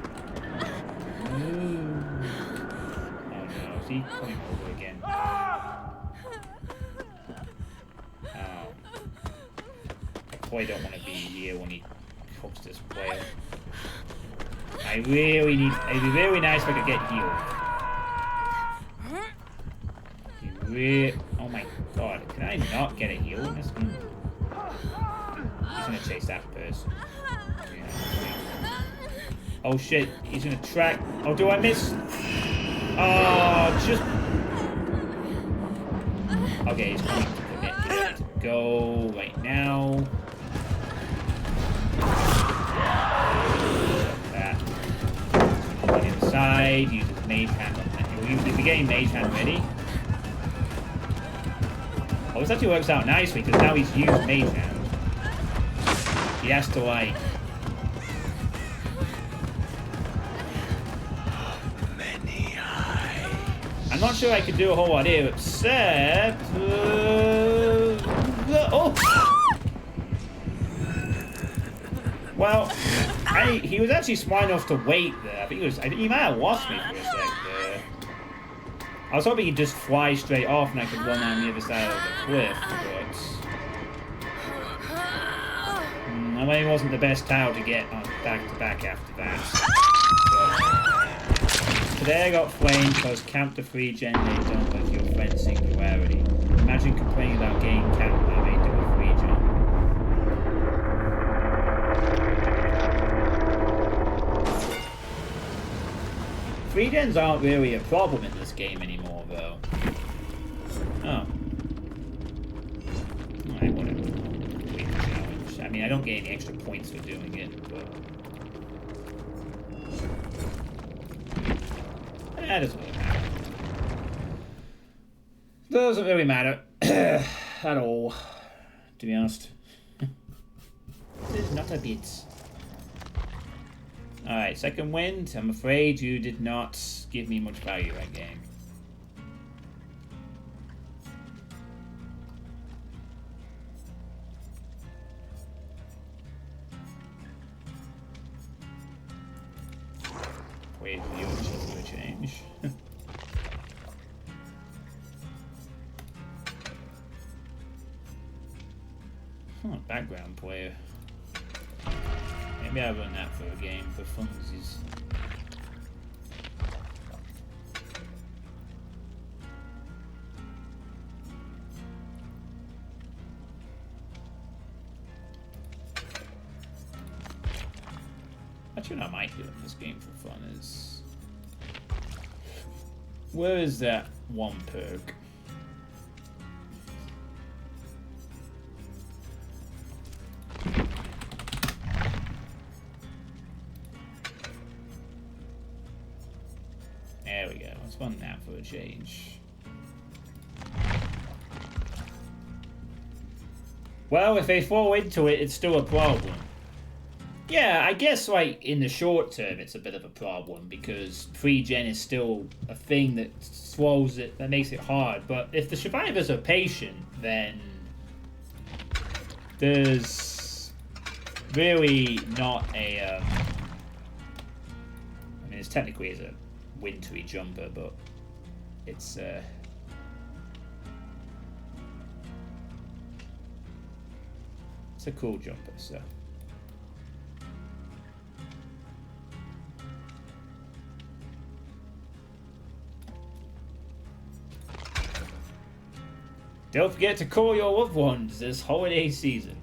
Ooh. Oh no, is he coming over again? Oh. I probably don't want to be here when he cooks this whale. It'd be very nice if I could get healed. Oh my god, can I not get a heal in this game? He's gonna chase that person. Oh shit, he's gonna track. Oh, do I miss? Oh, just. Okay, he's coming to commit. Let's go right now. Inside, uses main hand on the we'll be getting Mage Hand ready. Oh, this actually works out nicely because now he's used Mage Hand. He has to like. Many eyes. I'm not sure I could do a whole lot here except. Oh! Well, he was actually smart enough to wait there. I think he might have lost me for a sec there. I was hoping he'd just fly straight off and I could run down the other side of the cliff, but that maybe wasn't the best tile to get on back to back after that. But today I got flamed because camp the free gen they don't with your friend's singularity. Imagine complaining about getting camp while they do a free gen. Free gens aren't really a problem in this game anymore, though. Oh. Alright, whatever. Complete the challenge. I mean, I don't get any extra points for doing it, but. That doesn't really matter. Doesn't really matter. At all. To be honest. There's not a bit. Alright, second wind. I'm afraid you did not give me much value that game. Wait for your cheese to change. Background player. Maybe I'll run that for a game for funsies. Actually, what I might do in this game for fun is... Where is that one perk? There we go. Let's run that for a change. Well, if they fall into it, it's still a problem. Yeah, I guess, like, in the short term, it's a bit of a problem, because free gen is still a thing that slows it, that makes it hard. But if the survivors are patient, then there's really not a... I mean, it's technically is a wintry jumper, but it's a cool jumper, so. Don't forget to call your loved ones this holiday season.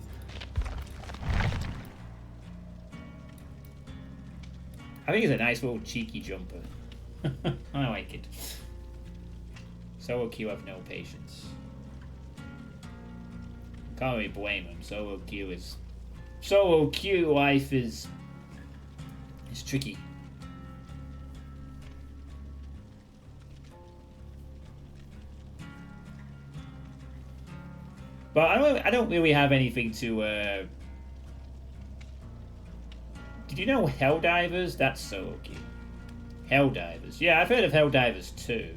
I think it's a nice little cheeky jumper. I like it. Solo Q have no patience. Can't really blame him. Solo Q life is tricky. But I don't really have anything to. Did you know Helldivers? That's so cute. Helldivers. Yeah, I've heard of Helldivers too.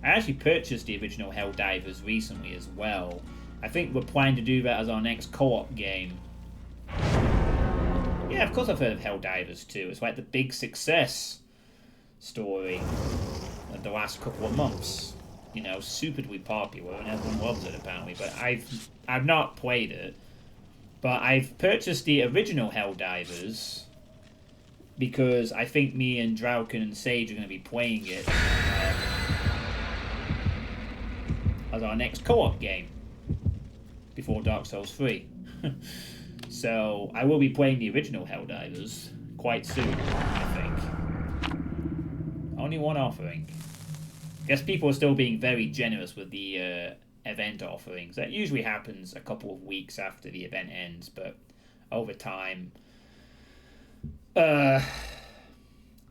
I actually purchased the original Helldivers recently as well. I think we're planning to do that as our next co-op game. Yeah, of course I've heard of Helldivers too. It's like the big success story of the last couple of months. You know, stupidly popular, and everyone loves it apparently. But I've not played it. But I've purchased the original Helldivers because I think me and Drauken and Sage are going to be playing it as our next co-op game before Dark Souls 3. So I will be playing the original Helldivers quite soon, I think. Only one offering. I guess people are still being very generous with the event offerings. That usually happens a couple of weeks after the event ends, but over time,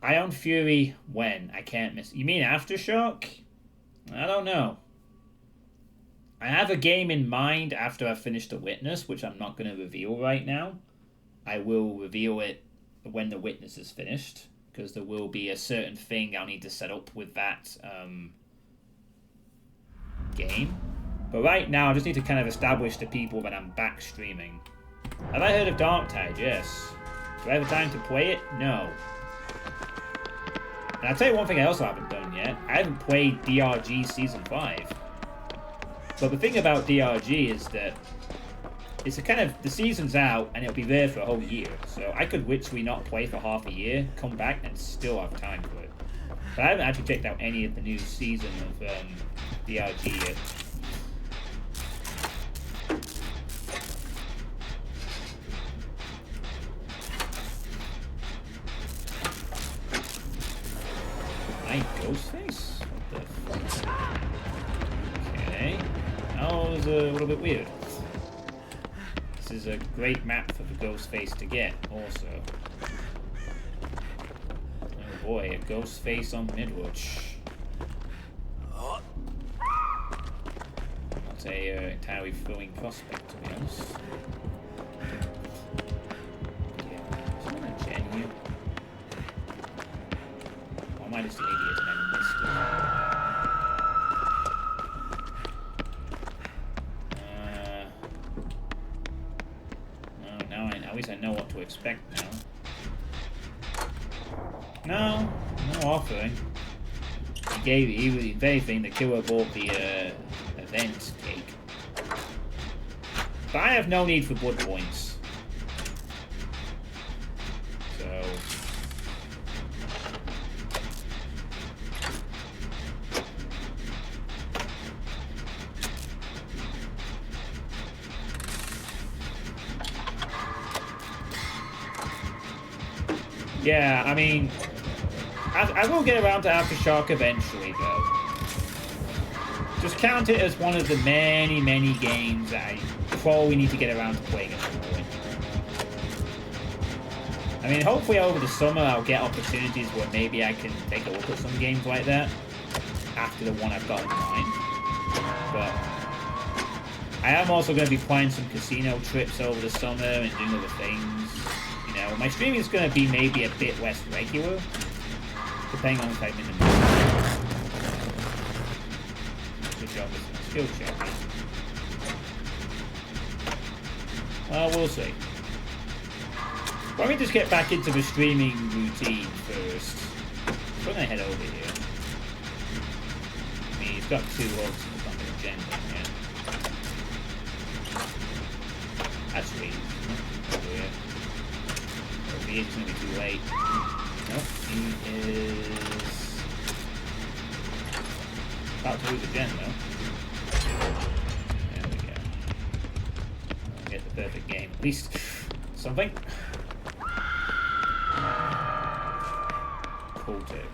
Ion Fury when? I can't miss. You mean Aftershock? I don't know. I have a game in mind after I finish The Witness, which I'm not going to reveal right now. I will reveal it when The Witness is finished, because there will be a certain thing I'll need to set up with that game. But right now, I just need to kind of establish to people that I'm back streaming. Have I heard of Darktide? Yes. Do I have time to play it? No. And I'll tell you one thing I also haven't done yet. I haven't played DRG Season 5. But the thing about DRG is that it's a kind of, the season's out and it'll be there for a whole year. So I could literally not play for half a year, come back and still have time for it. But I haven't actually checked out any of the new season of DRG yet. My Ghostface? What the fuck? Okay. That was a little bit weird. This is a great map for the Ghostface to get, also. Oh boy, a Ghostface on Midwich. Not a entirely thrilling prospect, to be honest. Yeah, is there a gen here? Or am I just an idiot and I missed it? No, at least I know what to expect now. No offering. He was, if anything, the killer bought the event cake. But I have no need for blood points. So... yeah, I mean, I will get around to Aftershock eventually, though. Just count it as one of the many, many games that I probably need to get around to playing at some point. I mean, hopefully over the summer I'll get opportunities where maybe I can take a look at some games like that after the one I've got in mind. But I am also going to be playing some casino trips over the summer and doing other things. You know, my streaming is going to be maybe a bit less regular, depending on if I'm in the mood. Good job with my skill check. Well, we'll see. Why don't we just get back into the streaming routine first? I'm going to head over here. I mean, he's got 2 logs on the agenda, yeah. That's weird. It's going to be too late. Nope, he is about to lose again, though. There we go. Get the perfect game. At least something. Coltic.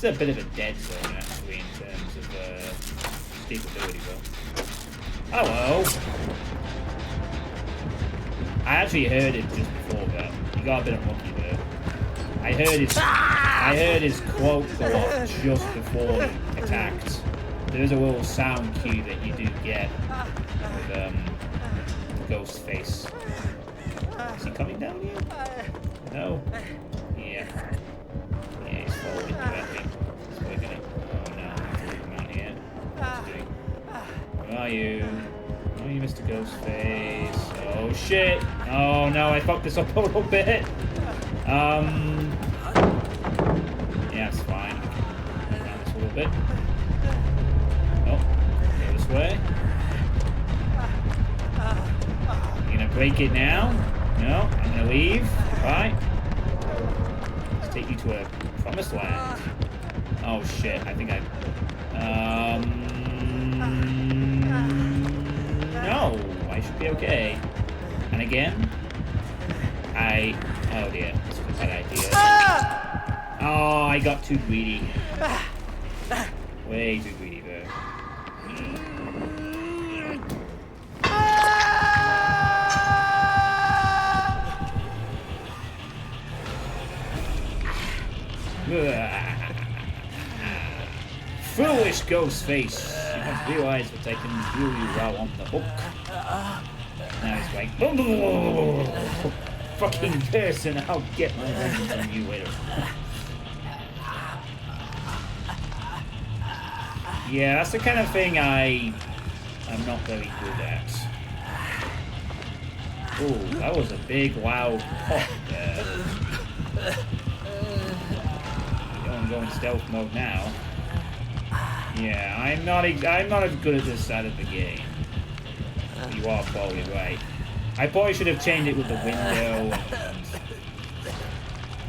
A bit of a dead zone actually in terms of escapability though. Hello! I actually heard it just before that. You got a bit of monkey there. I heard his quote go off just before he attacked. There is a little sound cue that you do get with Ghostface. Is he coming down here? No? Yeah. Yeah, he's following you, I think. So we're gonna... oh no, come out here. Where are you? Oh, you Mr. Ghostface. Oh shit! Oh no, I fucked this up a little bit. Yeah, it's fine. Go down this a little bit. Oh, go this way. You gonna break it now? No, I'm gonna leave. Goodbye. Let's take you to a promised land. Oh shit, I think I... no, I should be okay. And again. Oh dear, that's a bad idea. Oh, I got too greedy. Way too greedy there. Foolish ghost face. You must realize that I can heal you while on the hook. Now he's like, fucking person, I'll get my vengeance on you later. Yeah, that's the kind of thing I'm not very good at. Oh, that was a big, loud pop there. I'm going stealth mode now. Yeah, I'm not as good at this side of the game. You are probably right. I probably should have changed it with the window.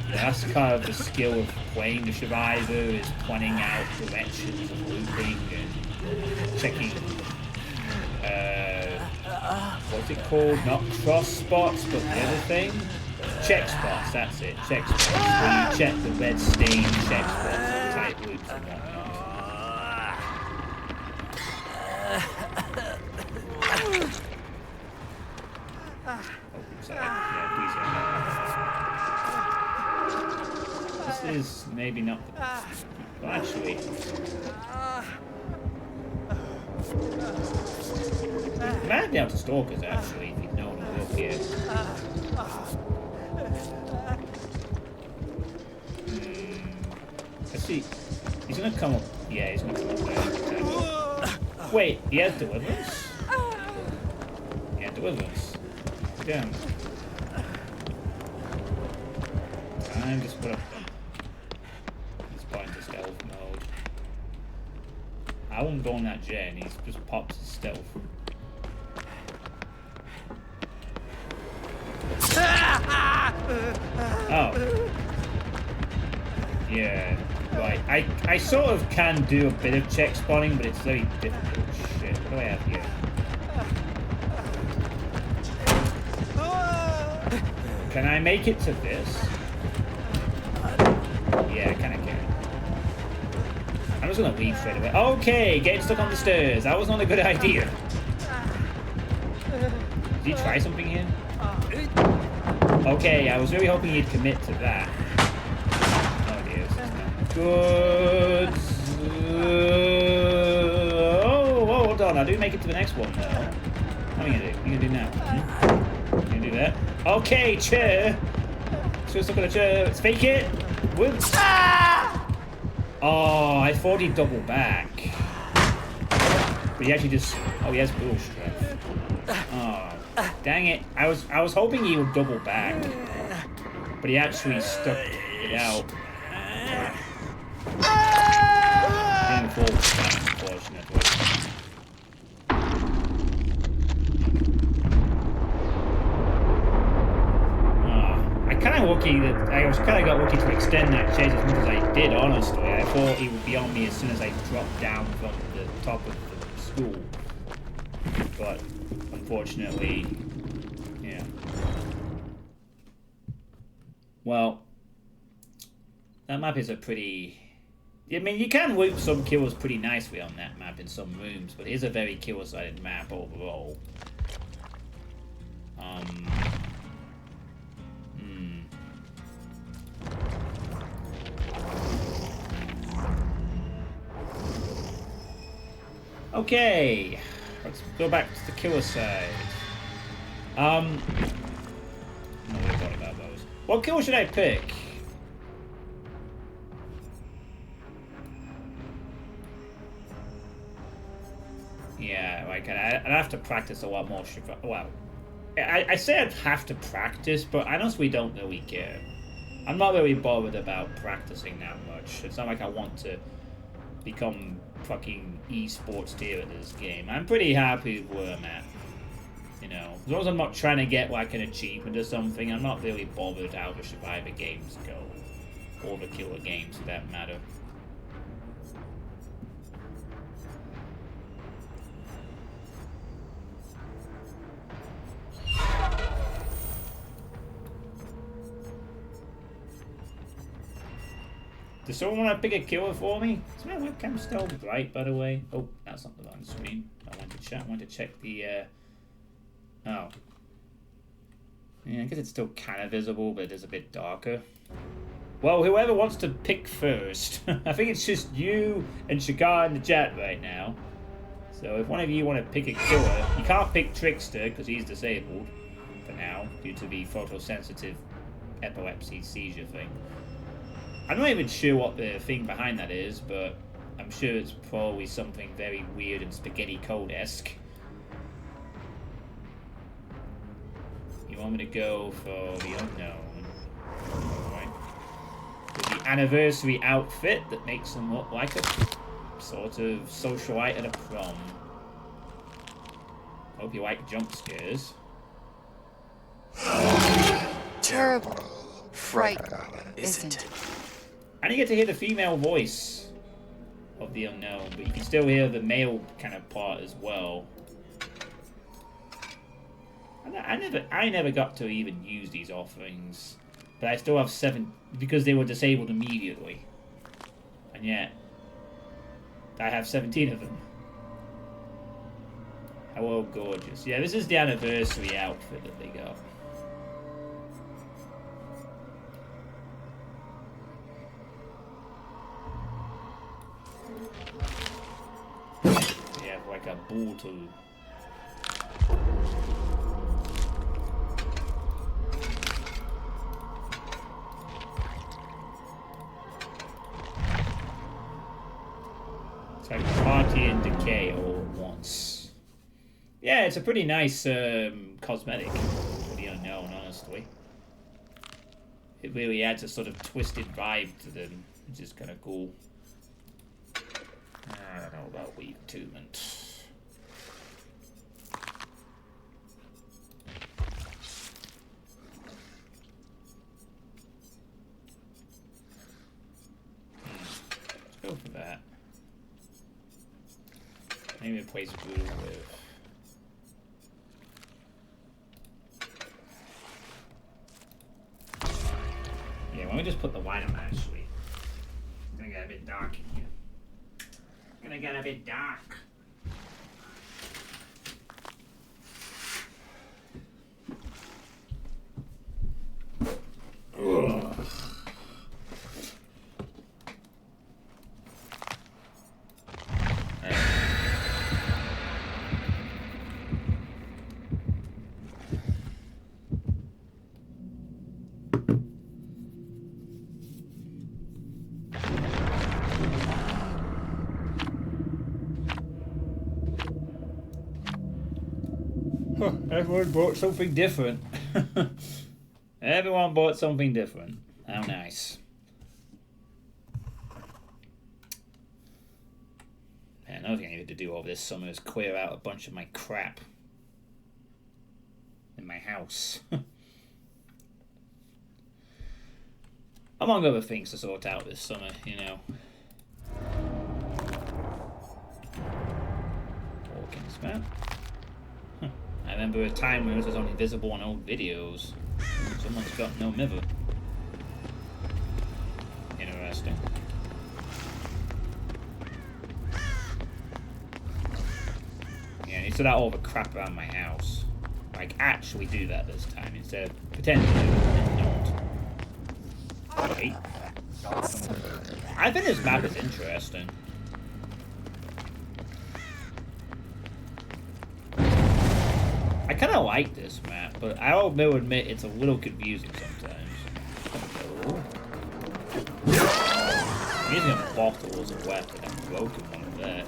And that's kind of the skill of playing the survivor, is planning out directions of looping and checking. What's it called? Not cross spots, but the other thing. Check spots. That's it. Check spots. Where you check the red stain check spots of tight loops and whatnot. This is maybe not the... Well, actually... You might be able to stalk us, actually, if you've known to look here. Let's see. He's gonna come up... Yeah, he's gonna come up there. Wait, he has deliverance? Yeah, deliverance. Damn. I'm just put up this point to stealth mode. I won't go on that jet and he just pops his stealth. Oh. Yeah. Right. I sort of can do a bit of check spotting, but it's very difficult. Shit. What do I have here? Can I make it to this? Yeah, I kind of can. I'm just gonna leave straight away. Okay, getting stuck on the stairs. That was not a good idea. Did you try something here? Okay, I was really hoping you'd commit to that. Oh dear, this is not good. Oh, hold on. I do make it to the next one, though. What are you gonna do? What are you gonna do now? You gonna do that? Okay, chair. Just look at the chair. Let's fake it. Whoops. Oh, I thought he'd double back. But he actually just... Oh, he has bull strength. Oh, dang it. I was hoping he would double back. But he actually stuck it out. Didn't fall back, unfortunately. Lucky that I was kind of got lucky to extend that chase as much as I did. Honestly, I thought he would be on me as soon as I dropped down from the top of the school, but unfortunately, yeah. Well, that map is a pretty... I mean, you can loop some kills pretty nicely on that map in some rooms, but it is a very kill-sided map overall. Okay, let's go back to the killer side. No, we thought about those. What kill should I pick? Yeah, like I'd have to practice a lot more. Well, I say I'd have to practice, but I honestly don't really care. I'm not really bothered about practicing that much. It's not like I want to become fucking esports tier at this game. I'm pretty happy with where I'm at. You know, as long as I'm not trying to get like an achievement or something, I'm not really bothered how the Survivor games go. Or the killer games, for that matter. Does someone want to pick a killer for me? Is my webcam still bright, by the way? Oh, that's not the wrong screen. I want to check the. Oh. Yeah, I guess it's still kind of visible, but it is a bit darker. Well, whoever wants to pick first. I think it's just you and Shakar in the chat right now. So if one of you want to pick a killer, you can't pick Trickster because he's disabled for now due to the photosensitive epilepsy seizure thing. I'm not even sure what the thing behind that is, but I'm sure it's probably something very weird and spaghetti code-esque. You want me to go for the unknown? Alright. With the anniversary outfit that makes them look like a sort of socialite at a prom. Hope you like jump scares. Terrible. Frightening, isn't it? And you get to hear the female voice of the unknown, but you can still hear the male kind of part as well. I never got to even use these offerings, but I still have 7 because they were disabled immediately, and yet I have 17 of them. Hello, gorgeous. Yeah, this is the anniversary outfit that they got. They have like a bottle. It's like party and decay all at once. Yeah, it's a pretty nice cosmetic for the unknown, honestly. It really adds a sort of twisted vibe to them, which is kind of cool. I don't know about weave attunement. Let's go for that. Maybe replace blue with. Yeah, why don't we just put the white on actually? It's gonna get a bit dark in here. It's gonna get a bit dark. Ugh. Everyone bought something different. Everyone bought something different. How nice. Man, another thing I need to do over this summer is clear out a bunch of my crap in my house. Among other things to sort out this summer, you know. Hawkins map. I remember a time when it was only visible on old videos. Someone's got no mirror. Interesting. Yeah, I need to sort out all the crap around my house. Like, actually do that this time instead of pretending to and not. Wait. I think this map is interesting. I kind of like this map, but I will admit it's a little confusing sometimes. Oh. I'm using a bottle as a weapon. I've broken one of that.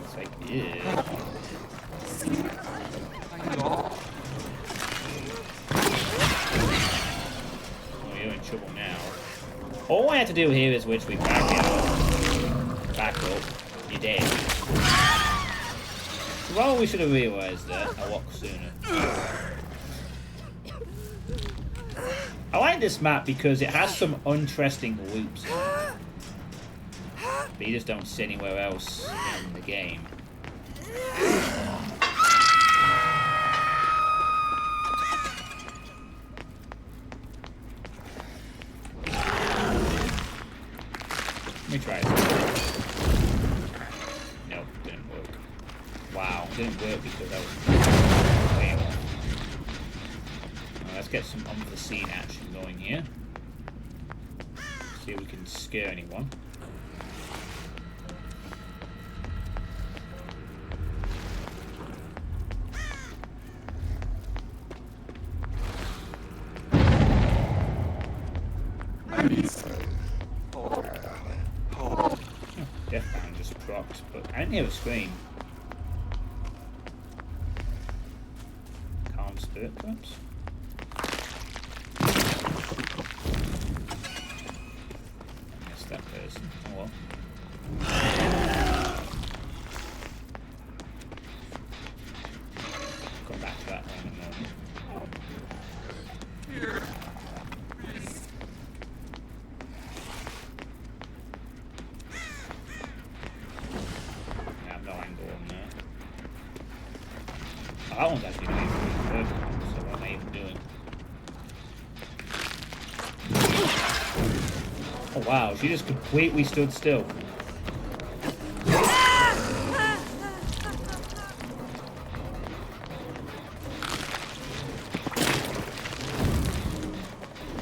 It's like, yeah. Oh, you're in trouble now. All I have to do here is literally back out. Back up. You're dead. Well, we should have realised that a lot sooner. I like this map because it has some interesting loops in it. But you just don't see anywhere else in the game. me try it. Nope, didn't work. Wow, didn't work because I was way off. Let's get some unforeseen action going here. See if we can scare anyone. Deathbound just procs, but I didn't hear a scream. Calm spirit, perhaps? I missed that person. Oh well. Come back to that one in a moment. That one's actually not even good, so what am I even doing? Oh wow, she just completely stood still.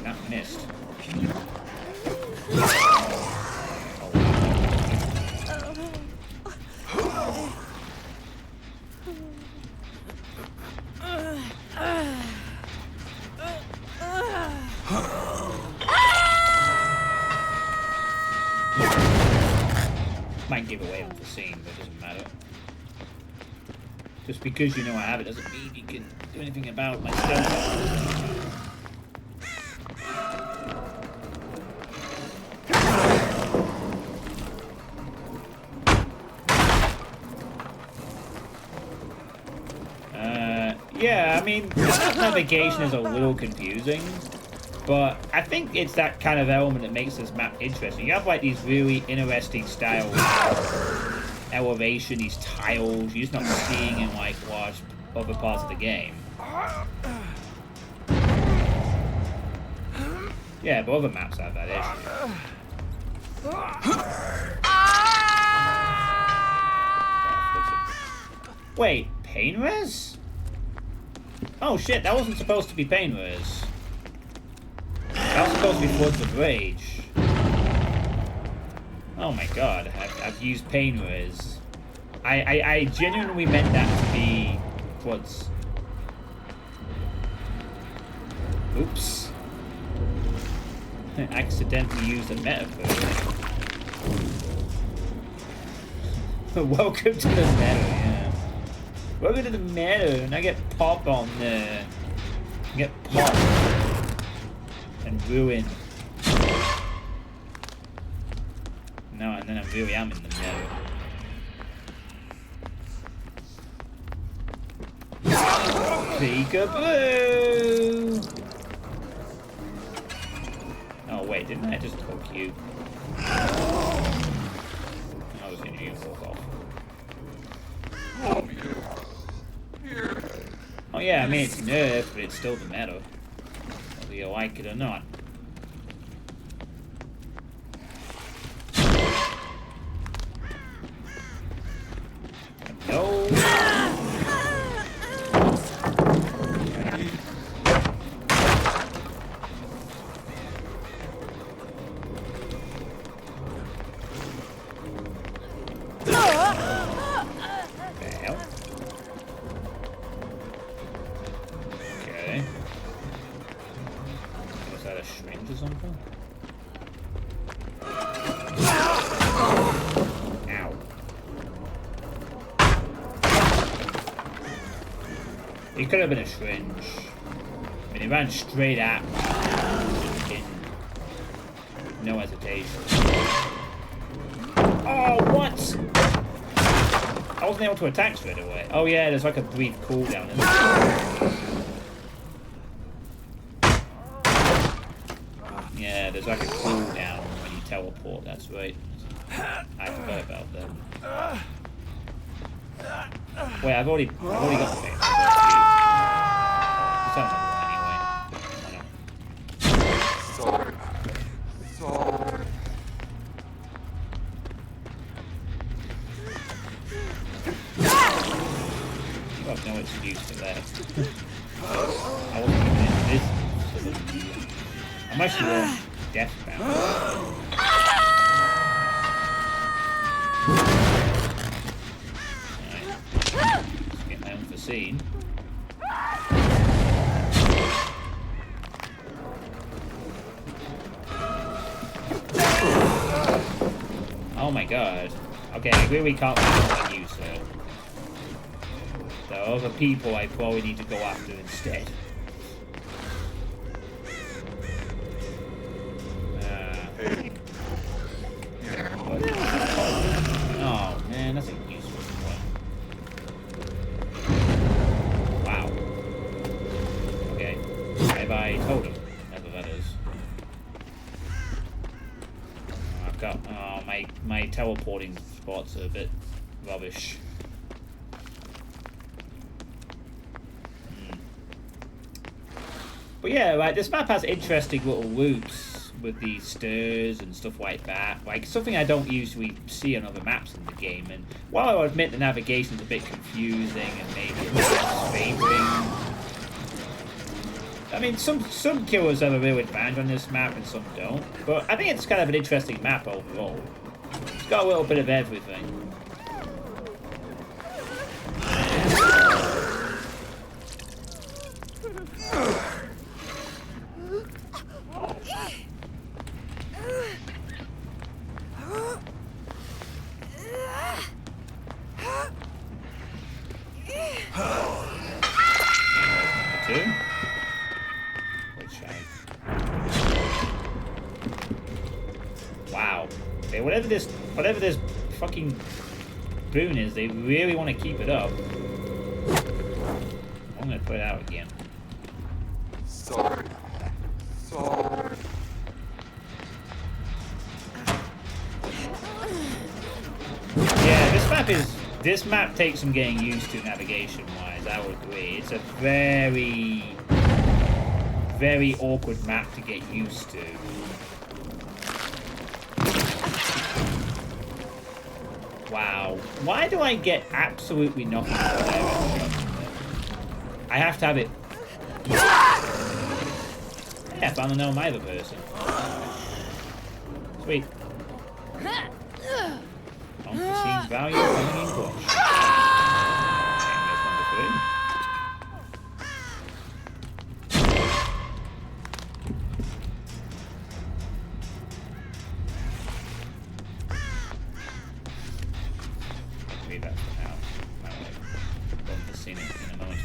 That missed. Might give away unforeseen, but it doesn't matter. Just because you know I have it doesn't mean you can do anything about my stuff. Yeah, I mean, navigation is a little confusing. But I think it's that kind of element that makes this map interesting. You have like these really interesting style elevation, these tiles you're just not seeing in like large other parts of the game. Yeah, but other maps have that issue. Wait, pain res? Oh shit, that wasn't supposed to be pain res. That was supposed to be Floods of Rage. Oh my god, I've used pain res. I genuinely meant that to be Floods. Oops. I accidentally used a metaphor. Welcome to the meta, yeah. Welcome to the meta, and I get pop on there. I get pop. And ruin. No, and then I really am in the middle. Peekaboo! Oh wait, didn't I just hook you? I was gonna use those off. Oh yeah, I mean it's nerfed, but it's still the meta. Whether you like it or not. No. Okay. Was that a shrink or something? Ow. He could have been a syringe. I mean, he ran straight at me. No hesitation. Oh, what? I wasn't able to attack straight away. Oh yeah, there's like a brief cooldown. Yeah, there's like a cooldown when you teleport, that's right. I forgot about that. Wait, I've already got the thing. It's not anyway. used to that. I wasn't even in this. I'm actually on deathbound. Alright. Let's get my unforeseen. Oh my god. Okay, I agree we can't like you, sir. There are other people I probably need to go after instead. Oh man, that's a useless one. Wow. Okay. Bye-bye totem. Whatever that is. I've got... Oh, my teleporting spots are a bit rubbish. But yeah, like, this map has interesting little routes with these stairs and stuff like that. Like, something I don't usually see on other maps in the game. And while I'll admit the navigation's a bit confusing and maybe a bit disfavoring, I mean, some killers have a real advantage on this map and some don't. But I think it's kind of an interesting map overall. It's got a little bit of everything. Wow. Okay, whatever this fucking boon is, they really want to keep it up. I'm gonna put it out again. Sorry. Yeah, this map takes some getting used to navigation wise, I would agree. It's a very, very awkward map to get used to. Wow. Why do I get absolutely nothing for that? I have to have it. Yeah, I found to know my other person. Sweet. Unforeseen value coming in clutch. Okay, there's number 3. Leave that for now. Unforeseen it in a moment.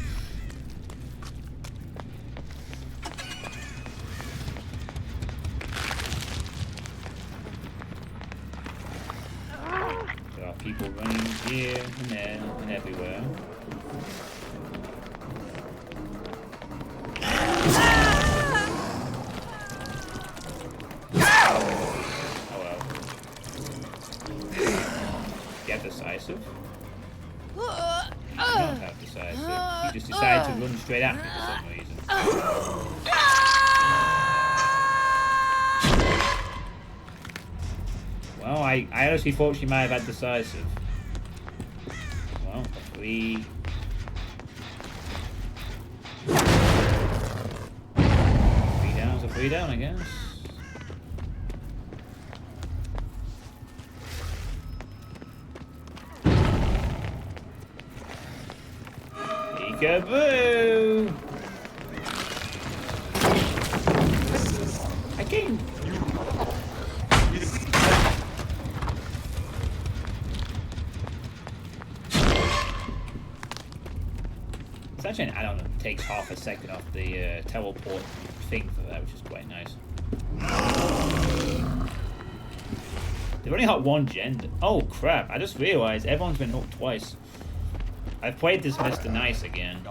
There are people running here and there and everywhere. Oh well. Get decisive? You don't have decisive. You just decide to run straight at me for some reason. Well, I honestly thought she might have had decisive. Well, a 3. 3 down's a 3 down, I guess. Peekaboo! I came. It's actually an add-on that takes half a second off the teleport thing for that, which is quite nice. They've only got one gender. Oh crap, I just realized everyone's been hooked twice. I've played this Mr. Nice again.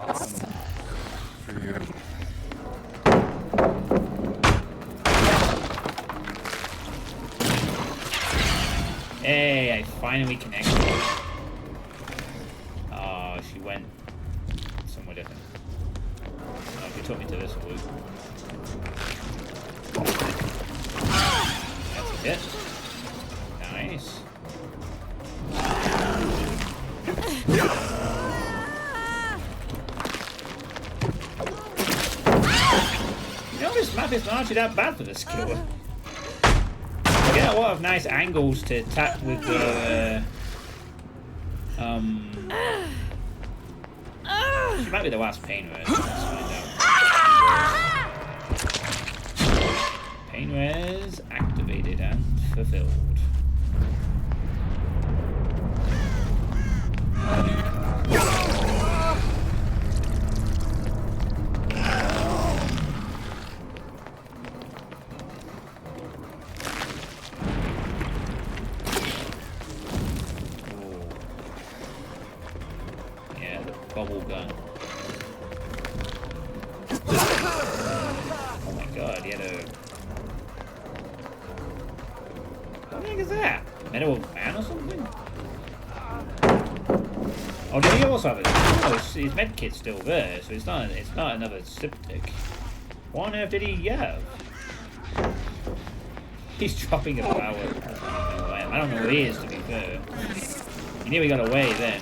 Hey, I finally connected. Oh, she went somewhere different. Oh, she took me to this route. That's a hit. Nice. map is not actually that bad for the skill. I get a lot of nice angles to attack with the. She might be the last pain res. Let's find out. Pain res activated and fulfilled. Bubble gun. Oh my god, he had a... What the heck is that? Metal man or something? Oh, did he also have it? Oh, his med kit's still there, so it's not another Suitepee. What on earth did he have? He's dropping a power. I don't know where he is, to be fair. He nearly got away then.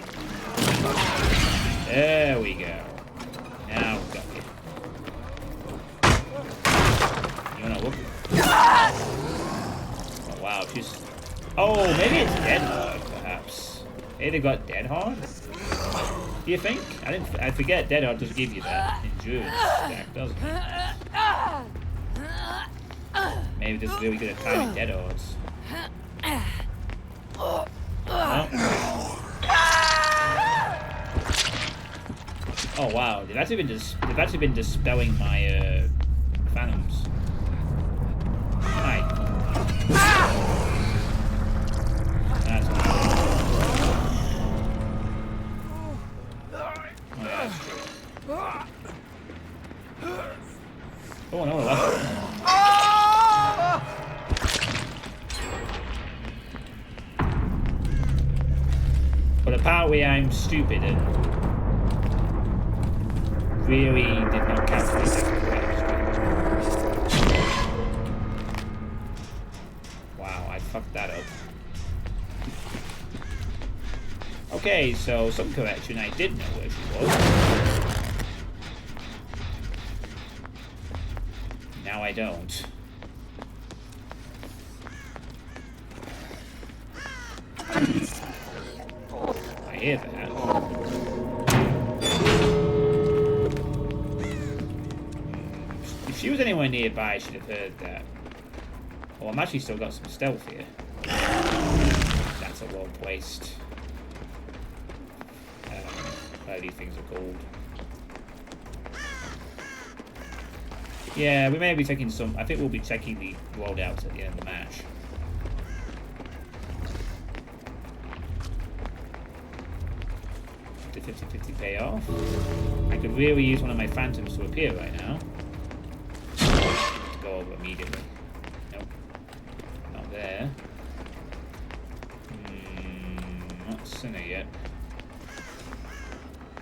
There we go. Now we got it. You wanna look? Oh wow, she's... Oh, maybe it's dead hard, perhaps. Maybe they got dead hard? Do you think? I forget dead hard doesn't give you that endurance stack, doesn't it? Maybe this is really good at timing dead hards. No? Oh wow, they've actually been dispelling my phantoms. Hi. That's nice. Oh yeah, that's true. Oh no, that's one. But apparently I'm stupid and really did not calculate that correctly. Wow, I fucked that up. Okay, so some correction, I did know where she was. Now I don't. I hear that. If she was anywhere nearby, I should have heard that. Oh, I'm actually still got some stealth here. That's a well placed. What these things are called. Yeah, we may be taking some. I think we'll be checking the loadouts at the end of the match. The 50-50 payoff. I could really use one of my phantoms to appear right now. Go over immediately. Nope. Not there. Not Sinner yet.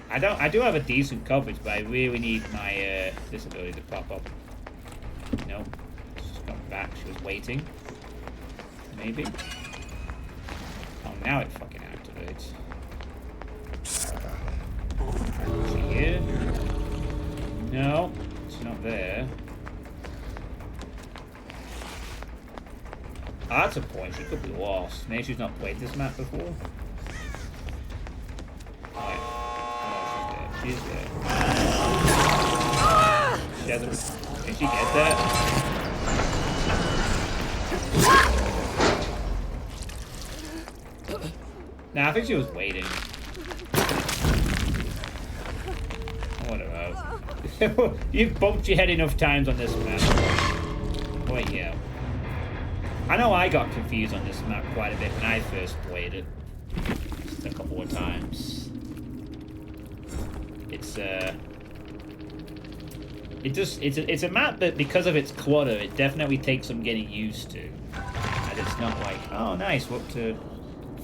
I do have a decent coverage, but I really need my this ability to pop up. Nope. She's gone back. She was waiting. Maybe. Oh, now it fucking activates. Is she here? No, she's not there. Oh, that's a point. She could be lost. Maybe she's not played this map before. Right. Oh, she's there. She hasn't. Can she get that? Nah, I think she was waiting. Whatever. You've bumped your head enough times on this map. Wait, yeah. I know I got confused on this map quite a bit when I first played it. Just a couple of times. It's a map that, because of its clutter, it definitely takes some getting used to. And it's not like, oh nice, we're up to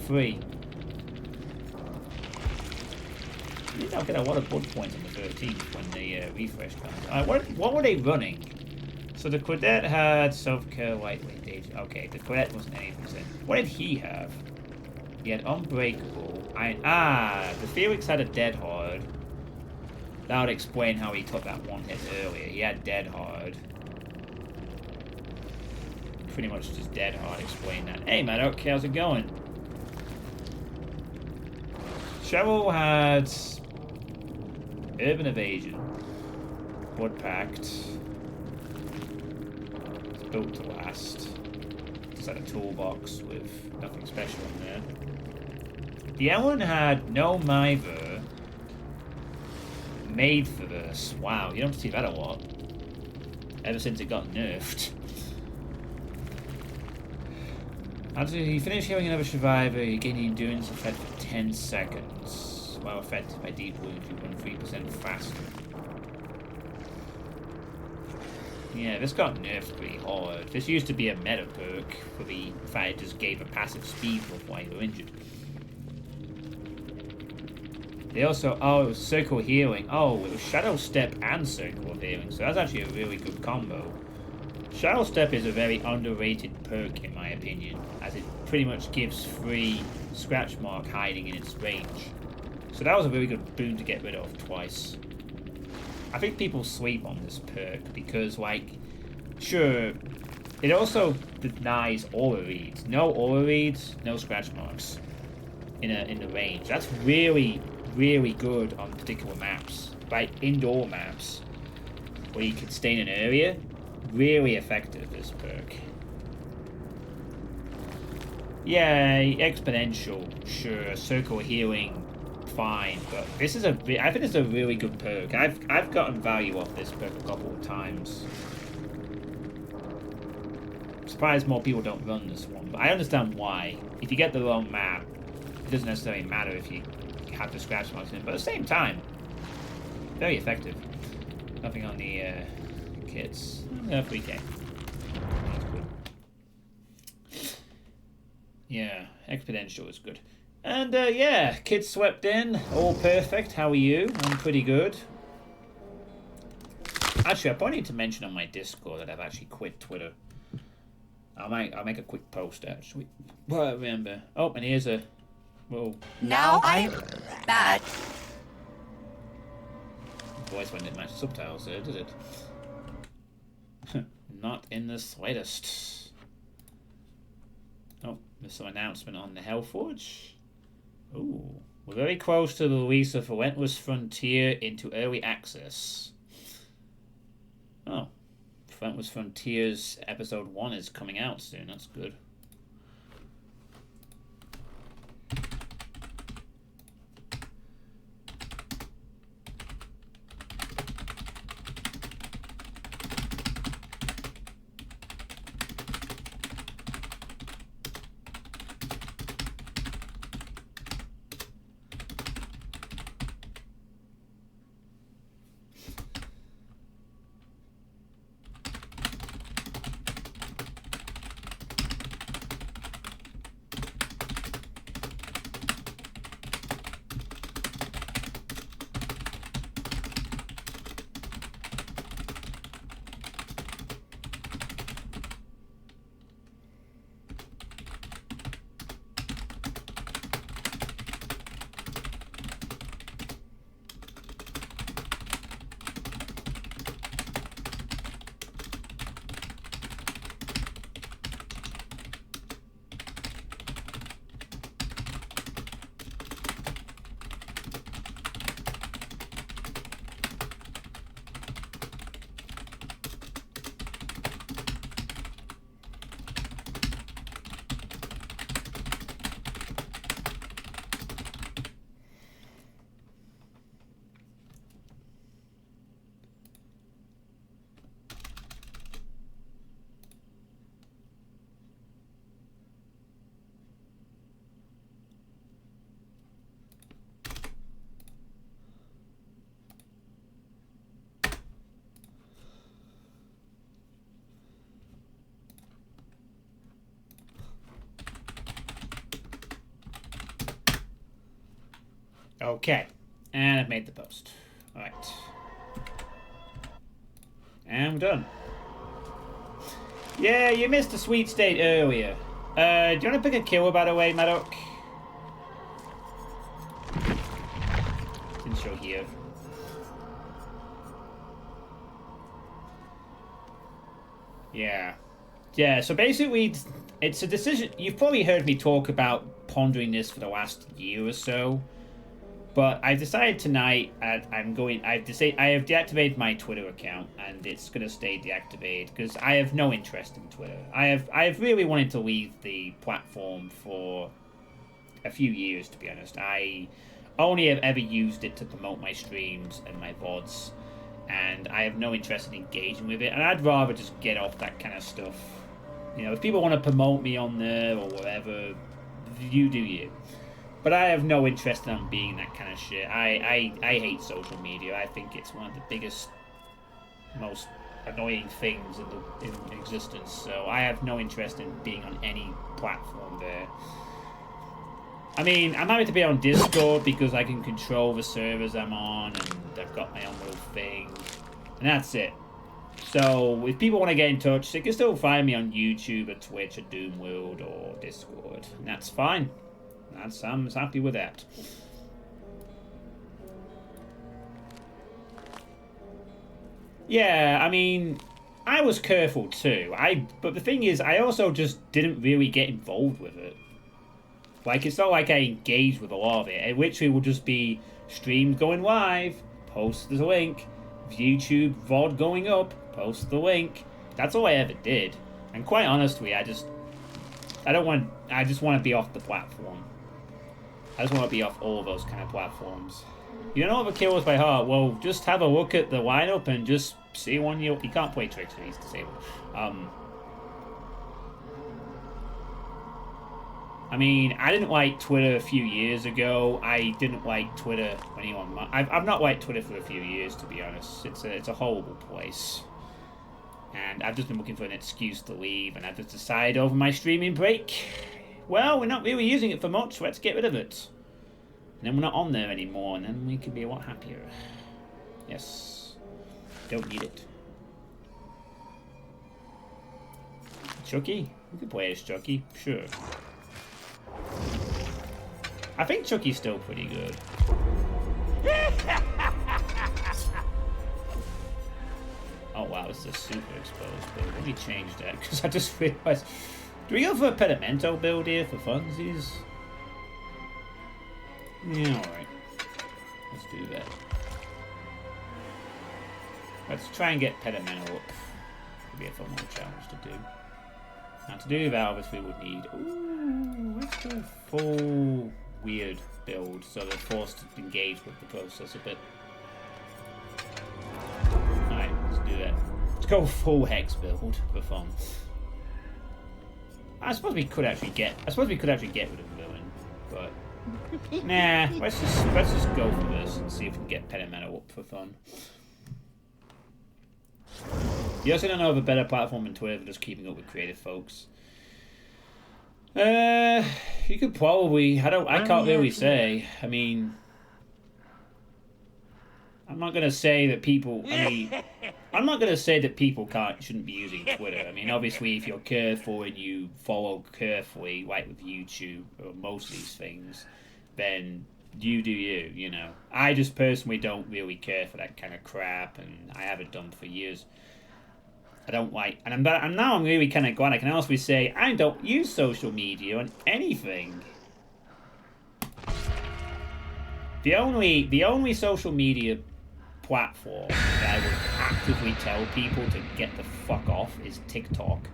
3. You did not get a lot of blood points on the 13th when the refresh comes. What were they running? So the Quadet had self-care lightweight danger. Okay, the Quadet wasn't anything. What did he have? He had unbreakable. The Felix had a dead hard. That would explain how he took that one hit earlier. He had dead hard. pretty much just dead hard explain that. Hey, Maddock, how's it going? Cheryl had Urban Evasion, Blood Pact. It's built to last. Just had a toolbox with nothing special in there. The Ellen had no Miver. Made for this. Wow, you don't see that a lot. Ever since it got nerfed. After you finish healing another survivor, you gain the endurance effect for 10 seconds. While affected by deep wounds, you run 3% faster. Yeah, this got nerfed pretty hard. This used to be a meta perk for the fact it just gave a passive speed buff while you were injured. They also, oh, it was Circle Healing. Oh, it was Shadow Step and Circle Healing, so that's actually a really good combo. Shadow Step is a very underrated perk in my opinion, as it pretty much gives free scratch mark hiding in its range. So that was a really good boon to get rid of twice. I think people sleep on this perk because, like, sure, it also denies aura reads. No aura reads, no scratch marks in the range. That's really, really good on particular maps, like indoor maps where you can stay in an area. Really effective, this perk. Yeah, exponential, sure. Circle healing, fine. But this is I think it's a really good perk. I've gotten value off this perk a couple of times. I'm surprised more people don't run this one, but I understand why. If you get the wrong map, it doesn't necessarily matter if you have the scratch marks in it. But at the same time, very effective. Nothing on the kits. 3k. That's good. Yeah, exponential is good. And yeah, kids swept in, all perfect. How are you? I'm pretty good. Actually, I probably need to mention on my Discord that I've actually quit Twitter. I'll make a quick post actually. Well, I remember. Oh, and here's a. Whoa. Now I'm mad. Voice one didn't match the subtitles there, did it? Not in the slightest. Oh, there's some announcement on the Hellforge. Ooh, we're very close to the release of Relentless Frontier into early access. Oh, Relentless Frontiers Episode 1 is coming out soon. That's good. Okay, and I've made the post. Alright. And we're done. Yeah, you missed a sweet state earlier. Do you want to pick a killer, by the way, Maddock? Since you're here. Yeah. Yeah, so basically, it's a decision. You've probably heard me talk about pondering this for the last year or so. But I've decided tonight I'm going. I have deactivated my Twitter account, and it's gonna stay deactivated because I have no interest in Twitter. I have really wanted to leave the platform for a few years, to be honest. I only have ever used it to promote my streams and my VODs, and I have no interest in engaging with it. And I'd rather just get off that kind of stuff. You know, if people want to promote me on there or whatever, you do you. But I have no interest in being that kind of shit. I hate social media. I think it's one of the biggest, most annoying things in existence. So I have no interest in being on any platform there. I mean, I'm happy to be on Discord because I can control the servers I'm on, and I've got my own little thing. And that's it. So if people want to get in touch, they can still find me on YouTube or Twitch or Doomworld or Discord. And that's fine. I'm happy with that. Yeah, I mean, I was careful too. But the thing is, I also just didn't really get involved with it. Like, it's not like I engaged with a lot of it. It literally will just be streams going live, post the link, YouTube VOD going up, post the link. That's all I ever did. And quite honestly, I just want to be off the platform. I just want to be off all of those kind of platforms. You don't know what Kill Us by Heart? Well, just have a look at the lineup and just see one you can't play Trickster, he's disabled. I mean, I didn't like Twitter a few years ago. I didn't like Twitter when anyone. I've not liked Twitter for a few years, to be honest. It's a horrible place. And I've just been looking for an excuse to leave, and I've just decided over my streaming break, well, we're not really using it for much, let's get rid of it. And then we're not on there anymore, and then we can be a lot happier. Yes. Don't need it. Chucky? We could play as Chucky, sure. I think Chucky's still pretty good. Oh wow, this is super exposed build. Let me change that, because I just realized... Do we go for a pedimento build here for funsies? Yeah, alright. Let's do that. Let's try and get pedimento up. It'll be a fun little challenge to do. Now to do that, obviously we would need... Ooh, let's go full weird build, so they're forced to engage with the process a bit. Alright, let's do that. Let's go full hex build for fun. I suppose we could actually get rid of villain, but nah. Let's just go for this and see if we can get pedimento up for fun. You also don't know of a better platform than Twitter for just keeping up with creative folks. You could probably. I can't really say. I mean, I'm not gonna say that people. I'm not gonna say that people shouldn't be using Twitter. I mean, obviously, if you're careful and you follow carefully, like with YouTube or most of these things, then you do you. You know, I just personally don't really care for that kind of crap, and I haven't done for years. I don't like, and I'm really kind of glad I can honestly say I don't use social media on anything. The only social media platform that I would actively tell people to get the fuck off is TikTok,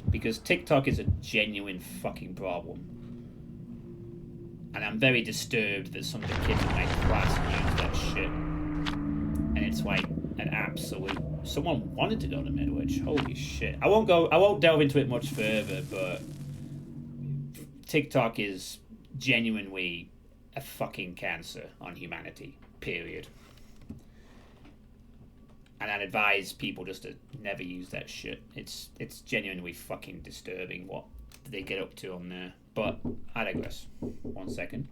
because TikTok is a genuine fucking problem, and I'm very disturbed that some of the kids in my class use that shit, and it's like an absolute. Someone wanted to go to Midwich. Holy shit! I won't delve into it much further, but TikTok is genuinely a fucking cancer on humanity. Period. And I'd advise people just to never use that shit. It's genuinely fucking disturbing what they get up to on there. But I digress. 1 second.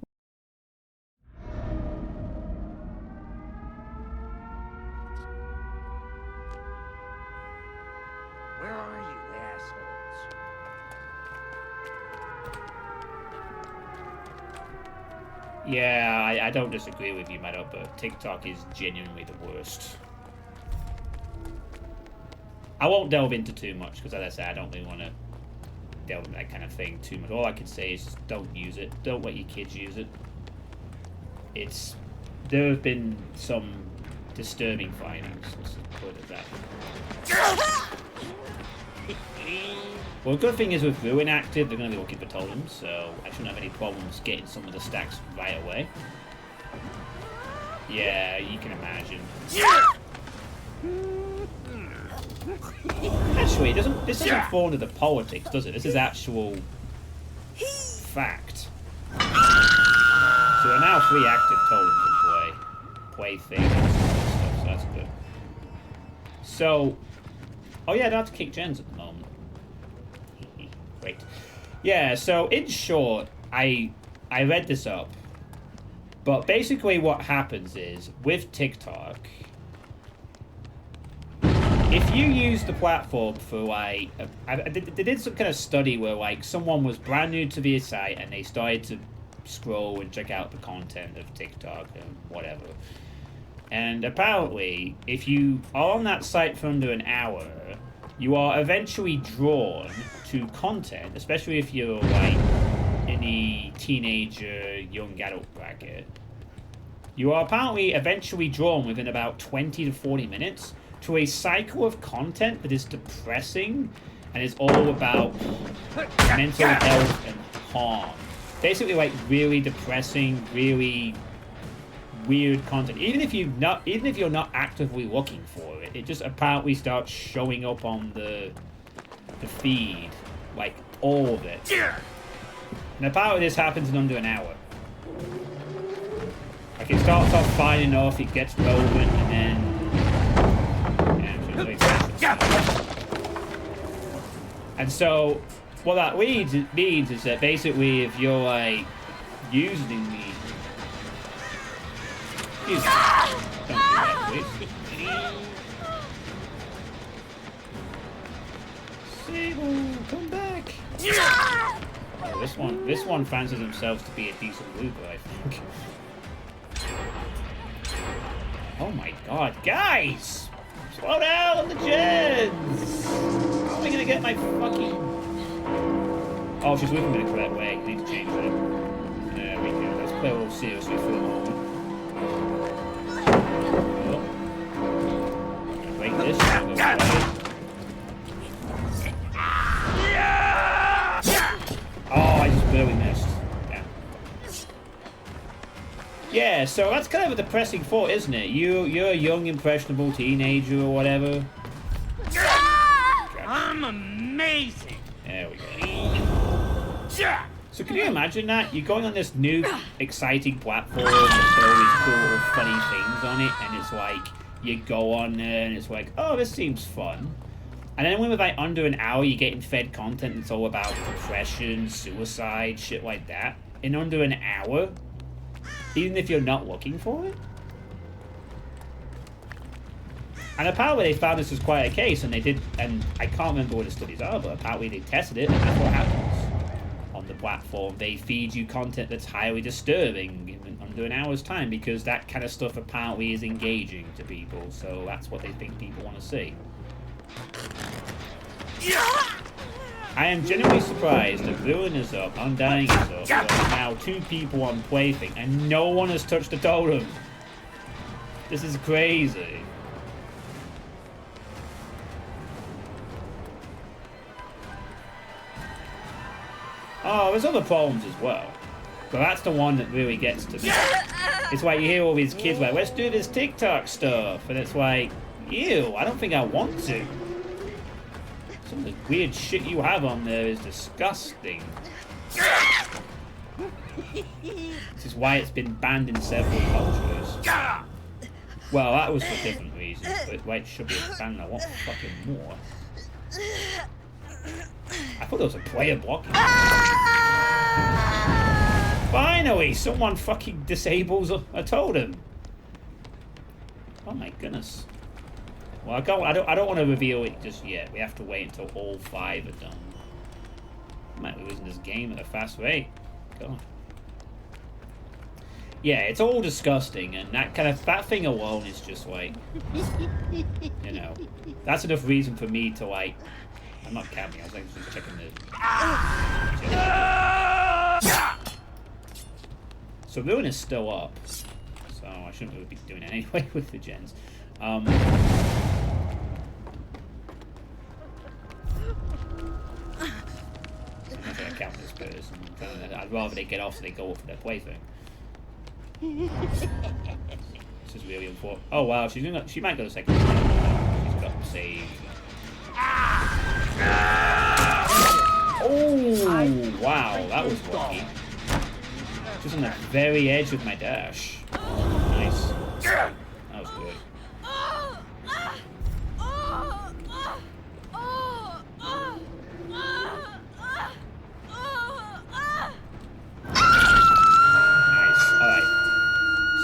Where are you, assholes? Yeah, I don't disagree with you, Meadow, but TikTok is genuinely the worst. I won't delve into too much because, as I said, I don't really want to delve into that kind of thing too much. All I can say is just don't use it. Don't let your kids use it. There have been some disturbing findings. Let's put it that. Well, the good thing is with Ruin active, they're going to be looking for totems, so I shouldn't have any problems getting some of the stacks right away. Yeah, you can imagine. Actually, this doesn't fall into the politics, does it? This is actual fact. So there are now 3 active totems in play. Plaything and stuff, so that's good. So, oh yeah, I don't have to kick gens at the moment. Great. Yeah, so in short, I read this up. But basically what happens is, with TikTok, if you use the platform for, like... they did some kind of study where, like, someone was brand new to the site and they started to scroll and check out the content of TikTok and whatever. And apparently, if you are on that site for under an hour, you are eventually drawn to content, especially if you're, like, in the teenager, young adult bracket. You are apparently eventually drawn within about 20 to 40 minutes to a cycle of content that is depressing and is all about mental health and harm. Basically, like, really depressing, really weird content. Even if you're not actively looking for it, it just apparently starts showing up on the feed, like all of it. And apparently this happens in under an hour. Like, it starts off fine enough, it gets relevant, and then and so what that means is that basically if you're like using the don't do that, please. Sable, come back. Oh, this one fancies himself to be a decent looper, I think. Oh my god, guys! Slow down on the gens! How am I gonna get my fucking... Oh, she's looking at the correct way. I need to change that. There we go. Let's play a little seriously for a moment. Oh. Break this. Oh, I just barely missed. Yeah, so that's kind of a depressing thought, isn't it? You're a young, impressionable teenager or whatever. I'm amazing. There we go. So can you imagine that? You're going on this new, exciting platform with all these cool, funny things on it, and it's like, you go on there and it's like, oh, this seems fun. And then when with like under an hour, you're getting fed content that's all about depression, suicide, shit like that. In under an hour? Even if you're not looking for it? And apparently they found this was quite a case, and they did, and I can't remember what the studies are, but apparently they tested it, and that's what happens on the platform. They feed you content that's highly disturbing in under an hour's time, because that kind of stuff apparently is engaging to people, so that's what they think people want to see. I am genuinely surprised that Ruin is up, Undying is up, there are now 2 people on Plaything, and no one has touched the totem. This is crazy. Oh, there's other problems as well. But that's the one that really gets to me. It's like you hear all these kids like, let's do this TikTok stuff. And it's like, ew, I don't think I want to. Some of the weird shit you have on there is disgusting. This is why it's been banned in several cultures. Well, that was for different reasons, but why it should be banned, I want fucking more. I thought there was a player blocking. Finally, someone fucking disables a totem. Oh my goodness. Well, I don't want to reveal it just yet. We have to wait until all 5 are done. I might be losing this game at a fast rate. God. Yeah, it's all disgusting, and that thing alone is just like, you know, that's enough reason for me to like. I'm not counting. I was like just checking the. So Ruin is still up, so I shouldn't really be doing it anyway with the gens. I'm not gonna count this person. I'd rather they get off so they go up for their plaything. This is really important. Oh wow, she might go to second. She's got to save. Oh wow, that was lucky. Just on the very edge of my dash. Nice. That was good.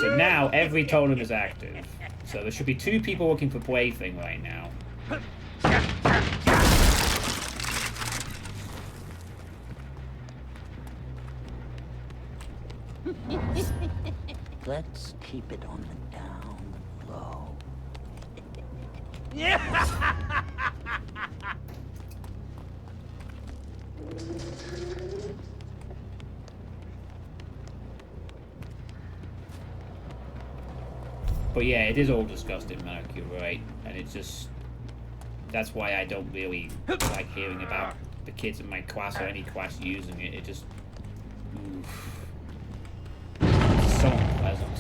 So now every totem is active. So there should be 2 people looking for plaything right now. Let's keep it on the down low. But yeah, it is all disgusting, Mark, you're right. And it's just... That's why I don't really like hearing about the kids in my class or any class using it. It just... Oof. It's so unpleasant.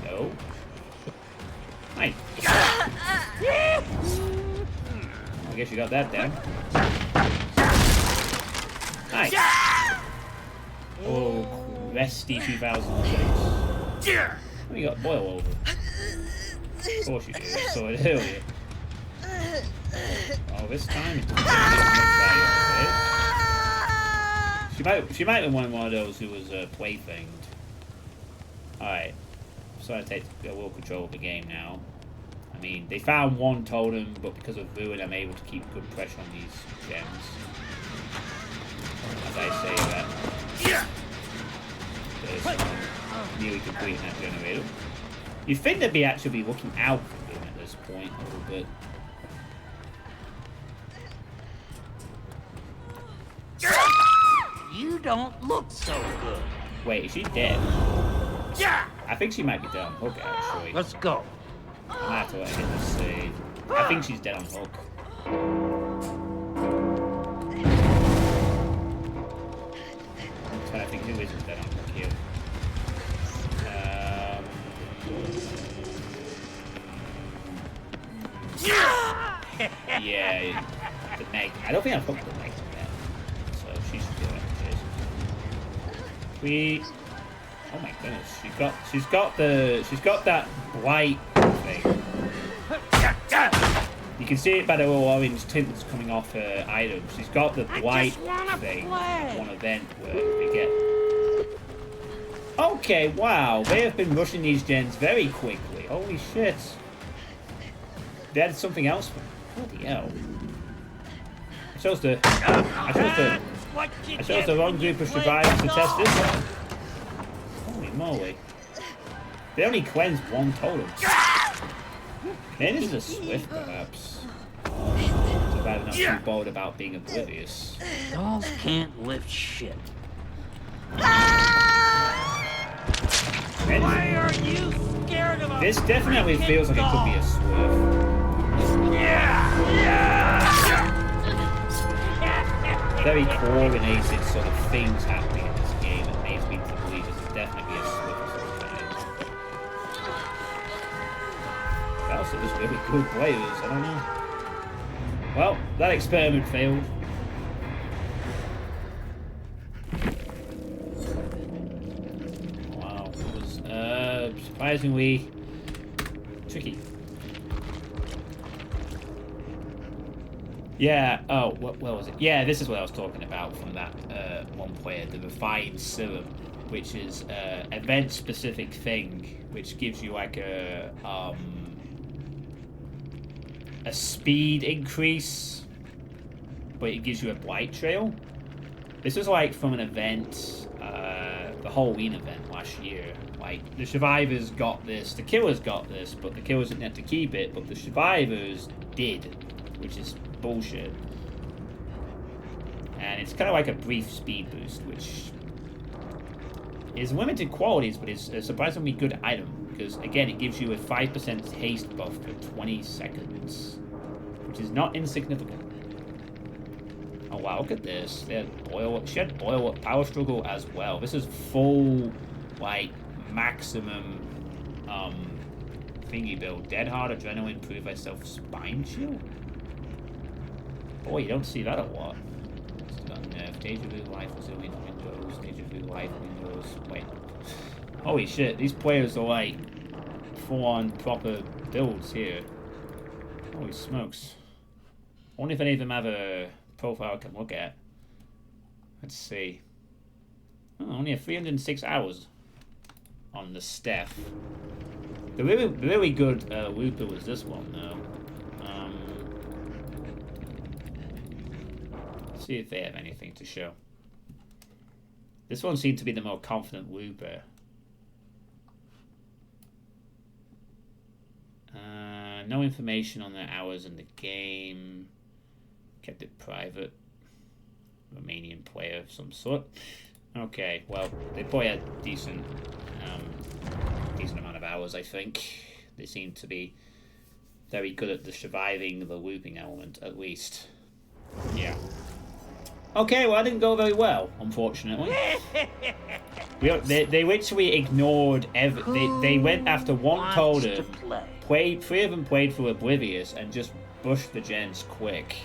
Hello? Hi. I guess you got that down. Nice. Oh, Resty 2006. Oh, you got boil over. Of course you do. I saw it earlier. Oh, this time it doesn't get much value out of it. She might have been one of those who was playthinged. Alright. So I take a little control of the game now. I mean, they found 1 totem, but because of Ruin, I'm able to keep good pressure on these gems. As I say that. There's nearly completing that generator. You'd think they'd be actually looking out for Ruin at this point a little bit. You don't look so good. Wait, is she dead? I think she might be dead on hook, actually. Let's go. I might have to let her get this save. I think she's dead on hook. But I think who isn't dead on hook here? Yeah, the Meg. I don't think I've hooked the Meg yet, so she should do it. We. Oh my goodness, she's got that blight thing. You can see it by the little orange tint that's coming off her item. She's got the blight thing. One event where they get. Okay, wow, they have been rushing these gens very quickly. Holy shit! They added something else. Bloody hell! I chose the wrong group of survivors to test this one. Holy moly. They only cleansed 1 totem. Maybe this is a Swift, perhaps. So bad not too bold about being oblivious. Dolls can't lift shit. Why are you scared of This definitely feels like it could be a Swift. Very coordinated sort of things happening in this game that makes me believe this is definitely a Swift of some kind. They also just really cool players, I don't know. Well, that experiment failed. Wow, it was surprisingly tricky. Yeah, oh, what was it? Yeah, this is what I was talking about from that one player, the Refined Serum, which is an event-specific thing, which gives you like a speed increase but it gives you a blight trail. This was like from an event, the Halloween event last year. Like, the survivors got this, the killers got this, but the killers didn't have to keep it, but the survivors did, which is bullshit. And it's kind of like a brief speed boost, which is limited qualities, but it's a surprisingly good item, because, again, it gives you a 5% haste buff for 20 seconds, which is not insignificant. Oh wow, look at this. She had boil up power struggle as well. This is full, like, maximum thingy build. Dead hard, adrenaline, prove myself, spine shield. Boy, you don't see that a lot. Still got nerf, deja vu, life, resilient windows, deja vu, life, windows. Wait. Holy shit, these players are like full on proper builds here. Holy smokes. I wonder if any of them have a profile I can look at. Let's see. Oh, only 306 hours on the staff. The really good looper was this one though. Let's see if they have anything to show. This one seemed to be the more confident looper. No information on their hours in the game. Kept it private. Romanian player of some sort. Okay, well, they probably had decent amount of hours, I think. They seem to be very good at the surviving the looping element, at least. Yeah. Okay, well, that didn't go very well, unfortunately. They literally ignored they went after one totem, three of them played for Oblivious, and just bushed the gens quick.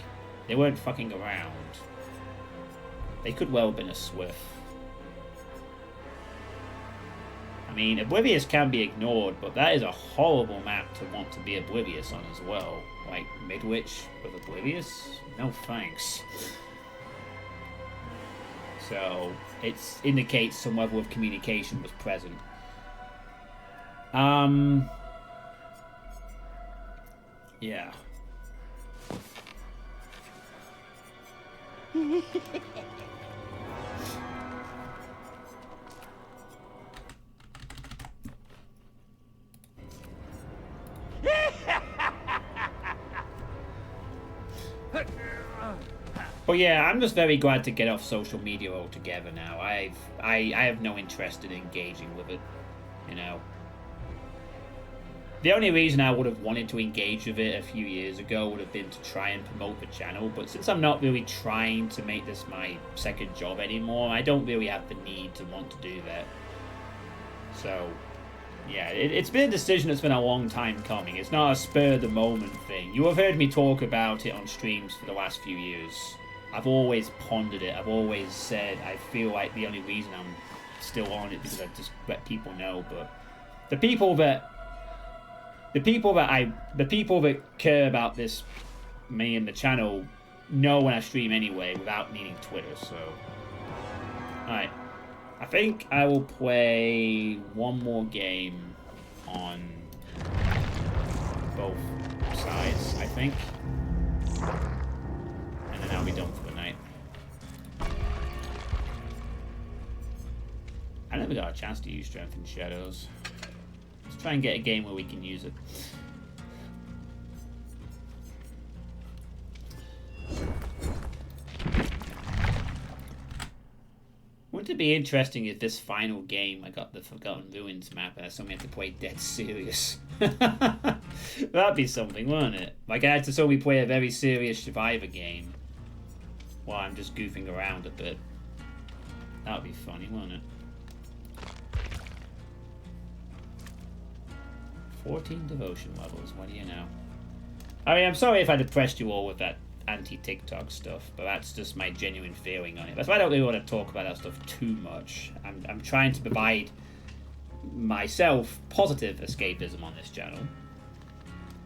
They weren't fucking around. They could well have been a Swift. I mean, Oblivious can be ignored, but that is a horrible map to want to be Oblivious on as well. Like, Midwich with Oblivious? No thanks. So, it indicates some level of communication was present. Yeah. But yeah, I'm just very glad to get off social media altogether now. I have no interest in engaging with it, you know. The only reason I would have wanted to engage with it a few years ago would have been to try and promote the channel, but since I'm not really trying to make this my second job anymore, I don't really have the need to want to do that. So, yeah, it's been a decision that's been a long time coming. It's not a spur-of-the-moment thing. You have heard me talk about it on streams for the last few years. I've always pondered it. I've always said I feel like the only reason I'm still on it because I just let people know. But the people that care about this, me and the channel, know when I stream anyway without needing Twitter. So, alright. I think I will play one more game on both sides, I think. And then I'll be done for the night. I never got a chance to use Strength in Shadows. Let's try and get a game where we can use it. Wouldn't it be interesting if this final game I got the Forgotten Ruins map and I suddenly had to play dead serious? That'd be something, wouldn't it? Like I had to suddenly play a very serious Survivor game while I'm just goofing around a bit. That would be funny, wouldn't it? 14 devotion levels, what do you know? I mean, I'm sorry if I depressed you all with that anti-TikTok stuff, but that's just my genuine feeling on it. That's why I don't really want to talk about that stuff too much. I'm trying to provide myself positive escapism on this channel.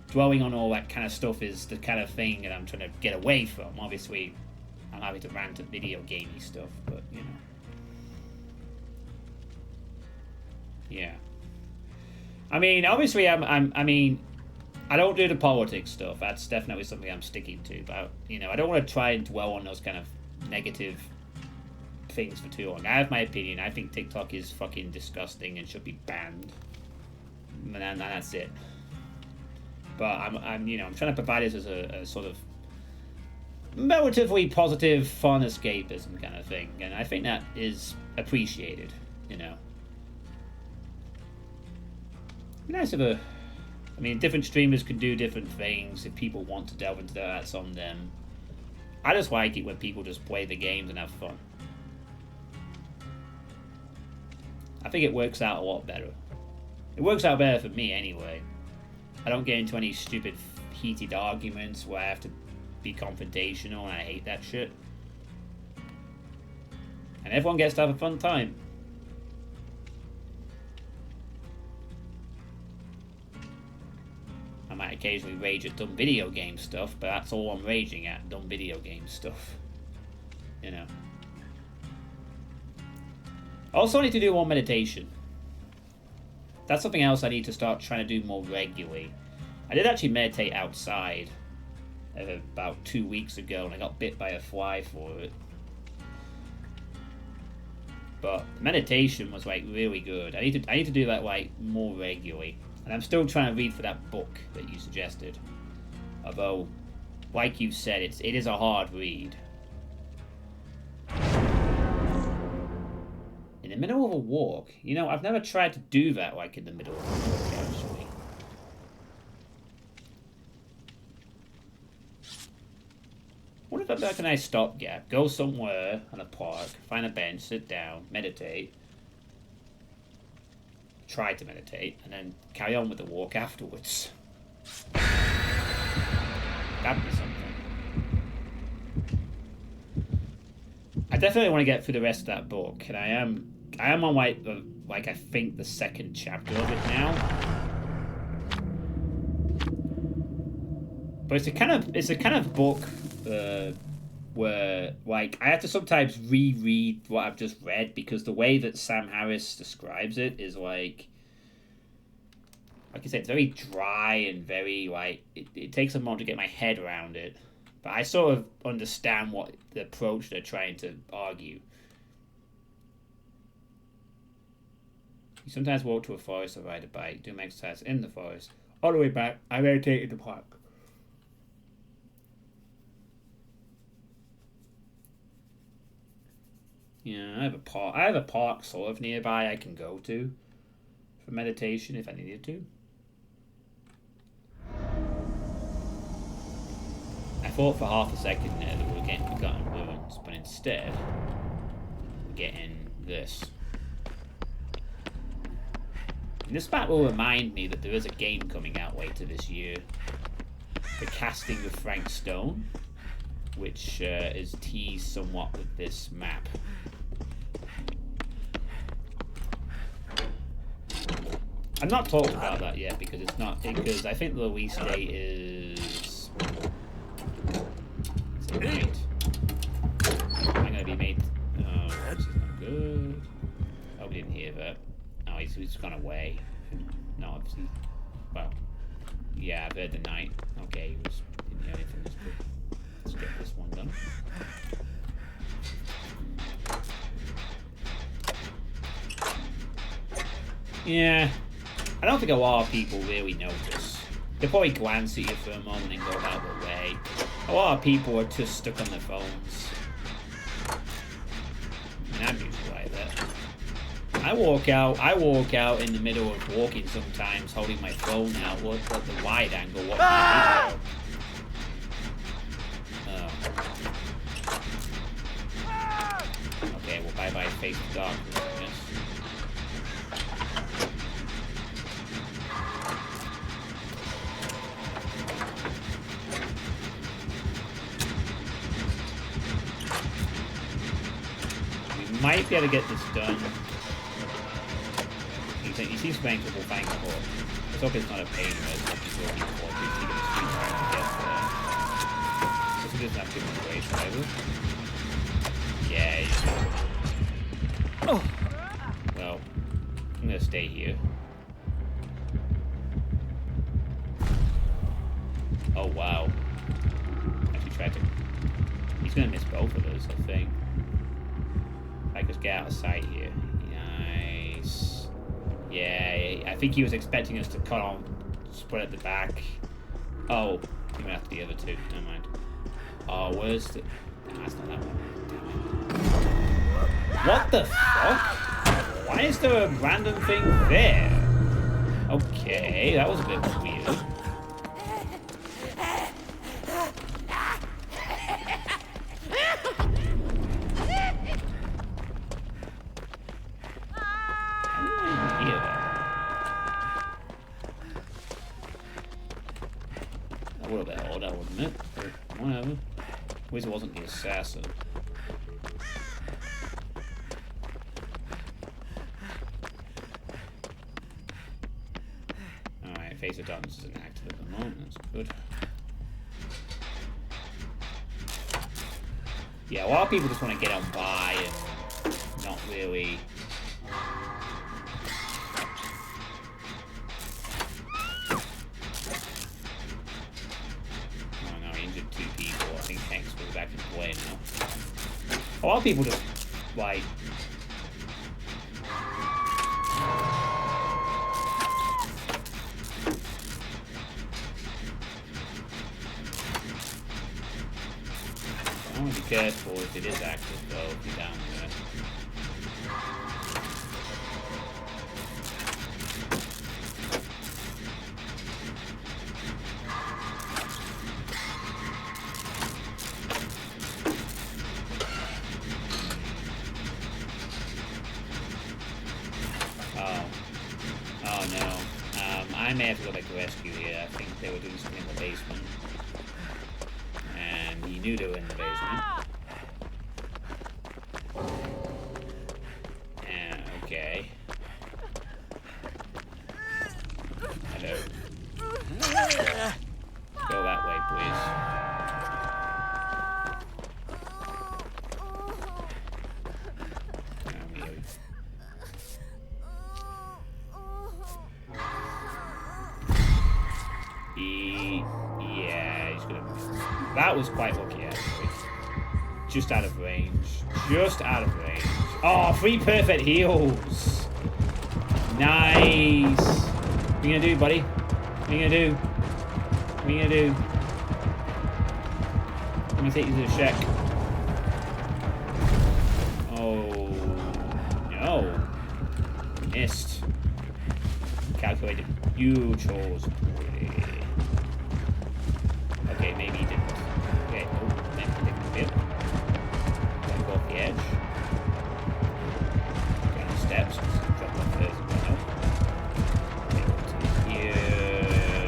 Dwelling on all that kind of stuff is the kind of thing that I'm trying to get away from. Obviously, I'm happy to rant at video gamey stuff, but you know. Yeah. I mean, obviously, I mean, I don't do the politics stuff. That's definitely something I'm sticking to. But I don't want to try and dwell on those kind of negative things for too long. I have my opinion. I think TikTok is fucking disgusting and should be banned. And that's it. But I'm trying to provide this as a sort of relatively positive, fun escapism kind of thing, and I think that is appreciated. Nice of different streamers can do different things. If people want to delve into that, that's on them. I just like it when people just play the games and have fun. I think it works out a lot better. It works out better for me anyway. I don't get into any stupid heated arguments where I have to be confrontational, and I hate that shit. And everyone gets to have a fun time. I might occasionally rage at dumb video game stuff, but that's all I'm raging at, dumb video game stuff. Also, I need to do more meditation. That's something else I need to start trying to do more regularly. I did actually meditate outside about 2 weeks ago, and I got bit by a fly for it. But meditation was really good. I need to do that more regularly. And I'm still trying to read for that book that you suggested. Although, like you said, it is a hard read. In the middle of a walk? I've never tried to do that in the middle of a walk, actually. What if I got a nice stopgap? Go somewhere on a park, find a bench, sit down, meditate. Try to meditate, and then carry on with the walk afterwards. That'd be something. I definitely want to get through the rest of that book, and I am on I think the second chapter of it now. But it's a kind of book where I have to sometimes reread what I've just read, because the way that Sam Harris describes it is like I said, it's very dry and very it takes a moment to get my head around it. But I sort of understand what the approach they're trying to argue. You sometimes walk to a forest or ride a bike, do exercise in the forest. All the way back, I meditate in the park. Yeah, I have a park sort of nearby I can go to for meditation if I needed to. I thought for half a second there that we were getting Forgotten Ruins, but instead we're getting this. And this fact will remind me that there is a game coming out later this year, The Casting of Frank Stone, which is teased somewhat with this map. I'm not talking about that yet because I think the release date is right. I'm gonna be made. Oh, this is not good. Oh, we didn't hear that. Oh, he's gone away. No, obviously. Well, yeah, I've heard the night. Okay, didn't hear anything. That's good. Let's get this one done. Yeah. I don't think a lot of people really notice. They probably glance at you for a moment and go about their way. A lot of people are just stuck on their phones. And I'm usually like that. I walk out in the middle of walking sometimes, holding my phone out, look at the wide angle, watching the video. Okay, well bye-bye face of darkness, I guess. Might be able to get this done. He seems bankable. Let's hope it's not a pain as much as he's looking for. He's taking his sweet time to get there. This doesn't have too much waste either. Yeah. Oh. Well, I'm gonna stay here. wow. Actually tried to... He's going to miss both of us, I think. If I could get out of sight here. Nice. Yeah, I think he was expecting us to cut on, spread at the back. Oh, he went after the other two. Never mind. Oh, where's the... No, that's not that one. What the fuck? Why is there a random thing there? Okay, that was a bit weird. That would have been odd, wouldn't it? But whatever. At least it wasn't the assassin. Alright, Face of Darkness isn't active at the moment, that's good. Yeah, a lot of people just want to get on by and not really... Back in play now. A lot of people just like I want to be careful if it is active though, if you're down there. I may have to go back to rescue here. I think they were doing something in the basement. And he knew they were in the basement. Okay. Hello. Go that way, please. Yeah, he's gonna... That was quite lucky, actually. Just out of range. Just out of range. Oh, 3 perfect heals. Nice. What are you gonna do, buddy? What are you gonna do? What are you gonna do? I'm gonna take you to the shack. Oh, no. Missed. Calculated. Huge holes. Okay, maybe he didn't. Okay, oh, maybe he didn't fit. Gotta go off the edge. Go down the steps. Drop off first. Here.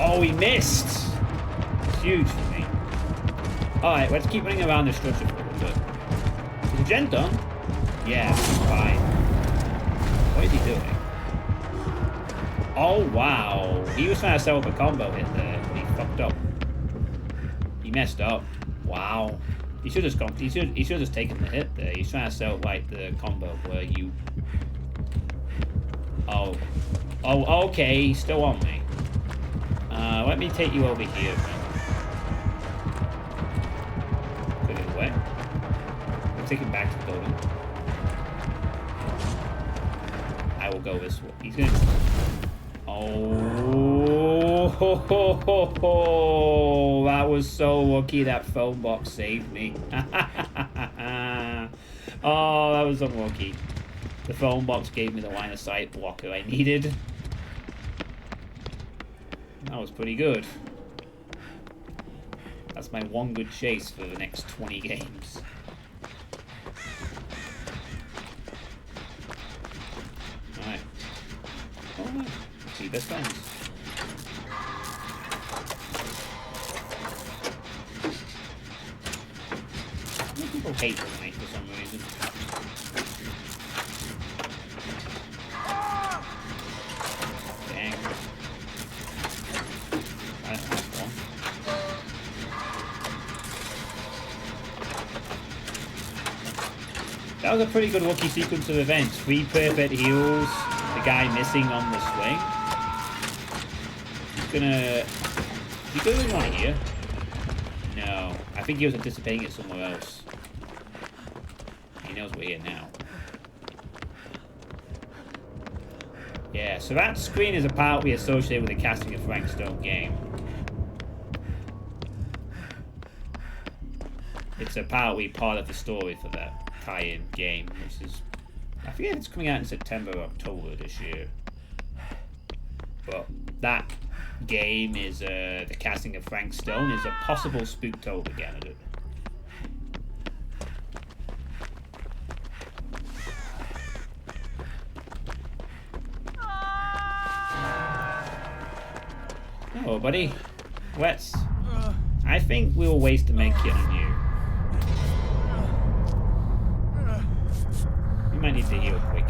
Oh, he missed! It's huge for me. Alright, let's keep running around this structure for a little bit. Is the gen done? Yeah, fine. What is he doing? Oh, wow. He was trying to set up a combo hit there, but he fucked up. He messed up. Wow. He should have gone. He should have just taken the hit there. He's trying to set up like the combo where you... Oh. Oh, okay. He's still on me. Let me take you over here, then. Put it away. I'll take him back to the building. I will go this way. He's gonna... Oh, that was so lucky that phone box saved me. Oh, that was unlucky. The phone box gave me the line of sight blocker I needed. That was pretty good. That's my one good chase for the next 20 games. Alright. Oh no. See, best friends. People hate the knife for some reason. Dang. I don't like one. That was a pretty good lucky sequence of events. 3 perfect heals, the guy missing on the swing. He's gonna Did he go in right here? No. I think he was anticipating it somewhere else. He knows we're here now. Yeah, so that screen is a part we associate with the casting of Frank Stone game. It's a part of the story for that tie-in game, which is, I forget if it's coming out in September or October this year. But that game is the casting of Frank Stone is a possible Spooktober candidate. Oh, buddy. Wets. I think we will waste a med kit on you. You might need to heal quick.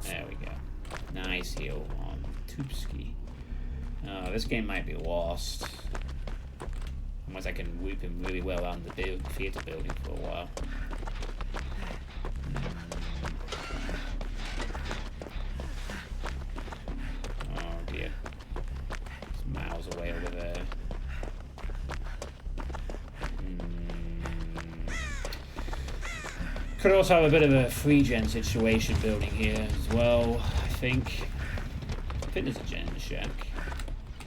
There we go. Nice heal on Tupski. Oh, this game might be lost. Unless I can whoop him really well around the theatre building for a while. Miles away over there. Could also have a bit of a free gen situation building here as well, I think. I think there's a gen in the shack.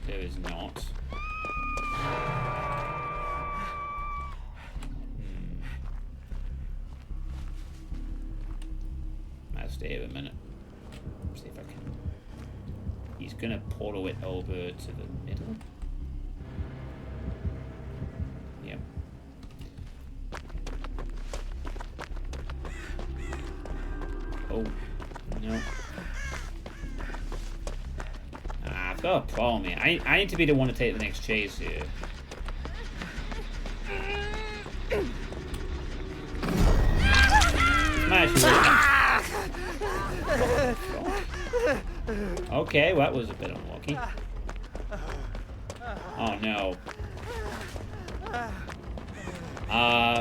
There is not. Might stay here a minute. See if I can. He's gonna portal it over to the middle. Yep. Oh, no. I've got a problem here. I need to be the one to take the next chase here. Okay, well, that was a bit unlucky. Oh no.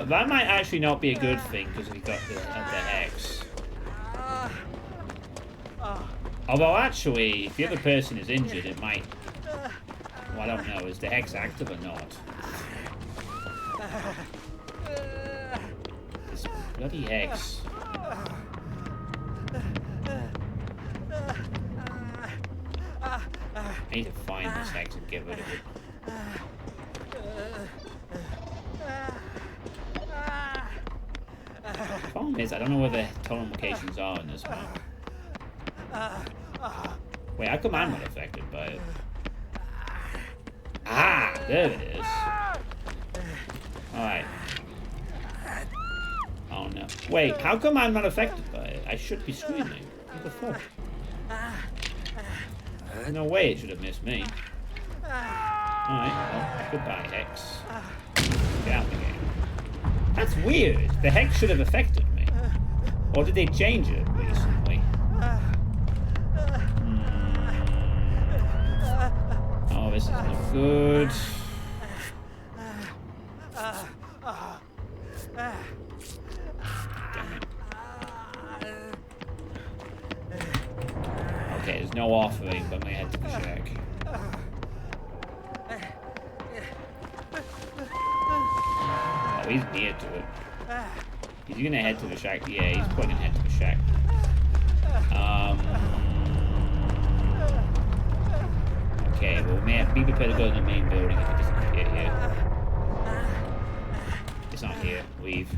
That might actually not be a good thing because we got the hex. Although actually, if the other person is injured, it might. Well, I don't know. Is the hex active or not? This bloody hex. I need to find this hex and get rid of it. The problem is, I don't know where the tunnel locations are in this map. Wait, how come I'm not affected by it? Ah, there it is. Alright. Oh no. Wait, how come I'm not affected by it? I should be screaming. What the fuck? There's no way it should have missed me. Alright, well, goodbye, Hex. Get out of the game. That's weird. The Hex should have affected me. Or did they change it recently? Oh, this is not good. Okay, there's no offering, but I'm gonna head to the shack. Oh, he's near to it. He's gonna head to the shack. Yeah, he's probably gonna head to the shack. Okay, well, be prepared to go to the main building if it doesn't appear here. It's not here. Leave.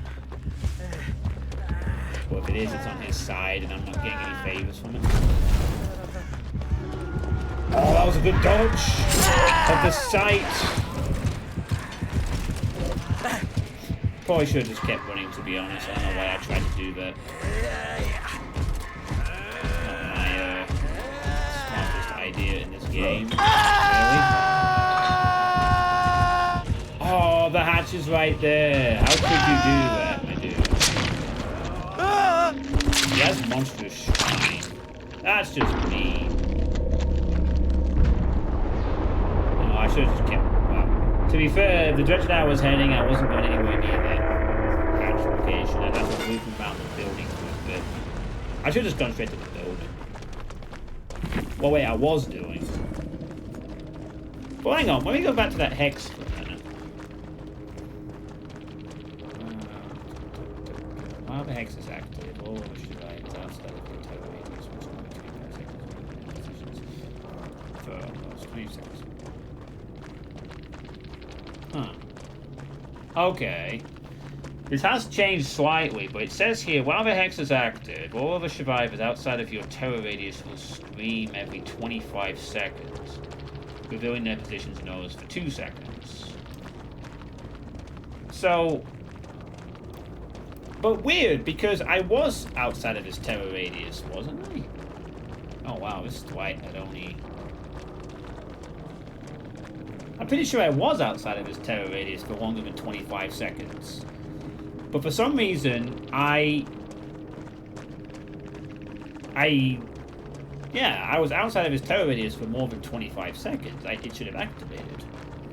Well, if it is, it's on his side, and I'm not getting any favors from it. Oh, that was a good dodge of the sight. Probably should have just kept running, to be honest. I don't know why I tried to do that. Not my smartest idea in this game. Really? Oh, the hatch is right there. How could you do that, my dude? He has monstrous shine. That's just mean. Oh, I should have just kept. Well, to be fair, the direction I was heading, I wasn't going anywhere near that hatch location. I'd have to loop around the building for a bit. I should have just gone straight to the building. Well, wait, I was doing. But hang on, let me go back to that hex for a minute. While the hex is active, all of the Shivites outside of the total radius which is only 25 seconds for almost 20 seconds. Huh. Okay. This has changed slightly, but it says here, while the hex is active, all of the survivors outside of your terror radius will scream every 25 seconds, revealing their positions and orders for 2 seconds. So, but weird, because I was outside of his terror radius, wasn't I? Oh wow, this Dwight had only... I'm pretty sure I was outside of his terror radius for longer than 25 seconds. But for some reason, I was outside of his terror radius for more than 25 seconds. It should have activated.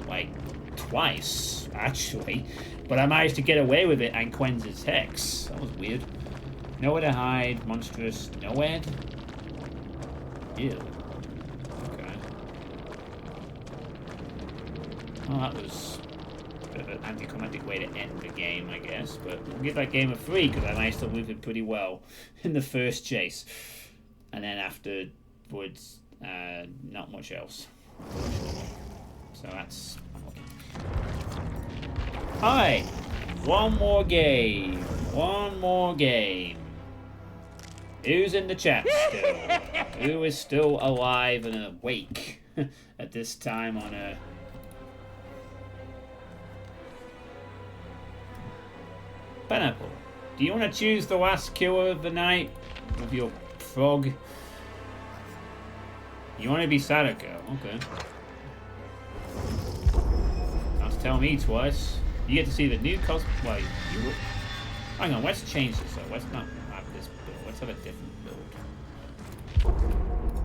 Like, twice, actually. But I managed to get away with it and cleanse his hex. That was weird. Nowhere to hide. Monstrous. Nowhere. Ew. Okay. Well, that was a bit of an anticlimactic way to end the game, I guess. But we'll give that game a 3 because I managed to move it pretty well in the first chase. And then afterwards, not much else. So that's... Alright, one more game. Who's in the chat still? Who is still alive and awake at this time on a... Pineapple, do you want to choose the last killer of the night with your frog? You want to be Sadako? Okay. Tell me twice. You get to see the new cos. Well, you. Hang on. Let's change this though. Let's not have this build. Let's have a different build.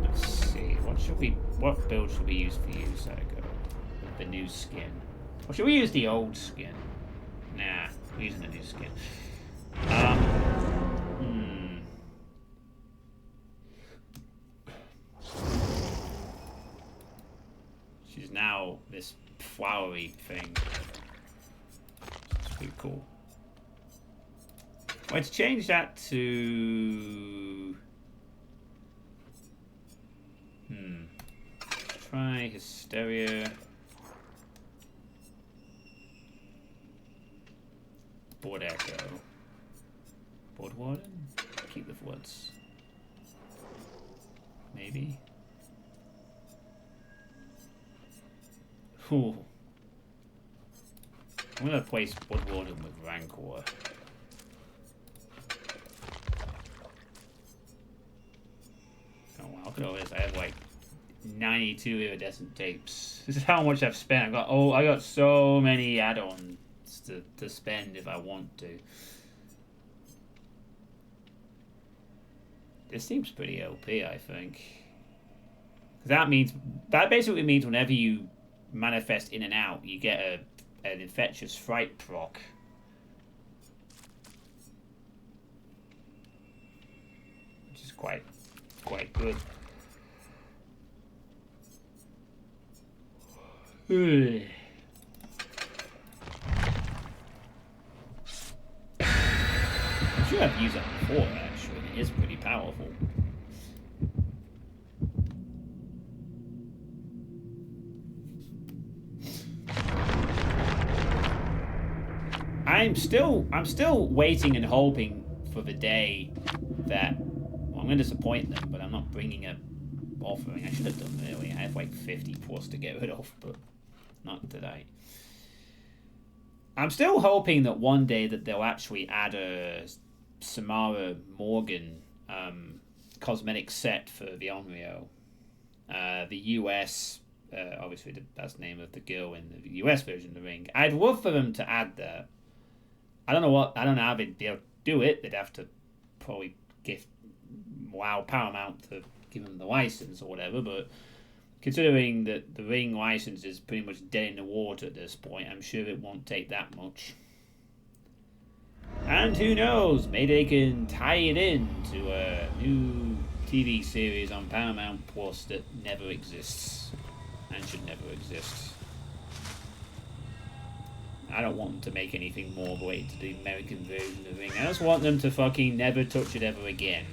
Let's see. What build should we use for you, Sadako? The new skin. Or should we use the old skin? Nah, we're using the new skin. She's now this flowery thing. It's pretty cool. Let's change that to... Try Hysteria. Board Echo. Board Warden? Keep the Woods. Maybe? Ooh. I'm gonna place Board Warden with Rancor. Oh wow, look at all this. I have like 92 iridescent tapes. This is how much I've spent. I got so many add-ons to spend if I want to. This seems pretty OP, I think. That basically means whenever you manifest in and out, you get an infectious fright proc. Which is quite good. I should have used that before, actually. It is pretty powerful. I'm still waiting and hoping for the day that... Well, I'm going to disappoint them, but I'm not bringing a offering. I should have done really. I have like 50 plus to get rid of, but not today. I'm still hoping that one day that they'll actually add a Samara Morgan cosmetic set for the Onryo. The US, obviously that's the name of the girl in the US version of the ring. I'd love for them to add that. I don't know how they'd be able to do it. They'd have to probably gift Paramount to give them the license or whatever, but considering that the ring license is pretty much dead in the water at this point, I'm sure it won't take that much. And who knows, maybe they can tie it in to a new TV series on Paramount Plus that never exists and should never exist. I don't want them to make anything more related to the American version of the Ring. I just want them to fucking never touch it ever again.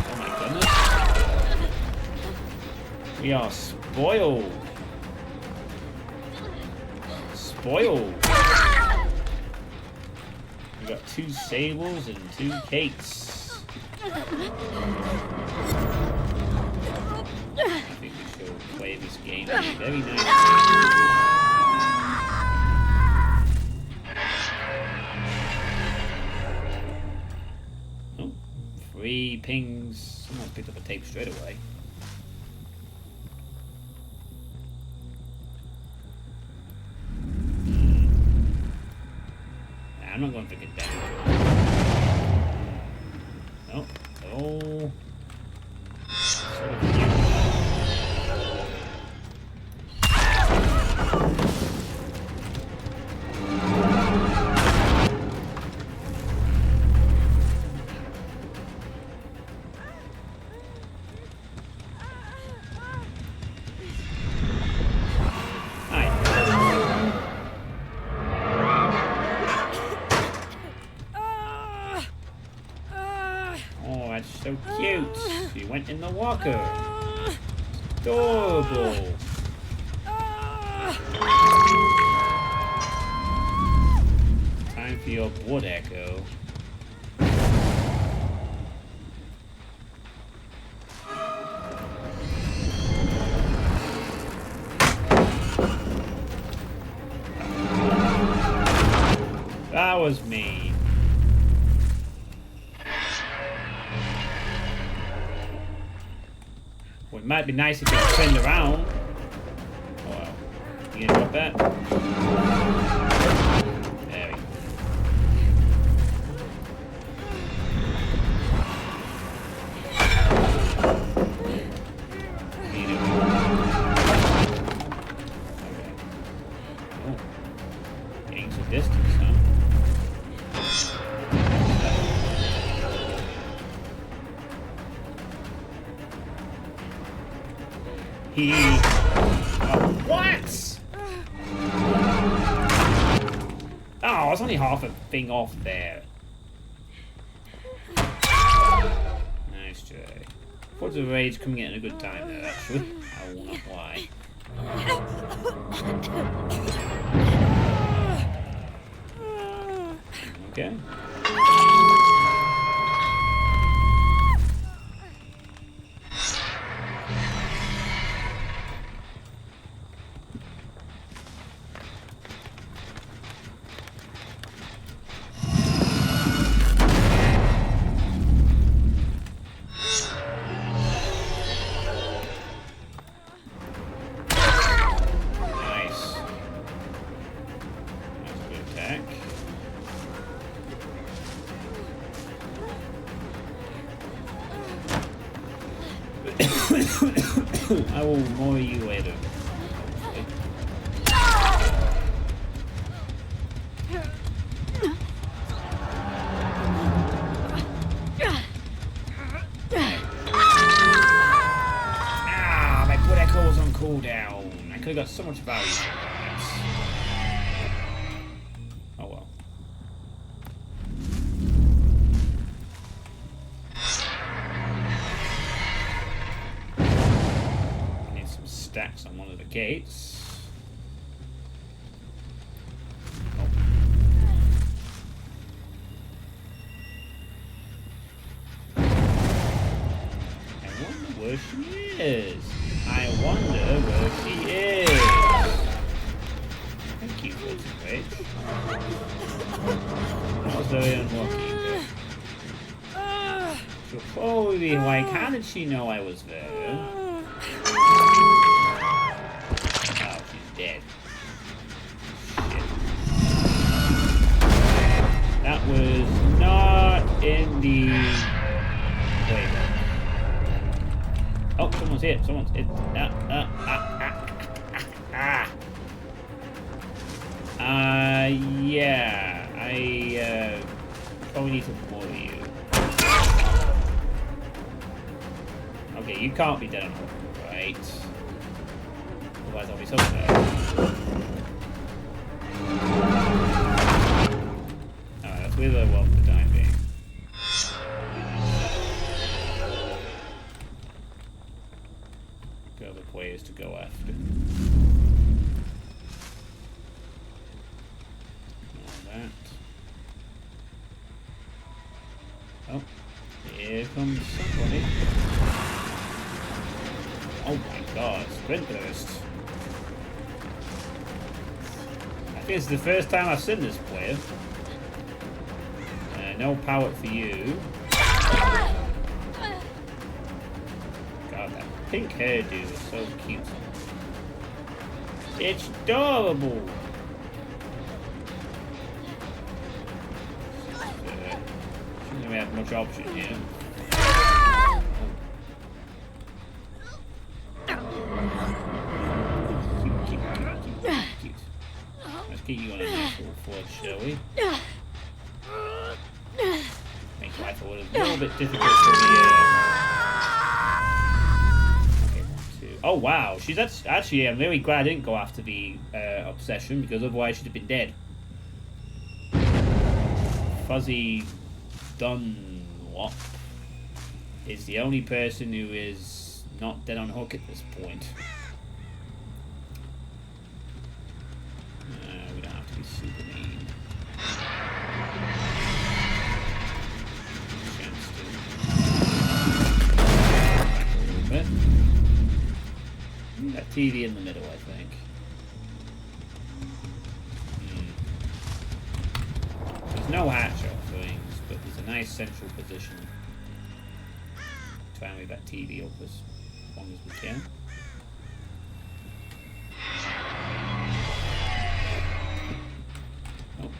Oh my goodness. We are spoiled. Spoiled. We got 2 Sables and 2 Kates. I think we should play this game very nicely. Oh, 3 pings. Someone picked up a tape straight away. I'm not going to get that. Nope. Oh. Sort of cute. So cute. She went in the walker. Adorable. Time for your blood echo. That was me. Well, it might be nice if it turned around. Oh well. You gonna drop that? There we go. Okay. Oh. Getting some distance, huh? What? Oh, it's only half a thing off there. Nice try. Thought the rage coming in at a good time there, actually. I will not lie. Okay. I will more you later. Ah, my blood echo was on cooldown. I could have got so much value from that. Oh well. Stacks on one of the gates. Oh. I wonder where she is. I wonder where she is. Thank you, Suitepee. That was very unlucky. She'll probably be like, how did she know I was there? Dead. Shit. That was not in the playbook. Oh, someone's hit. Someone's hit. Yeah. I probably need to blow you. Okay, you can't be dead on hook, right? Otherwise I'll be so sad. Alright, let's leave her well for the time being. Got other players to go after. All that. Oh, here comes somebody. Oh my god, sprint burst. I think it's the first time I've seen this player. No power for you. God, that pink hairdo is so cute. It's adorable. Shouldn't really have much option here. Cute. Let's get you on a nice little flood, shall we? Make life a little bit difficult for the. Okay, 1, 2. Oh wow, she's actually. I'm really glad I didn't go after the obsession because otherwise she'd have been dead. Fuzzy Dunlop is the only person who is not dead on hook at this point. We don't have to be super mean. Chance to back a little bit. That TV in the middle, I think. There's no hatch or things, but there's a nice central position. Try and leave that TV up as long as we can. Oh.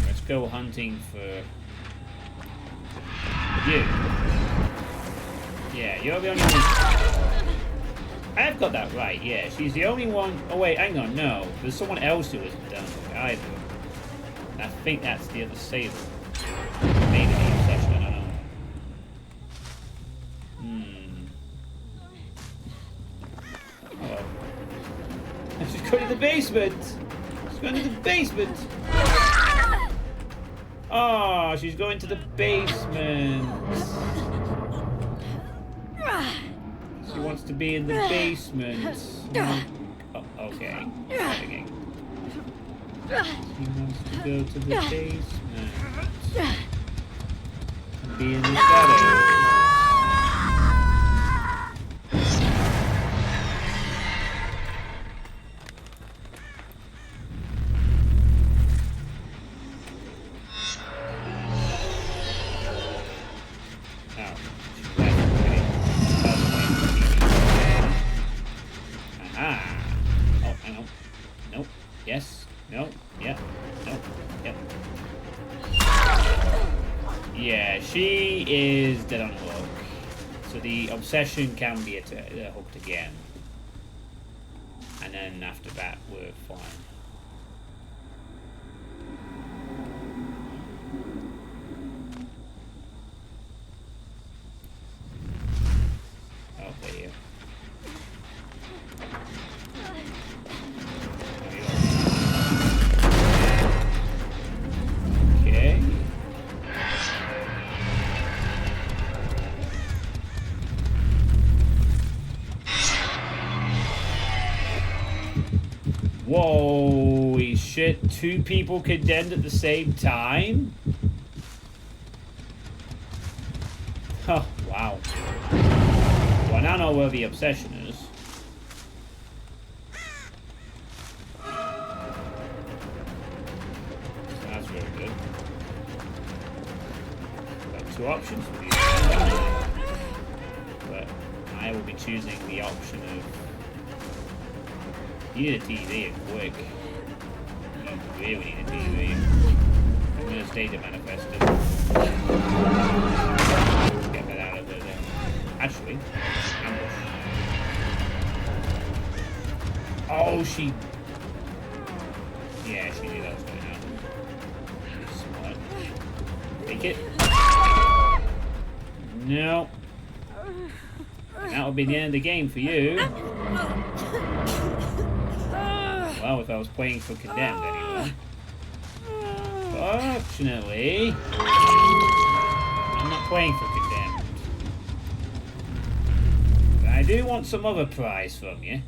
Let's go hunting for you. Yeah, you're the only one. I've got that right, yeah. She's the only one. Oh, wait, hang on, no. There's someone else who isn't done either. And I think that's the other sailor. Maybe the obsession, I don't know. Hello. She's going to the basement! She's going to the basement! Oh, she's going to the basement! She wants to be in the basement. Oh, okay. She wants to go to the basement. And be in the shadows. Yes. No. Yep. No. Yep. Yeah, she is dead on hook. So the obsession can be hooked again. And then after that, we're fine. Oh, there you go. Whoa, holy shit, 2 people condemned at the same time? Oh, wow. Well, I now know where the obsession is. So that's very good. Got 2 options for you. But I will be choosing the option of... You need a TV, quick. You really need a TV. I'm gonna stay to manifest it. Get that out of there then. Actually, ambush. Oh, she... Yeah, she knew that was going to happen. make it. No. And that'll be the end of the game for you. Well, if I was playing for Condemned anyway. Fortunately, I'm not playing for Condemned. But I do want some other prize from you.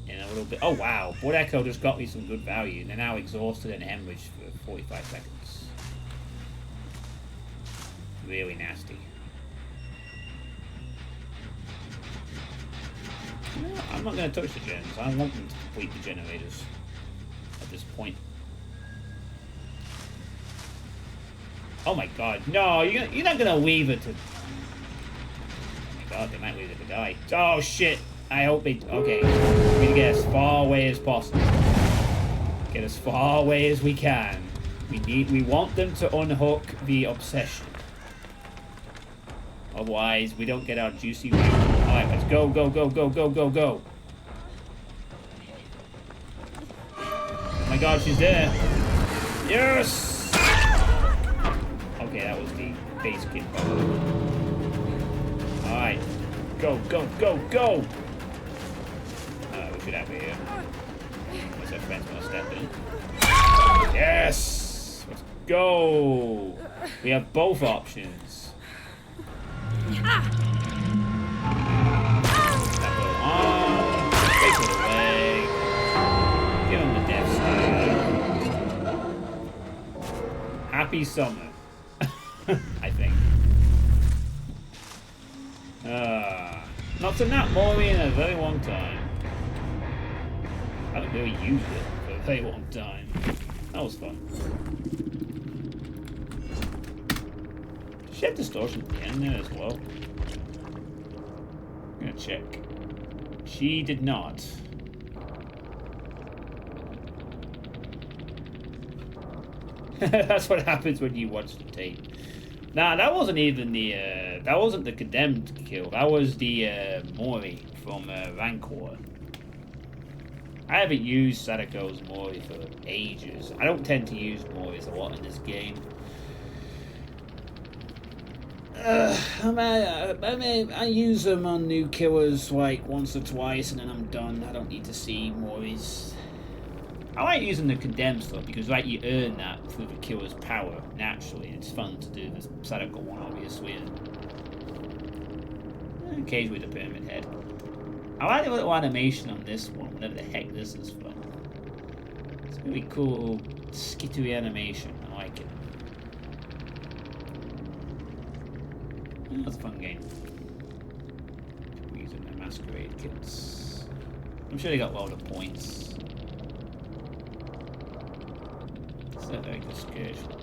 In a little bit. Oh wow, Blood Echo just got me some good value. They're now exhausted and hemorrhaged for 45 seconds. Really nasty. No, I'm not going to touch the gens. I want them to complete the generators at this point. Oh my god, no, you're not going to leave it to... Oh my god, they might leave it to die. Oh shit, I hope they... Okay, we're going to get as far away as possible. Get as far away as we can. We want them to unhook the obsession. Otherwise, we don't get our juicy... Alright, let's go, go, go, go, go, go, go. Oh my god, she's there. Yes! Okay, that was the base kit. Alright. Go, go, go, go! We should have here. Unless our friends want to step in. Yes! Let's go! We have both options. Take it away. Give him the death star. Happy summer. I think. Not seen that Mori in a very long time. I haven't really used it for a very long time. That was fun. She had distortion at the end there as well. I'm gonna check. She did not. That's what happens when you watch the tape. Nah, that wasn't even the that wasn't the Condemned kill. That was the Mori from Rancor. I haven't used Sadako's Mori for ages. I don't tend to use Moris a lot in this game. I use them on new killers like once or twice and then I'm done. I don't need to see Moris. I like using the Condemned stuff because like you earn that through the killer's power naturally. It's fun to do the Sadako one obviously and occasionally the Pyramid Head. I like the little animation on this one, whatever the heck this is from. It's a really cool skittery animation. I like it. That's a fun game. Using their masquerade kits. I'm sure they got a lot of points. It's a very good scourge look.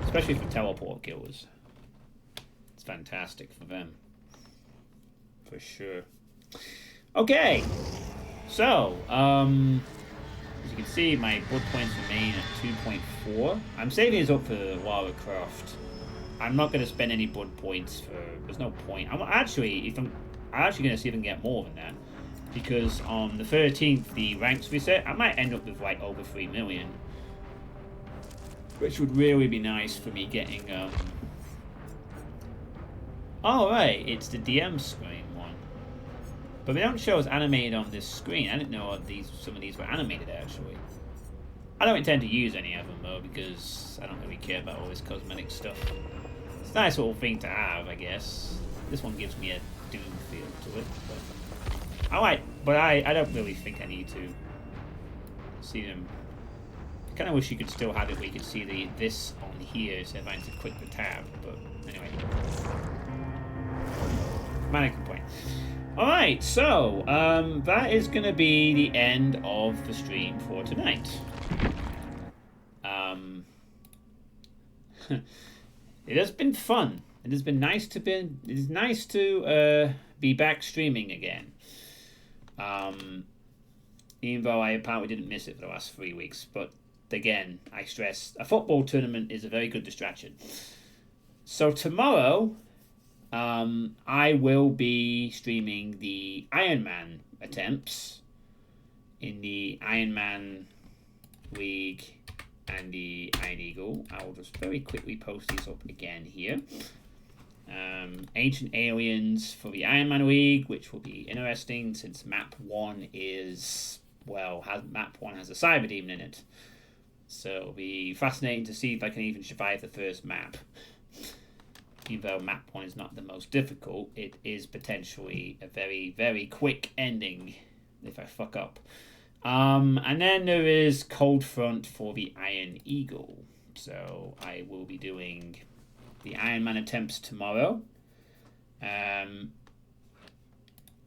Especially for teleport killers. It's fantastic for them. For sure. Okay. So, as you can see, my blood points remain at 2.4. I'm saving this up for Lara Croft. I'm not going to spend any blood points for... There's no point. I'm actually going to see if I can get more than that. Because on the 13th, the ranks reset, I might end up with like over 3 million. Which would really be nice for me getting... Oh, right. It's the DM screen one. But they don't show us animated on this screen. I didn't know some of these were animated, actually. I don't intend to use any of them, though, because I don't really care about all this cosmetic stuff. It's a nice little thing to have, I guess. This one gives me a Doom feel to it. But I don't really think I need to see them. I kind of wish you could still have it where you could see this on here instead of having to click the tab. But anyway. Minor complaint. Alright, so that is going to be the end of the stream for tonight. It has been fun. It has been nice to be. It is nice to be back streaming again. Even though I apparently didn't miss it for the last 3 weeks, but again, I stress a football tournament is a very good distraction. So tomorrow, I will be streaming the Iron Man attempts in the Iron Man League and the Iron Eagle. I will just very quickly post these up again here. Ancient Aliens for the Iron Man League, which will be interesting since map 1 is, well, map 1 has a Cyber Demon in it. So it'll be fascinating to see if I can even survive the first map. Even though map 1 is not the most difficult, it is potentially a very, very quick ending if I fuck up. And then there is Cold Front for the Iron Eagle. So I will be doing the Iron Man attempts tomorrow.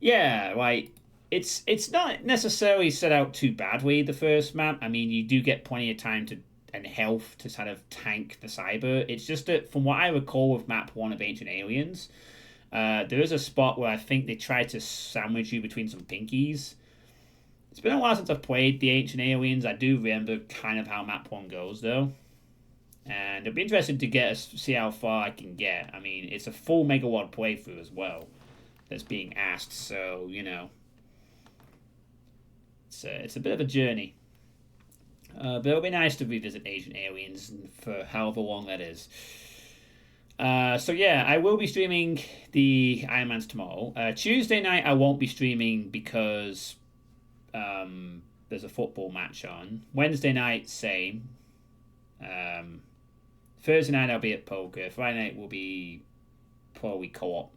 Yeah, like it's not necessarily set out too badly, the first map. I mean, you do get plenty of time to and health to kind of tank the cyber. It's just that from what I recall of map 1 of Ancient Aliens, there is a spot where I think they tried to sandwich you between some pinkies. It's been a while since I've played the Ancient Aliens. I do remember kind of how map 1 goes though. And it'll be interesting to see how far I can get. I mean, it's a full megawatt playthrough as well that's being asked, so, you know, it's a bit of a journey. But it'll be nice to revisit Ancient Aliens for however long that is. So yeah, I will be streaming the Iron Mans tomorrow. Tuesday night I won't be streaming because there's a football match on. Wednesday night, same. Thursday night I'll be at poker. Friday night will be probably co-op.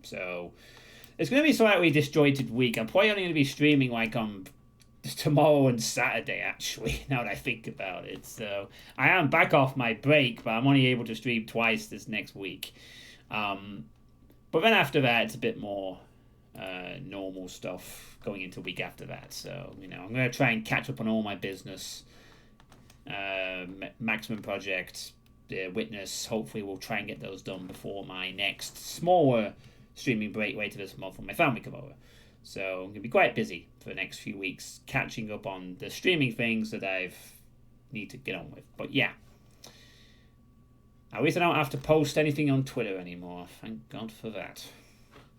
So it's going to be a slightly disjointed week. I'm probably only going to be streaming like on tomorrow and Saturday, actually, now that I think about it. So I am back off my break, but I'm only able to stream twice this next week. But then after that, it's a bit more normal stuff going into the week after that. So, you know, I'm going to try and catch up on all my business. Maximum projects, Witness, hopefully we'll try and get those done before my next smaller streaming break later this month when my family come over. So I'm going to be quite busy for the next few weeks catching up on the streaming things that I've need to get on with. But yeah, at least I don't have to post anything on Twitter anymore. Thank God for that.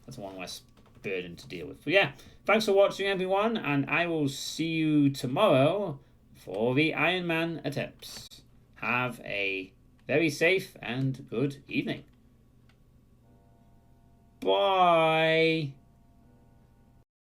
That's one less burden to deal with. But yeah, thanks for watching everyone, and I will see you tomorrow for the Iron Man attempts. Have a very safe and good evening. Bye.